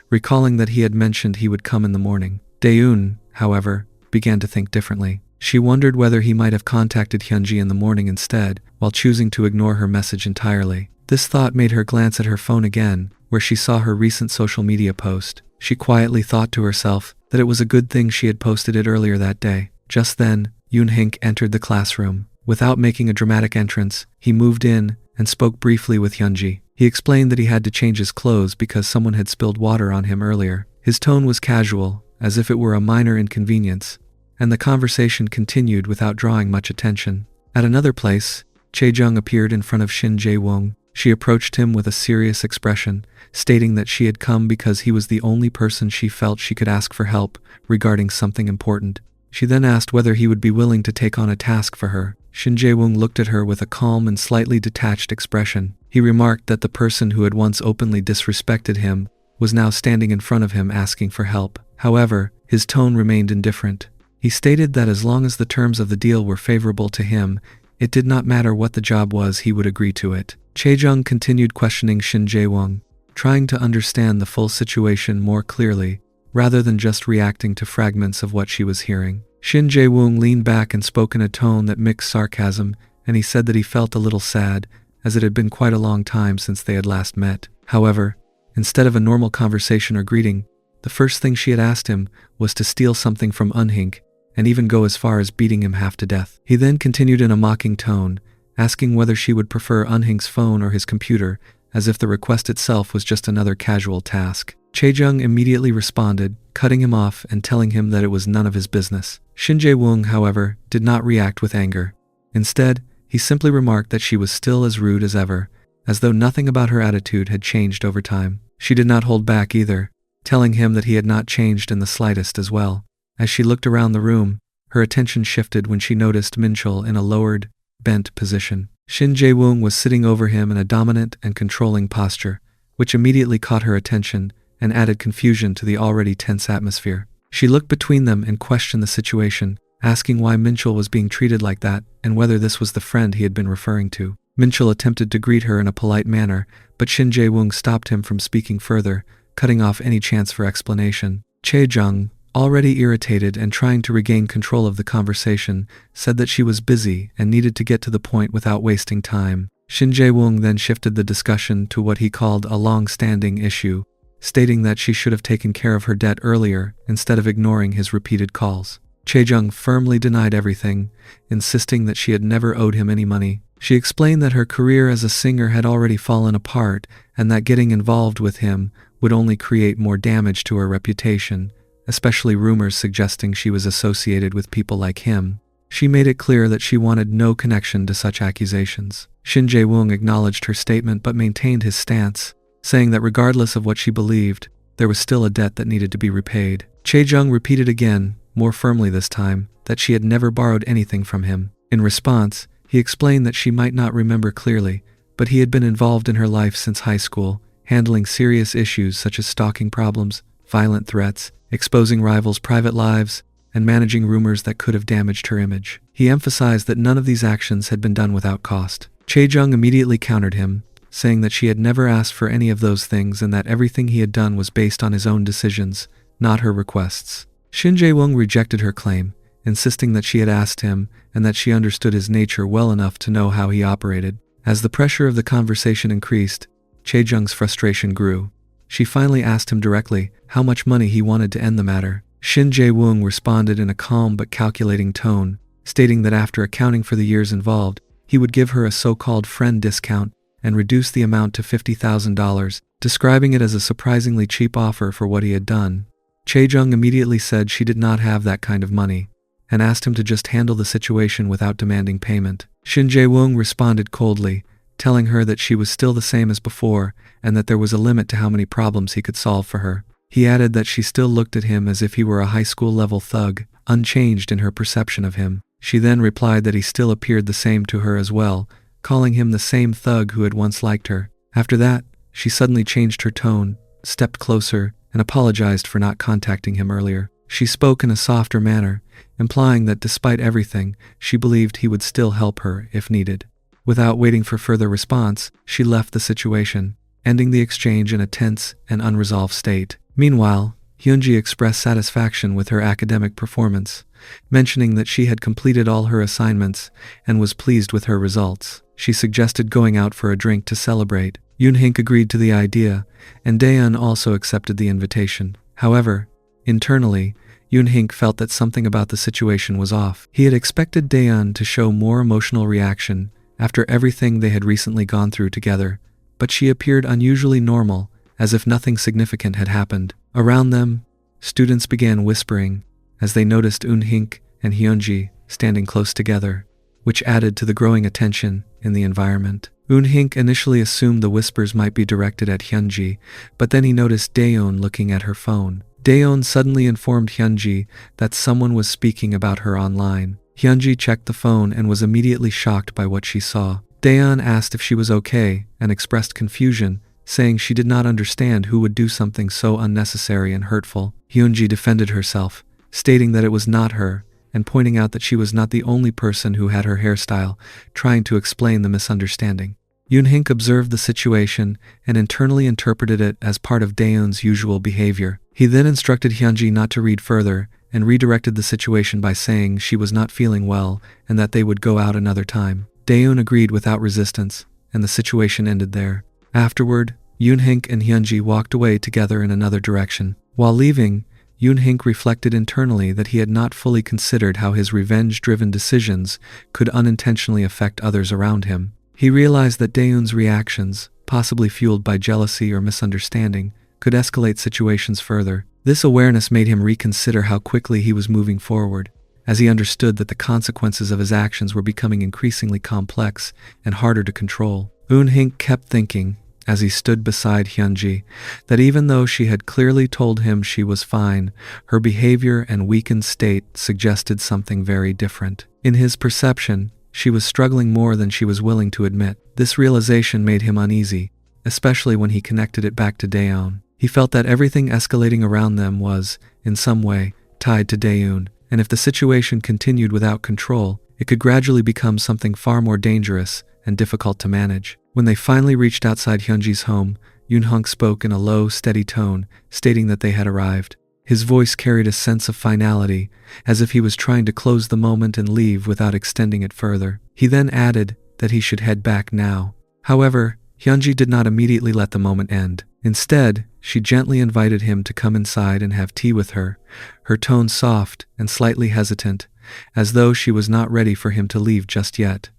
recalling that he had mentioned he would come in the morning. Daeun, however, began to think differently. She wondered whether he might have contacted Hyunji in the morning instead, while choosing to ignore her message entirely. This thought made her glance at her phone again, where she saw her recent social media post. She quietly thought to herself that it was a good thing she had posted it earlier that day. Just then, Eun-hink entered the classroom. Without making a dramatic entrance, he moved in and spoke briefly with Hyunji. He explained that he had to change his clothes because someone had spilled water on him earlier. His tone was casual, as if it were a minor inconvenience, and the conversation continued without drawing much attention. At another place, Chae-jung appeared in front of Shin Jae-woong. She approached him with a serious expression, stating that she had come because he was the only person she felt she could ask for help regarding something important. She then asked whether he would be willing to take on a task for her. Shin Jae-woong looked at her with a calm and slightly detached expression. He remarked that the person who had once openly disrespected him was now standing in front of him asking for help. However, his tone remained indifferent. He stated that as long as the terms of the deal were favorable to him, it did not matter what the job was, he would agree to it. Chae-jung continued questioning Shin Jae-woong, trying to understand the full situation more clearly, rather than just reacting to fragments of what she was hearing. Shin Jae-woong leaned back and spoke in a tone that mixed sarcasm, and he said that he felt a little sad, as it had been quite a long time since they had last met. However, instead of a normal conversation or greeting, the first thing she had asked him was to steal something from Eun-hink, and even go as far as beating him half to death. He then continued in a mocking tone, asking whether she would prefer Eun-hink's phone or his computer, as if the request itself was just another casual task. Chae-jung immediately responded, cutting him off and telling him that it was none of his business. Shin Jae-woong, however, did not react with anger. Instead, he simply remarked that she was still as rude as ever, as though nothing about her attitude had changed over time. She did not hold back either, telling him that he had not changed in the slightest as well. As she looked around the room, her attention shifted when she noticed Minchul in a lowered, bent position. Shin Jae-woong was sitting over him in a dominant and controlling posture, which immediately caught her attention and added confusion to the already tense atmosphere. She looked between them and questioned the situation, asking why Minchul was being treated like that and whether this was the friend he had been referring to. Minchul attempted to greet her in a polite manner, but Shin Jae-woong stopped him from speaking further, cutting off any chance for explanation. Chae-jung, already irritated and trying to regain control of the conversation, said that she was busy and needed to get to the point without wasting time. Shin Jae-woong then shifted the discussion to what he called a long-standing issue, stating that she should have taken care of her debt earlier instead of ignoring his repeated calls. Chae-jung firmly denied everything, insisting that she had never owed him any money. She explained that her career as a singer had already fallen apart and that getting involved with him would only create more damage to her reputation, especially rumors suggesting she was associated with people like him. She made it clear that she wanted no connection to such accusations. Shin Jae-woong acknowledged her statement but maintained his stance, saying that regardless of what she believed, there was still a debt that needed to be repaid. Chae-jung repeated again, more firmly this time, that she had never borrowed anything from him. In response, he explained that she might not remember clearly, but he had been involved in her life since high school, handling serious issues such as stalking problems, violent threats, exposing rivals' private lives, and managing rumors that could have damaged her image. He emphasized that none of these actions had been done without cost. Chae-jung immediately countered him, saying that she had never asked for any of those things and that everything he had done was based on his own decisions, not her requests. Shin Jae-woong rejected her claim, insisting that she had asked him and that she understood his nature well enough to know how he operated. As the pressure of the conversation increased, Chae-jung's frustration grew. She finally asked him directly how much money he wanted to end the matter. Shin Jae-woong responded in a calm but calculating tone, stating that after accounting for the years involved, he would give her a so-called friend discount and reduce the amount to $50,000, describing it as a surprisingly cheap offer for what he had done. Chae-jung immediately said she did not have that kind of money, and asked him to just handle the situation without demanding payment. Shin Jae-woong responded coldly, telling her that she was still the same as before and that there was a limit to how many problems he could solve for her. He added that she still looked at him as if he were a high school level thug, unchanged in her perception of him. She then replied that he still appeared the same to her as well, calling him the same thug who had once liked her. After that, she suddenly changed her tone, stepped closer, and apologized for not contacting him earlier. She spoke in a softer manner, implying that despite everything, she believed he would still help her if needed. Without waiting for further response, she left the situation, ending the exchange in a tense and unresolved state. Meanwhile, Hyunji expressed satisfaction with her academic performance, mentioning that she had completed all her assignments and was pleased with her results. She suggested going out for a drink to celebrate. Yoon-hink agreed to the idea, and Daeun also accepted the invitation. However, internally, Yoon-hink felt that something about the situation was off. He had expected Daeun to show more emotional reaction after everything they had recently gone through together, but she appeared unusually normal, as if nothing significant had happened. Around them, students began whispering as they noticed Eun-hink and Hyunji standing close together, which added to the growing attention in the environment. Eun-hink initially assumed the whispers might be directed at Hyunji, but then he noticed Daeun looking at her phone. Daeun suddenly informed Hyunji that someone was speaking about her online. Hyunji checked the phone and was immediately shocked by what she saw. Daeun asked if she was okay and expressed confusion, saying she did not understand who would do something so unnecessary and hurtful. Hyunji defended herself, stating that it was not her, and pointing out that she was not the only person who had her hairstyle, trying to explain the misunderstanding. Yoon-hink observed the situation and internally interpreted it as part of Daeun's usual behavior. He then instructed Hyunji not to read further and redirected the situation by saying she was not feeling well and that they would go out another time. Daeun agreed without resistance, and the situation ended there. Afterward, Yoon-hink and Hyunji walked away together in another direction. While leaving, Yoon-hink reflected internally that he had not fully considered how his revenge-driven decisions could unintentionally affect others around him. He realized that Daeun's reactions, possibly fueled by jealousy or misunderstanding, could escalate situations further. This awareness made him reconsider how quickly he was moving forward, as he understood that the consequences of his actions were becoming increasingly complex and harder to control. Eun-hink kept thinking, as he stood beside Hyunji, that even though she had clearly told him she was fine, her behavior and weakened state suggested something very different. In his perception, she was struggling more than she was willing to admit. This realization made him uneasy, especially when he connected it back to Daeun. He felt that everything escalating around them was, in some way, tied to Daeun, and if the situation continued without control, it could gradually become something far more dangerous and difficult to manage. When they finally reached outside Hyunji's home, Yoon-hunk spoke in a low, steady tone, stating that they had arrived. His voice carried a sense of finality, as if he was trying to close the moment and leave without extending it further. He then added that he should head back now. However, Hyunji did not immediately let the moment end. Instead, she gently invited him to come inside and have tea with her, her tone soft and slightly hesitant, as though she was not ready for him to leave just yet.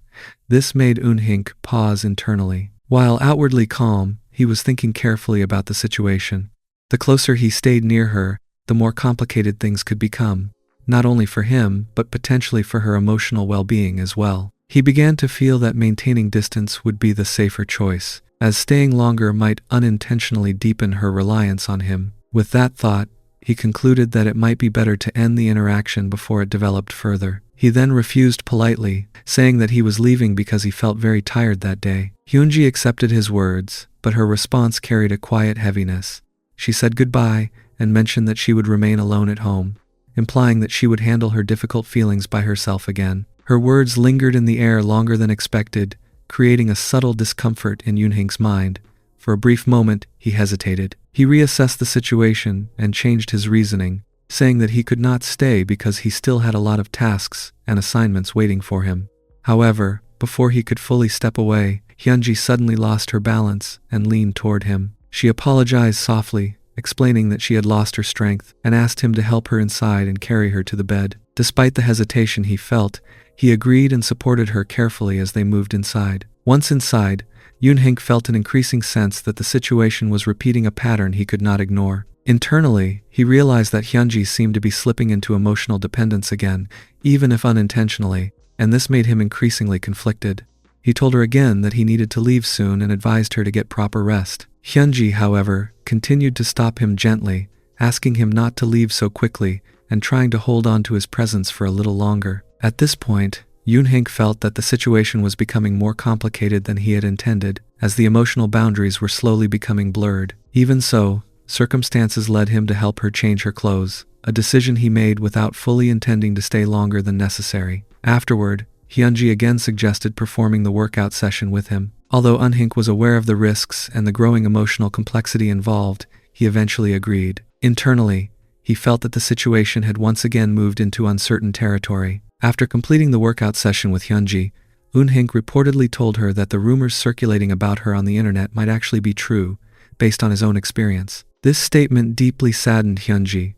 This made Eun-hink pause internally. While outwardly calm, he was thinking carefully about the situation. The closer he stayed near her, the more complicated things could become, not only for him, but potentially for her emotional well-being as well. He began to feel that maintaining distance would be the safer choice, as staying longer might unintentionally deepen her reliance on him. With that thought, he concluded that it might be better to end the interaction before it developed further. He then refused politely, saying that he was leaving because he felt very tired that day. Hyunji accepted his words, but her response carried a quiet heaviness. She said goodbye and mentioned that she would remain alone at home, implying that she would handle her difficult feelings by herself again. Her words lingered in the air longer than expected, creating a subtle discomfort in Yoon-hink's mind. For a brief moment, he hesitated. He reassessed the situation and changed his reasoning, saying that he could not stay because he still had a lot of tasks and assignments waiting for him. However, before he could fully step away, Hyunji suddenly lost her balance and leaned toward him. She apologized softly, explaining that she had lost her strength, and asked him to help her inside and carry her to the bed. Despite the hesitation he felt, he agreed and supported her carefully as they moved inside. Once inside, Yoon-hink felt an increasing sense that the situation was repeating a pattern he could not ignore. Internally, he realized that Hyunji seemed to be slipping into emotional dependence again, even if unintentionally, and this made him increasingly conflicted. He told her again that he needed to leave soon and advised her to get proper rest. Hyunji, however, continued to stop him gently, asking him not to leave so quickly and trying to hold on to his presence for a little longer. At this point, Yoon-hink felt that the situation was becoming more complicated than he had intended, as the emotional boundaries were slowly becoming blurred. Even so, circumstances led him to help her change her clothes, a decision he made without fully intending to stay longer than necessary. Afterward, Hyunji again suggested performing the workout session with him. Although Eun-hink was aware of the risks and the growing emotional complexity involved, he eventually agreed. Internally, he felt that the situation had once again moved into uncertain territory. After completing the workout session with Hyunji, Eun-hink reportedly told her that the rumors circulating about her on the internet might actually be true, based on his own experience. This statement deeply saddened Hyunji,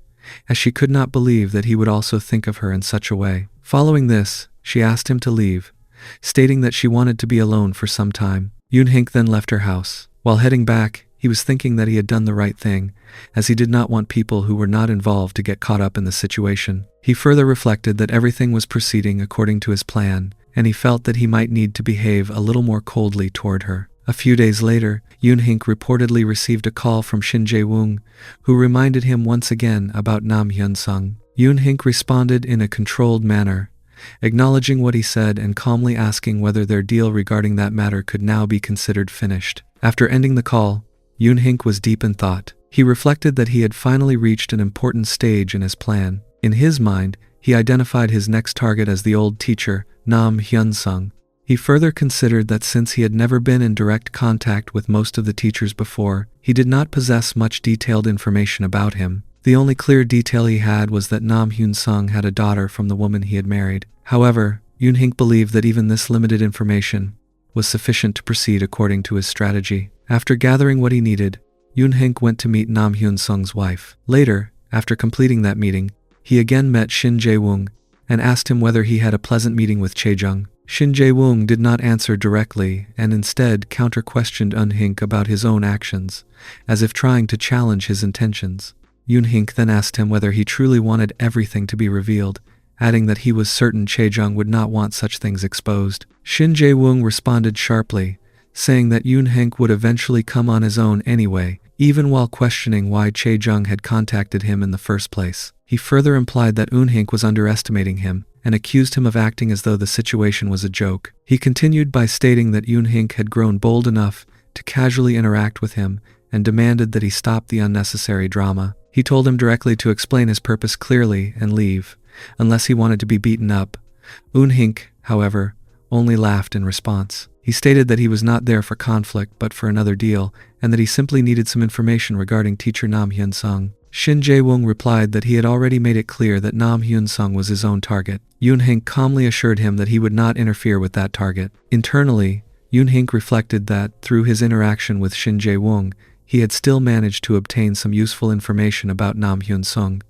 as she could not believe that he would also think of her in such a way. Following this, she asked him to leave, stating that she wanted to be alone for some time. Yoon-hink then left her house. While heading back, he was thinking that he had done the right thing, as he did not want people who were not involved to get caught up in the situation. He further reflected that everything was proceeding according to his plan, and he felt that he might need to behave a little more coldly toward her. A few days later, Yoon-hink reportedly received a call from Shin Jae-woong, who reminded him once again about Nam Hyun-sung. Yoon-hink responded in a controlled manner, acknowledging what he said and calmly asking whether their deal regarding that matter could now be considered finished. After ending the call, Yoon-hink was deep in thought. He reflected that he had finally reached an important stage in his plan. In his mind, he identified his next target as the old teacher, Nam Hyun-sung. He further considered that since he had never been in direct contact with most of the teachers before, he did not possess much detailed information about him. The only clear detail he had was that Nam Hyun-sung had a daughter from the woman he had married. However, Yoon-hink believed that even this limited information was sufficient to proceed according to his strategy. After gathering what he needed, Yoon-hink went to meet Nam Hyun-sung's wife. Later, after completing that meeting, he again met Shin Jae-woong and asked him whether he had a pleasant meeting with Chae-jung. Shin Jae-woong did not answer directly and instead counter-questioned Eun-hink about his own actions, as if trying to challenge his intentions. Yoon-hink then asked him whether he truly wanted everything to be revealed, adding that he was certain Chae-jung would not want such things exposed. Shin Jae-woong responded sharply, saying that Yoon-hink would eventually come on his own anyway, even while questioning why Chae-jung had contacted him in the first place. He further implied that Eun-hink was underestimating him and accused him of acting as though the situation was a joke. He continued by stating that Yoon-hink had grown bold enough to casually interact with him and demanded that he stop the unnecessary drama. He told him directly to explain his purpose clearly and leave, unless he wanted to be beaten up. Eun-hink, however, only laughed in response. He stated that he was not there for conflict but for another deal, and that he simply needed some information regarding teacher Nam Hyun-sung. Shin Jae-woong replied that he had already made it clear that Nam Hyun-sung was his own target. Yoon-hink calmly assured him that he would not interfere with that target. Internally, Yoon-hink reflected that, through his interaction with Shin Jae-woong, he had still managed to obtain some useful information about Nam Hyun-sung.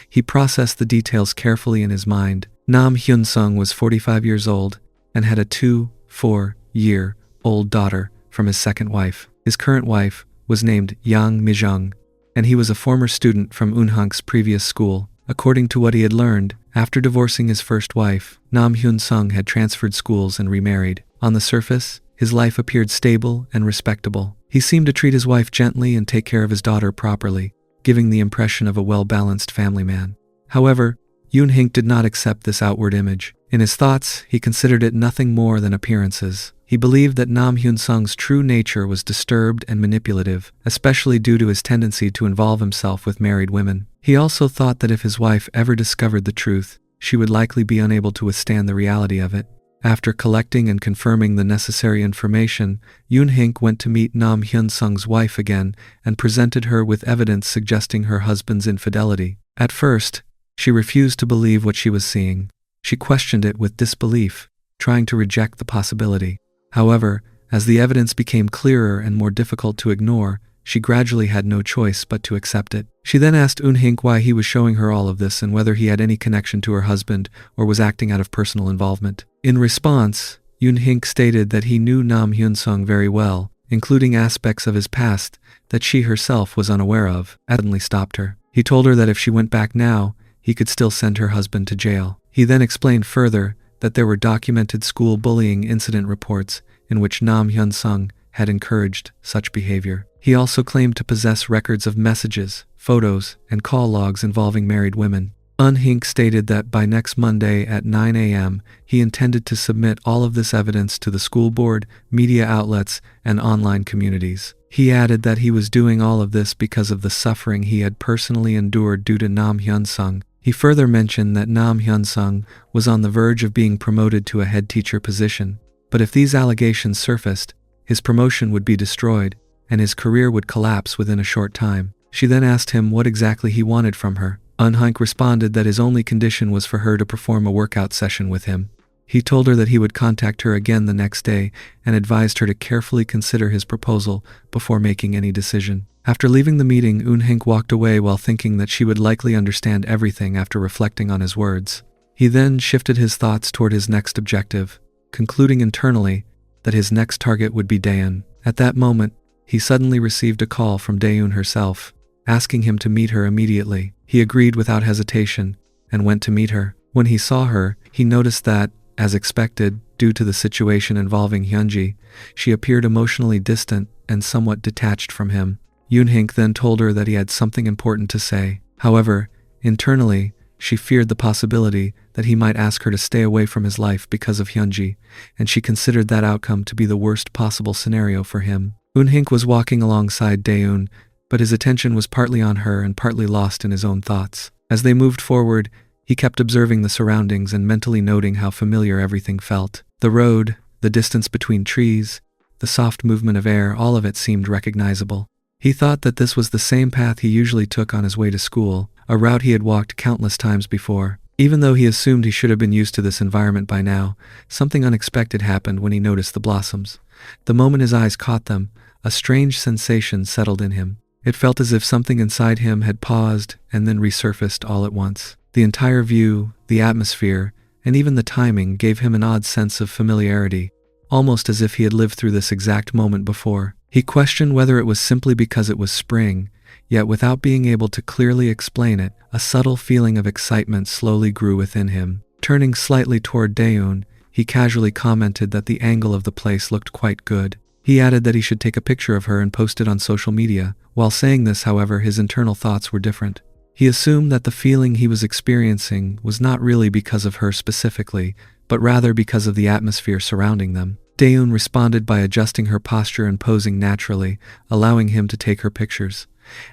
He processed the details carefully in his mind. Nam Hyun-sung was 45 years old and had a 4-year-old daughter from his second wife. His current wife was named Yang Mi-jung, and he was a former student from Eun-hank's previous school. According to what he had learned, after divorcing his first wife, Nam Hyun-sung had transferred schools and remarried. On the surface, his life appeared stable and respectable. He seemed to treat his wife gently and take care of his daughter properly, giving the impression of a well-balanced family man. However, Yoon-hink did not accept this outward image. In his thoughts, he considered it nothing more than appearances. He believed that Nam Hyun-sung's true nature was disturbed and manipulative, especially due to his tendency to involve himself with married women. He also thought that if his wife ever discovered the truth, she would likely be unable to withstand the reality of it. After collecting and confirming the necessary information, Yoon-hink went to meet Nam Hyun-sung's wife again and presented her with evidence suggesting her husband's infidelity. At first, she refused to believe what she was seeing. She questioned it with disbelief, trying to reject the possibility. However, as the evidence became clearer and more difficult to ignore, she gradually had no choice but to accept it. She then asked Eun-hink why he was showing her all of this and whether he had any connection to her husband or was acting out of personal involvement. In response, Eun-hink stated that he knew Nam Hyun-sung very well, including aspects of his past that she herself was unaware of. Suddenly stopped her. He told her that if she went back now, he could still send her husband to jail. He then explained further that there were documented school bullying incident reports in which Nam Hyun-sung had encouraged such behavior. He also claimed to possess records of messages, photos, and call logs involving married women. Eun-hink stated that by next Monday at 9 a.m., he intended to submit all of this evidence to the school board, media outlets, and online communities. He added that he was doing all of this because of the suffering he had personally endured due to Nam Hyun-sung. He further mentioned that Nam Hyun-sung was on the verge of being promoted to a head teacher position, but if these allegations surfaced, his promotion would be destroyed, and his career would collapse within a short time. She then asked him what exactly he wanted from her. Eun-hink responded that his only condition was for her to perform a workout session with him. He told her that he would contact her again the next day and advised her to carefully consider his proposal before making any decision. After leaving the meeting, Eun-hink walked away while thinking that she would likely understand everything after reflecting on his words. He then shifted his thoughts toward his next objective, concluding internally that his next target would be Daeun. At that moment, he suddenly received a call from Daeun herself, asking him to meet her immediately. He agreed without hesitation and went to meet her. When he saw her, he noticed that, as expected, due to the situation involving Hyunji, she appeared emotionally distant and somewhat detached from him. Eun-hink then told her that he had something important to say. However, internally, she feared the possibility that he might ask her to stay away from his life because of Hyunji, and she considered that outcome to be the worst possible scenario for him. Eun-hink was walking alongside Daeun, but his attention was partly on her and partly lost in his own thoughts. As they moved forward, he kept observing the surroundings and mentally noting how familiar everything felt. The road, the distance between trees, the soft movement of air, all of it seemed recognizable. He thought that this was the same path he usually took on his way to school, a route he had walked countless times before. Even though he assumed he should have been used to this environment by now, something unexpected happened when he noticed the blossoms. The moment his eyes caught them, a strange sensation settled in him. It felt as if something inside him had paused and then resurfaced all at once. The entire view, the atmosphere, and even the timing gave him an odd sense of familiarity, almost as if he had lived through this exact moment before. He questioned whether it was simply because it was spring, yet without being able to clearly explain it, a subtle feeling of excitement slowly grew within him. Turning slightly toward Daeun, he casually commented that the angle of the place looked quite good. He added that he should take a picture of her and post it on social media. While saying this, however, his internal thoughts were different. He assumed that the feeling he was experiencing was not really because of her specifically, but rather because of the atmosphere surrounding them. Daeun responded by adjusting her posture and posing naturally, allowing him to take her pictures.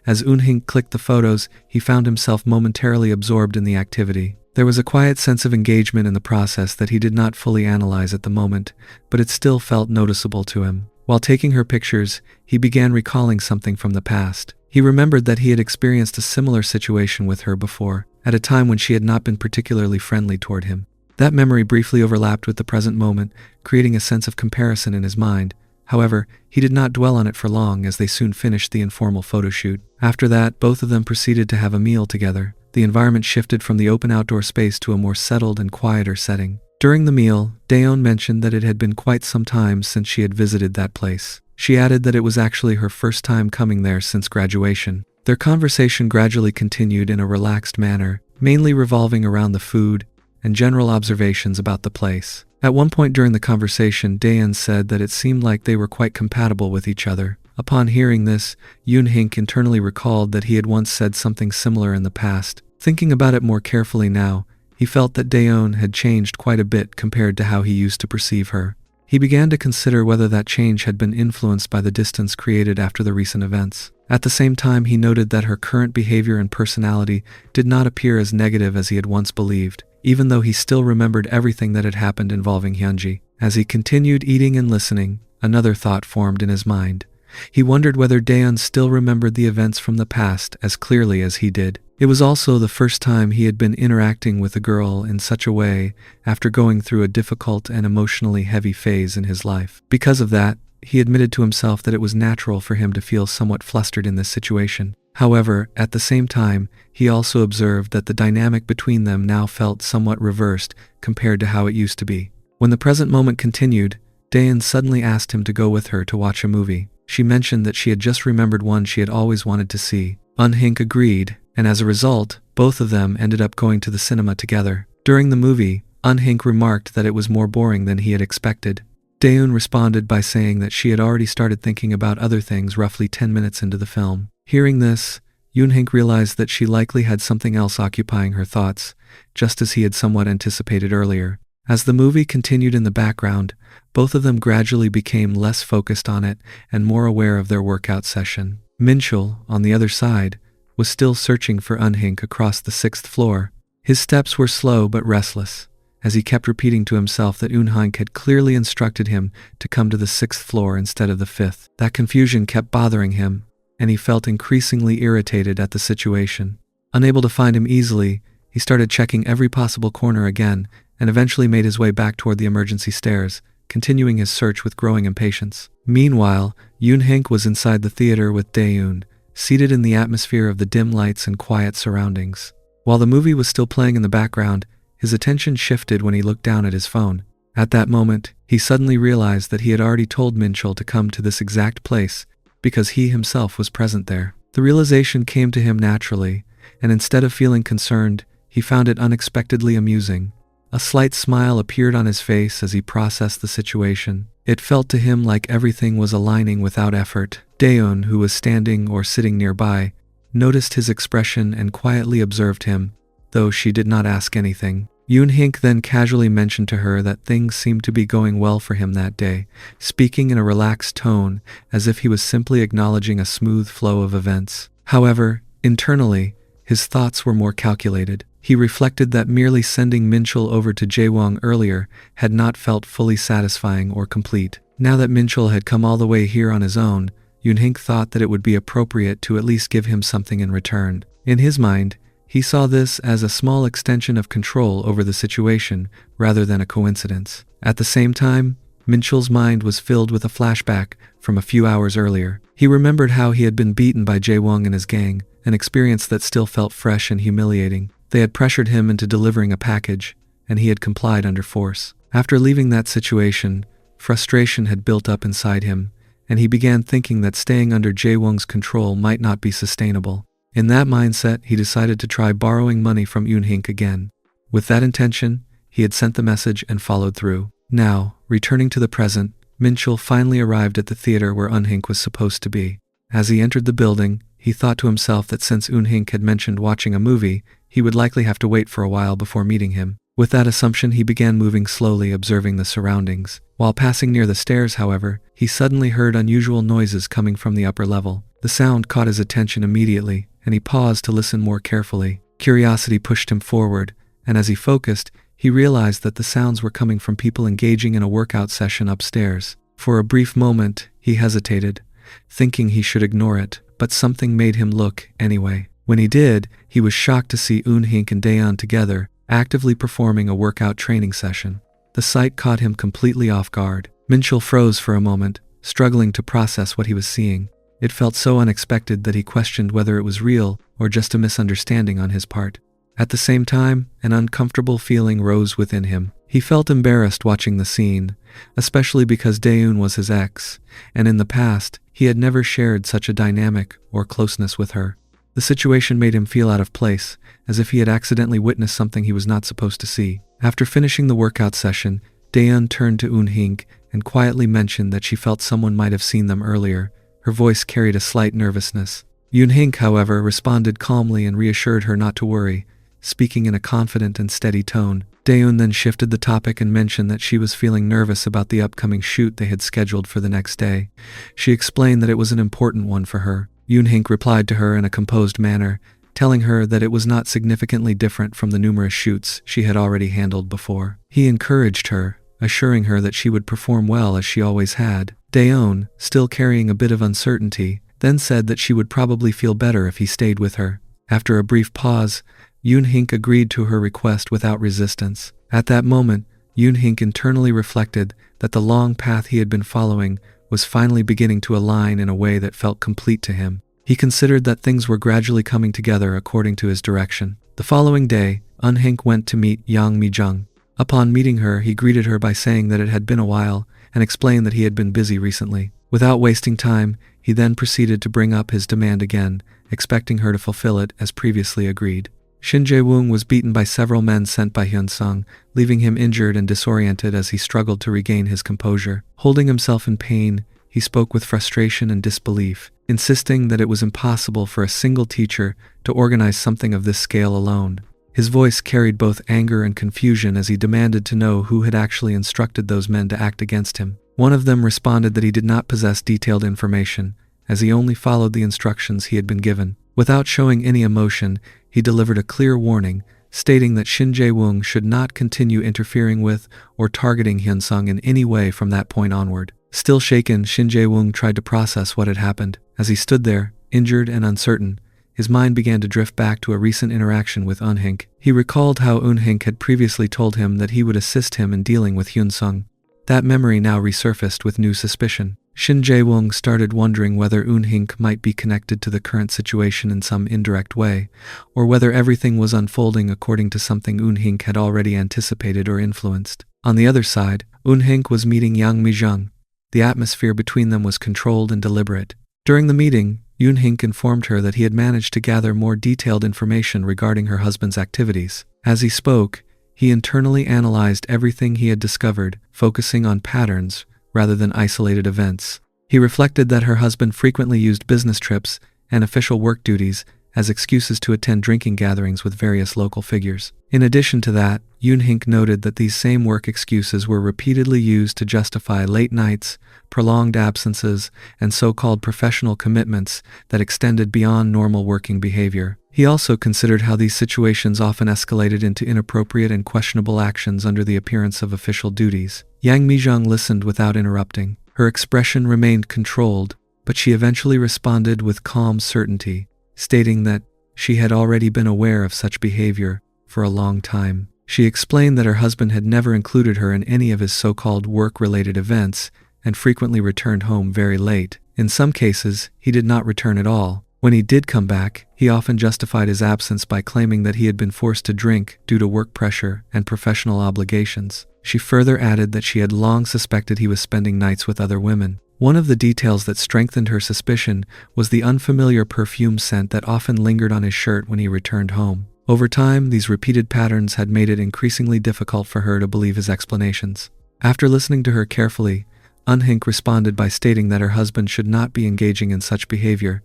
As Eun-hink clicked the photos, he found himself momentarily absorbed in the activity. There was a quiet sense of engagement in the process that he did not fully analyze at the moment, but it still felt noticeable to him. While taking her pictures, he began recalling something from the past. He remembered that he had experienced a similar situation with her before, at a time when she had not been particularly friendly toward him. That memory briefly overlapped with the present moment, creating a sense of comparison in his mind. However, he did not dwell on it for long as they soon finished the informal photo shoot. After that, both of them proceeded to have a meal together. The environment shifted from the open outdoor space to a more settled and quieter setting. During the meal, Daeun mentioned that it had been quite some time since she had visited that place. She added that it was actually her first time coming there since graduation. Their conversation gradually continued in a relaxed manner, mainly revolving around the food and general observations about the place. At one point during the conversation, Daeun said that it seemed like they were quite compatible with each other. Upon hearing this, Eun-hink internally recalled that he had once said something similar in the past. Thinking about it more carefully now, he felt that Daeun had changed quite a bit compared to how he used to perceive her. He began to consider whether that change had been influenced by the distance created after the recent events. At the same time, he noted that her current behavior and personality did not appear as negative as he had once believed, even though he still remembered everything that had happened involving Hyunji. As he continued eating and listening, another thought formed in his mind. He wondered whether Daeun still remembered the events from the past as clearly as he did. It was also the first time he had been interacting with a girl in such a way after going through a difficult and emotionally heavy phase in his life. Because of that, he admitted to himself that it was natural for him to feel somewhat flustered in this situation. However, at the same time, he also observed that the dynamic between them now felt somewhat reversed compared to how it used to be. When the present moment continued, Daeun suddenly asked him to go with her to watch a movie. She mentioned that she had just remembered one she had always wanted to see. Eun-hink agreed, and as a result, both of them ended up going to the cinema together. During the movie, Eun-hink remarked that it was more boring than he had expected. Daeun responded by saying that she had already started thinking about other things roughly 10 minutes into the film. Hearing this, Eun-hink realized that she likely had something else occupying her thoughts, just as he had somewhat anticipated earlier. As the movie continued in the background, both of them gradually became less focused on it and more aware of their workout session. Minchul, on the other side, was still searching for Eun-hink across the 6th floor. His steps were slow but restless, as he kept repeating to himself that Eun-hink had clearly instructed him to come to the 6th floor instead of the 5th. That confusion kept bothering him, and he felt increasingly irritated at the situation. Unable to find him easily, he started checking every possible corner again, and eventually made his way back toward the emergency stairs, continuing his search with growing impatience. Meanwhile, Eun-hink was inside the theater with Daeun, seated in the atmosphere of the dim lights and quiet surroundings. While the movie was still playing in the background, his attention shifted when he looked down at his phone. At that moment, he suddenly realized that he had already told Minchul to come to this exact place, because he himself was present there. The realization came to him naturally, and instead of feeling concerned, he found it unexpectedly amusing. A slight smile appeared on his face as he processed the situation. It felt to him like everything was aligning without effort. Daeun, who was standing or sitting nearby, noticed his expression and quietly observed him, though she did not ask anything. Eun-hink then casually mentioned to her that things seemed to be going well for him that day, speaking in a relaxed tone as if he was simply acknowledging a smooth flow of events. However, internally, his thoughts were more calculated. He reflected that merely sending Minchul over to Jaewong earlier had not felt fully satisfying or complete. Now that Minchul had come all the way here on his own, Eun-hink thought that it would be appropriate to at least give him something in return. In his mind, he saw this as a small extension of control over the situation rather than a coincidence. At the same time, Minchul's mind was filled with a flashback from a few hours earlier. He remembered how he had been beaten by Jaewong and his gang, an experience that still felt fresh and humiliating. They had pressured him into delivering a package, and he had complied under force. After leaving that situation, frustration had built up inside him, and he began thinking that staying under Jaewong's control might not be sustainable. In that mindset, he decided to try borrowing money from Eun-hink again. With that intention, he had sent the message and followed through. Now, returning to the present, Minchul finally arrived at the theater where Eun-hink was supposed to be. As he entered the building, he thought to himself that since Eun-hink had mentioned watching a movie, he would likely have to wait for a while before meeting him. With that assumption, he began moving slowly, observing the surroundings. While passing near the stairs, however, he suddenly heard unusual noises coming from the upper level. The sound caught his attention immediately, and he paused to listen more carefully. Curiosity pushed him forward, and as he focused, he realized that the sounds were coming from people engaging in a workout session upstairs. For a brief moment, he hesitated, thinking he should ignore it, but something made him look anyway. When he did, he was shocked to see Eun-hink and Daeun together, actively performing a workout training session. The sight caught him completely off guard. Minchul froze for a moment, struggling to process what he was seeing. It felt so unexpected that he questioned whether it was real or just a misunderstanding on his part. At the same time, an uncomfortable feeling rose within him. He felt embarrassed watching the scene, especially because Daeun was his ex, and in the past, he had never shared such a dynamic or closeness with her. The situation made him feel out of place, as if he had accidentally witnessed something he was not supposed to see. After finishing the workout session, Daeun turned to Eun-hink and quietly mentioned that she felt someone might have seen them earlier. Her voice carried a slight nervousness. Eun-hink, however, responded calmly and reassured her not to worry, speaking in a confident and steady tone. Daeun then shifted the topic and mentioned that she was feeling nervous about the upcoming shoot they had scheduled for the next day. She explained that it was an important one for her. Eun-hink replied to her in a composed manner, telling her that it was not significantly different from the numerous shoots she had already handled before. He encouraged her, assuring her that she would perform well as she always had. Daeun, still carrying a bit of uncertainty, then said that she would probably feel better if he stayed with her. After a brief pause, Eun-hink agreed to her request without resistance. At that moment, Eun-hink internally reflected that the long path he had been following was finally beginning to align in a way that felt complete to him. He considered that things were gradually coming together according to his direction. The following day, Eun-hink went to meet Yang Mi-jung. Upon meeting her, he greeted her by saying that it had been a while and explained that he had been busy recently. Without wasting time, he then proceeded to bring up his demand again, expecting her to fulfill it as previously agreed. Shin Jae-woong was beaten by several men sent by Hyun-sung, leaving him injured and disoriented as he struggled to regain his composure. Holding himself in pain, he spoke with frustration and disbelief, insisting that it was impossible for a single teacher to organize something of this scale alone. His voice carried both anger and confusion as he demanded to know who had actually instructed those men to act against him. One of them responded that he did not possess detailed information, as he only followed the instructions he had been given. Without showing any emotion, he delivered a clear warning, stating that Shin Jae-woong should not continue interfering with or targeting Hyun-sung in any way from that point onward. Still shaken, Shin Jae-woong tried to process what had happened. As he stood there, injured and uncertain, his mind began to drift back to a recent interaction with Eun-hink. He recalled how Eun-hink had previously told him that he would assist him in dealing with Hyun-sung. That memory now resurfaced with new suspicion. Shin Jae-woong started wondering whether Eun-hink might be connected to the current situation in some indirect way, or whether everything was unfolding according to something Eun-hink had already anticipated or influenced. On the other side, Eun-hink was meeting Yang Mi-jung. The atmosphere between them was controlled and deliberate. During the meeting, Eun-hink informed her that he had managed to gather more detailed information regarding her husband's activities. As he spoke, he internally analyzed everything he had discovered, focusing on patterns rather than isolated events. He reflected that her husband frequently used business trips and official work duties as excuses to attend drinking gatherings with various local figures. In addition to that, Eun-hink noted that these same work excuses were repeatedly used to justify late nights, prolonged absences, and so-called professional commitments that extended beyond normal working behavior. He also considered how these situations often escalated into inappropriate and questionable actions under the appearance of official duties. Yang Mi-jung listened without interrupting. Her expression remained controlled, but she eventually responded with calm certainty, stating that she had already been aware of such behavior for a long time. She explained that her husband had never included her in any of his so-called work-related events and frequently returned home very late. In some cases, he did not return at all. When he did come back, he often justified his absence by claiming that he had been forced to drink due to work pressure and professional obligations. She further added that she had long suspected he was spending nights with other women. One of the details that strengthened her suspicion was the unfamiliar perfume scent that often lingered on his shirt when he returned home. Over time, these repeated patterns had made it increasingly difficult for her to believe his explanations. After listening to her carefully, Eun-hink responded by stating that her husband should not be engaging in such behavior,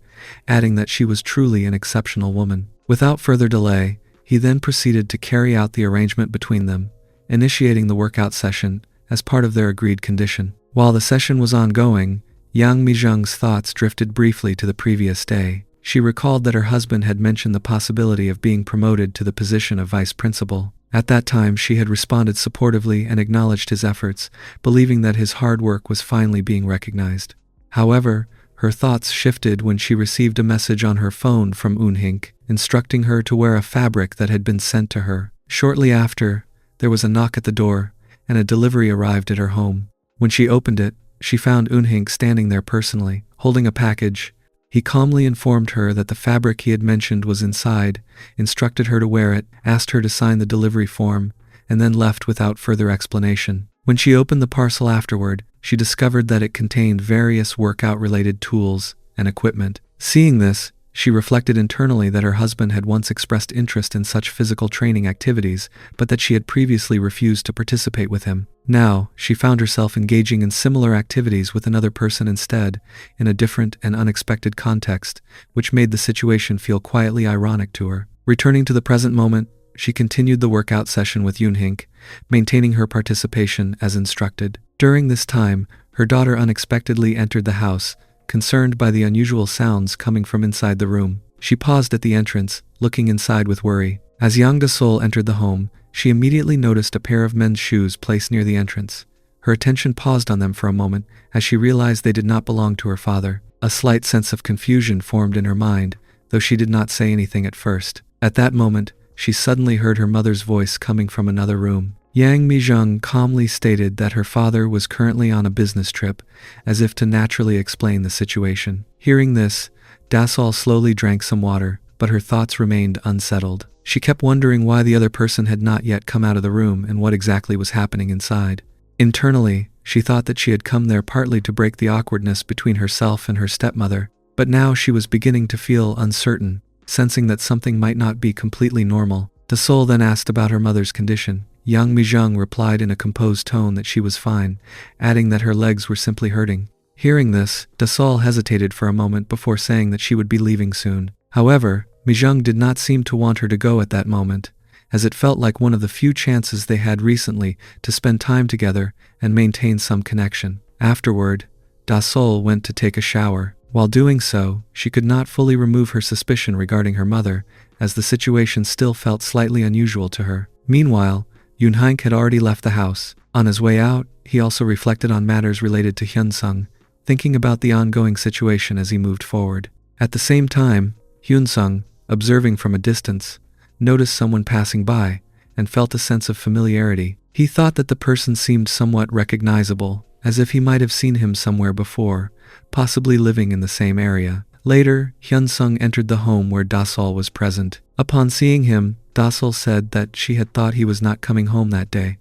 adding that she was truly an exceptional woman. Without further delay, he then proceeded to carry out the arrangement between them, initiating the workout session as part of their agreed condition. While the session was ongoing, Yang Mi-jung's thoughts drifted briefly to the previous day. She recalled that her husband had mentioned the possibility of being promoted to the position of vice principal. At that time, she had responded supportively and acknowledged his efforts, believing that his hard work was finally being recognized. However, her thoughts shifted when she received a message on her phone from Eun-hink, instructing her to wear a fabric that had been sent to her. Shortly after, there was a knock at the door, and a delivery arrived at her home. When she opened it, she found Eun-hink standing there personally, holding a package. He calmly informed her that the fabric he had mentioned was inside, instructed her to wear it, asked her to sign the delivery form, and then left without further explanation. When she opened the parcel afterward, she discovered that it contained various workout-related tools and equipment. Seeing this, she reflected internally that her husband had once expressed interest in such physical training activities, but that she had previously refused to participate with him. Now, she found herself engaging in similar activities with another person instead, in a different and unexpected context, which made the situation feel quietly ironic to her. Returning to the present moment, she continued the workout session with Eun-hink, maintaining her participation as instructed. During this time, her daughter unexpectedly entered the house, concerned by the unusual sounds coming from inside the room. She paused at the entrance, looking inside with worry. As Yang Da-sol entered the home, she immediately noticed a pair of men's shoes placed near the entrance. Her attention paused on them for a moment, as she realized they did not belong to her father. A slight sense of confusion formed in her mind, though she did not say anything at first. At that moment, she suddenly heard her mother's voice coming from another room. Yang Mijung calmly stated that her father was currently on a business trip, as if to naturally explain the situation. Hearing this, Dasol slowly drank some water, but her thoughts remained unsettled. She kept wondering why the other person had not yet come out of the room and what exactly was happening inside. Internally, she thought that she had come there partly to break the awkwardness between herself and her stepmother, but now she was beginning to feel uncertain, sensing that something might not be completely normal. Dasol then asked about her mother's condition. Yang Mijung replied in a composed tone that she was fine, adding that her legs were simply hurting. Hearing this, Dasol hesitated for a moment before saying that she would be leaving soon. However, Mijung did not seem to want her to go at that moment, as it felt like one of the few chances they had recently to spend time together and maintain some connection. Afterward, Dasol went to take a shower. While doing so, she could not fully remove her suspicion regarding her mother, as the situation still felt slightly unusual to her. Meanwhile, Yoon-hank had already left the house. On his way out, he also reflected on matters related to Hyun-sung, thinking about the ongoing situation as he moved forward. At the same time, Hyun-sung, observing from a distance, noticed someone passing by, and felt a sense of familiarity. He thought that the person seemed somewhat recognizable, as if he might have seen him somewhere before, possibly living in the same area. Later, Hyun-sung entered the home where Dasol was present. Upon seeing him, Dasol said that she had thought he was not coming home that day.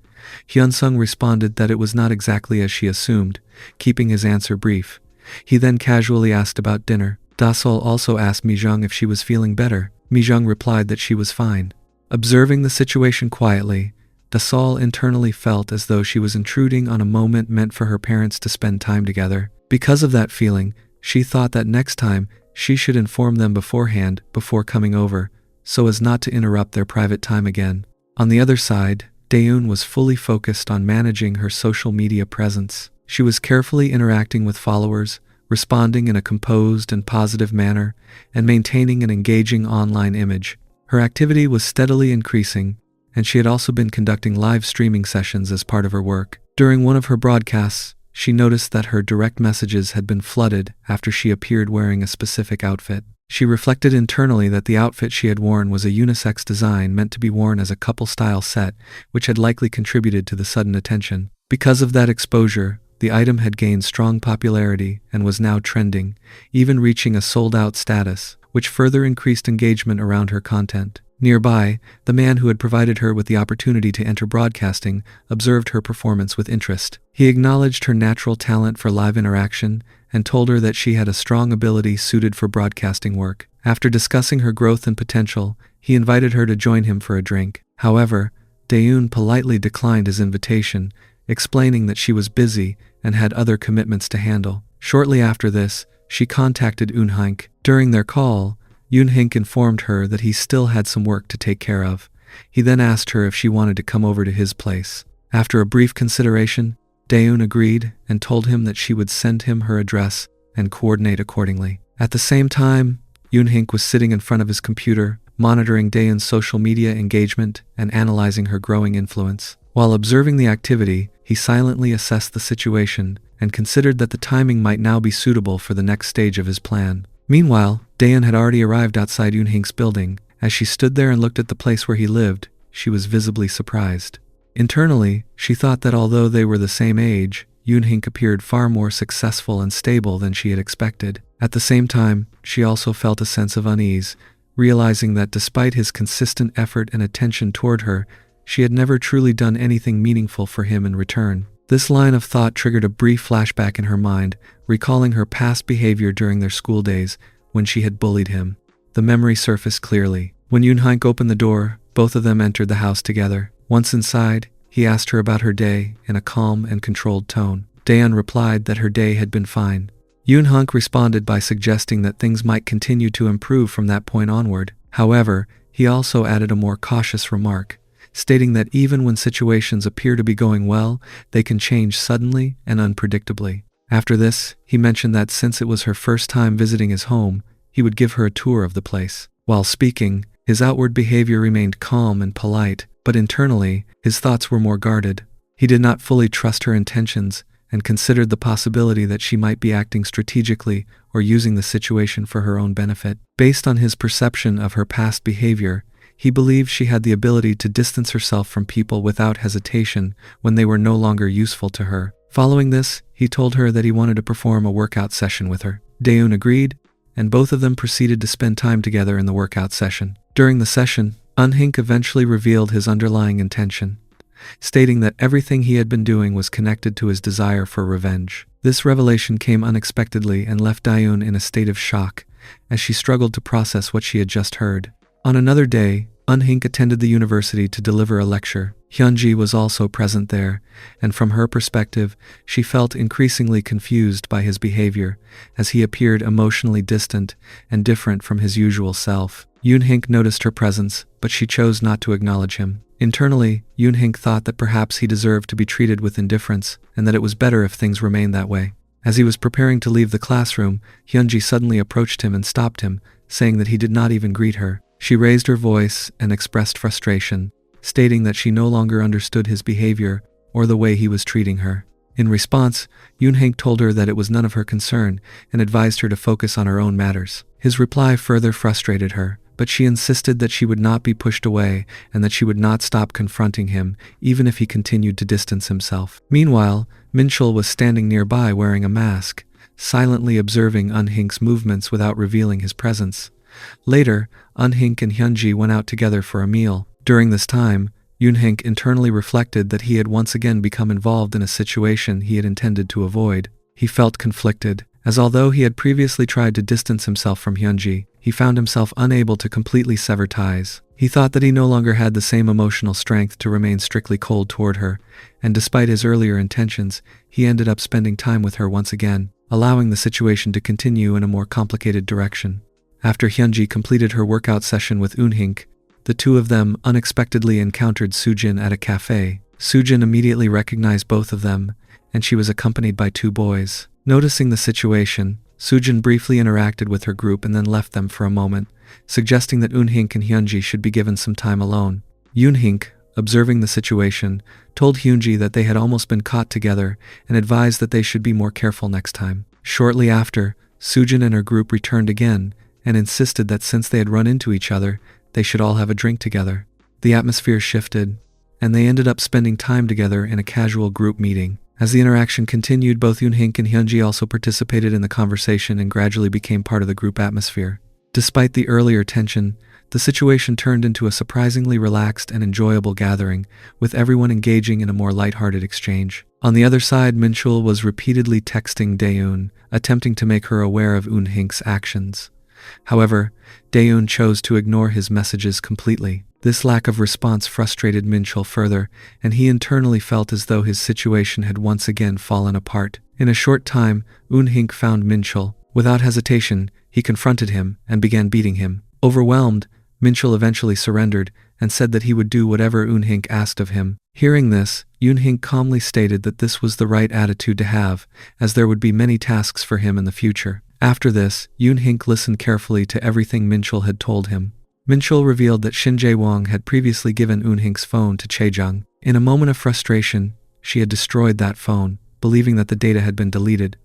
Hyun-sung responded that it was not exactly as she assumed, keeping his answer brief. He then casually asked about dinner. Dasol also asked Mijung if she was feeling better. Mijung replied that she was fine. Observing the situation quietly, Dasol internally felt as though she was intruding on a moment meant for her parents to spend time together. Because of that feeling, she thought that next time she should inform them beforehand before coming over, so as not to interrupt their private time again. On the other side, Daeun was fully focused on managing her social media presence. She was carefully interacting with followers, responding in a composed and positive manner, and maintaining an engaging online image. Her activity was steadily increasing, and she had also been conducting live streaming sessions as part of her work. During one of her broadcasts, she noticed that her direct messages had been flooded after she appeared wearing a specific outfit. She reflected internally that the outfit she had worn was a unisex design meant to be worn as a couple-style set, which had likely contributed to the sudden attention. Because of that exposure, the item had gained strong popularity and was now trending, even reaching a sold-out status, which further increased engagement around her content. Nearby, the man who had provided her with the opportunity to enter broadcasting observed her performance with interest. He acknowledged her natural talent for live interaction and told her that she had a strong ability suited for broadcasting work. After discussing her growth and potential, he invited her to join him for a drink. However, Daeun politely declined his invitation, explaining that she was busy and had other commitments to handle. Shortly after this, she contacted Yoon-hank. During their call, Yoon-hank informed her that he still had some work to take care of. He then asked her if she wanted to come over to his place. After a brief consideration, Daeun agreed and told him that she would send him her address and coordinate accordingly. At the same time, Yoon-hank was sitting in front of his computer, monitoring Daeun's social media engagement and analyzing her growing influence. While observing the activity, he silently assessed the situation and considered that the timing might now be suitable for the next stage of his plan. Meanwhile, Daeun had already arrived outside Yoon-hank's building. As she stood there and looked at the place where he lived, she was visibly surprised. Internally, she thought that although they were the same age, Yoon-hank appeared far more successful and stable than she had expected. At the same time, she also felt a sense of unease, realizing that despite his consistent effort and attention toward her, she had never truly done anything meaningful for him in return. This line of thought triggered a brief flashback in her mind, recalling her past behavior during their school days when she had bullied him. The memory surfaced clearly. When Yoon-hank opened the door, both of them entered the house together. Once inside, he asked her about her day in a calm and controlled tone. Daeun replied that her day had been fine. Yoon-hank responded by suggesting that things might continue to improve from that point onward. However, he also added a more cautious remark, stating that even when situations appear to be going well, they can change suddenly and unpredictably. After this, he mentioned that since it was her first time visiting his home, he would give her a tour of the place. While speaking, his outward behavior remained calm and polite, but internally, his thoughts were more guarded. He did not fully trust her intentions and considered the possibility that she might be acting strategically or using the situation for her own benefit. Based on his perception of her past behavior, He believed she had the ability to distance herself from people without hesitation when they were no longer useful to her. Following this, he told her that he wanted to perform a workout session with her. Daeun agreed, and both of them proceeded to spend time together in the workout session. During the session, Eunhink eventually revealed his underlying intention, stating that everything he had been doing was connected to his desire for revenge. This revelation came unexpectedly and left Daeun in a state of shock, as she struggled to process what she had just heard. On another day, Eunhink attended the university to deliver a lecture. Hyunji was also present there, and from her perspective, she felt increasingly confused by his behavior, as he appeared emotionally distant and different from his usual self. Eunhink noticed her presence, but she chose not to acknowledge him. Internally, Eunhink thought that perhaps he deserved to be treated with indifference, and that it was better if things remained that way. As he was preparing to leave the classroom, Hyunji suddenly approached him and stopped him, saying that he did not even greet her. She raised her voice and expressed frustration, stating that she no longer understood his behavior or the way he was treating her. In response, Eunhink told her that it was none of her concern and advised her to focus on her own matters. His reply further frustrated her, but she insisted that she would not be pushed away and that she would not stop confronting him, even if he continued to distance himself. Meanwhile, Minchul was standing nearby wearing a mask, silently observing Eunhink's movements without revealing his presence. Later, Eunhink and Hyunji went out together for a meal. During this time, Eunhink internally reflected that he had once again become involved in a situation he had intended to avoid. He felt conflicted, as although he had previously tried to distance himself from Hyunji, he found himself unable to completely sever ties. He thought that he no longer had the same emotional strength to remain strictly cold toward her, and despite his earlier intentions, he ended up spending time with her once again, allowing the situation to continue in a more complicated direction. After Hyunji completed her workout session with Eunhink, the two of them unexpectedly encountered Sujin at a cafe. Sujin immediately recognized both of them, and she was accompanied by two boys. Noticing the situation, Sujin briefly interacted with her group and then left them for a moment, suggesting that Eunhink and Hyunji should be given some time alone. Eunhink, observing the situation, told Hyunji that they had almost been caught together and advised that they should be more careful next time. Shortly after, Sujin and her group returned again and insisted that since they had run into each other, they should all have a drink together. The atmosphere shifted, and they ended up spending time together in a casual group meeting. As the interaction continued, both Eunhink and Hyunji also participated in the conversation and gradually became part of the group atmosphere. Despite the earlier tension, the situation turned into a surprisingly relaxed and enjoyable gathering, with everyone engaging in a more lighthearted exchange. On the other side, Minchul was repeatedly texting Daeun, attempting to make her aware of Eunhink's actions. However, Daeun chose to ignore his messages completely. This lack of response frustrated Minchul further, and he internally felt as though his situation had once again fallen apart. In a short time, Eunhink found Minchul. Without hesitation, he confronted him and began beating him. Overwhelmed, Minchul eventually surrendered and said that he would do whatever Eunhink asked of him. Hearing this, Eunhink calmly stated that this was the right attitude to have, as there would be many tasks for him in the future. After this, Eunhink listened carefully to everything Minchul had told him. Minchul revealed that Shin Jae-wong had previously given Eunhink's phone to Chaejung. In a moment of frustration, she had destroyed that phone, believing that the data had been deleted,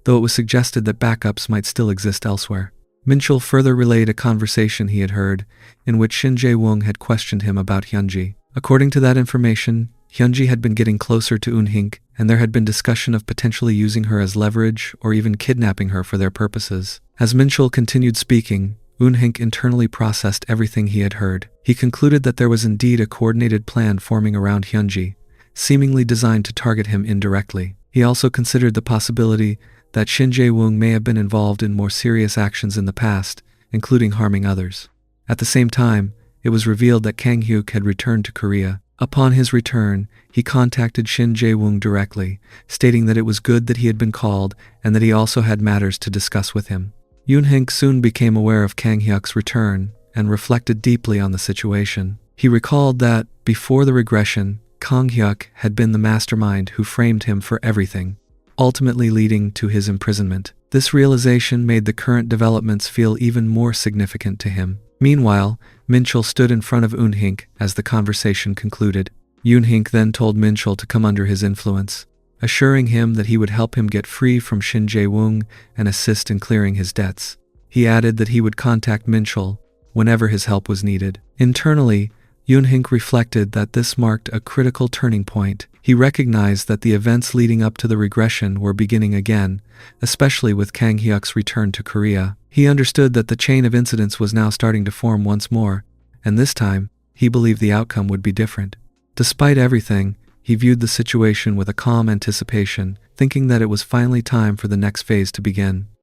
though it was suggested that backups might still exist elsewhere. Minchul further relayed a conversation he had heard, in which Shin Jae-wong had questioned him about Hyunji. According to that information, Hyunji had been getting closer to Eunhink, and there had been discussion of potentially using her as leverage or even kidnapping her for their purposes. As Minchul continued speaking, Eunhink internally processed everything he had heard. He concluded that there was indeed a coordinated plan forming around Hyunji, seemingly designed to target him indirectly. He also considered the possibility that Shin Jae-wong may have been involved in more serious actions in the past, including harming others. At the same time, it was revealed that Kang Hyuk had returned to Korea. Upon his return, he contacted Shin Jae-wong directly, stating that it was good that he had been called and that he also had matters to discuss with him. Eunhink soon became aware of Kang Hyuk's return and reflected deeply on the situation. He recalled that, before the regression, Kang Hyuk had been the mastermind who framed him for everything, ultimately leading to his imprisonment. This realization made the current developments feel even more significant to him. Meanwhile, Minchul stood in front of Eunhink as the conversation concluded. Eunhink then told Minchul to come under his influence, assuring him that he would help him get free from Shin Jae-wong and assist in clearing his debts. He added that he would contact Minchul whenever his help was needed. Internally, Yoonhink reflected that this marked a critical turning point. He recognized that the events leading up to the regression were beginning again, especially with Kang Hyuk's return to Korea. He understood that the chain of incidents was now starting to form once more, and this time, he believed the outcome would be different. Despite everything, he viewed the situation with a calm anticipation, thinking that it was finally time for the next phase to begin.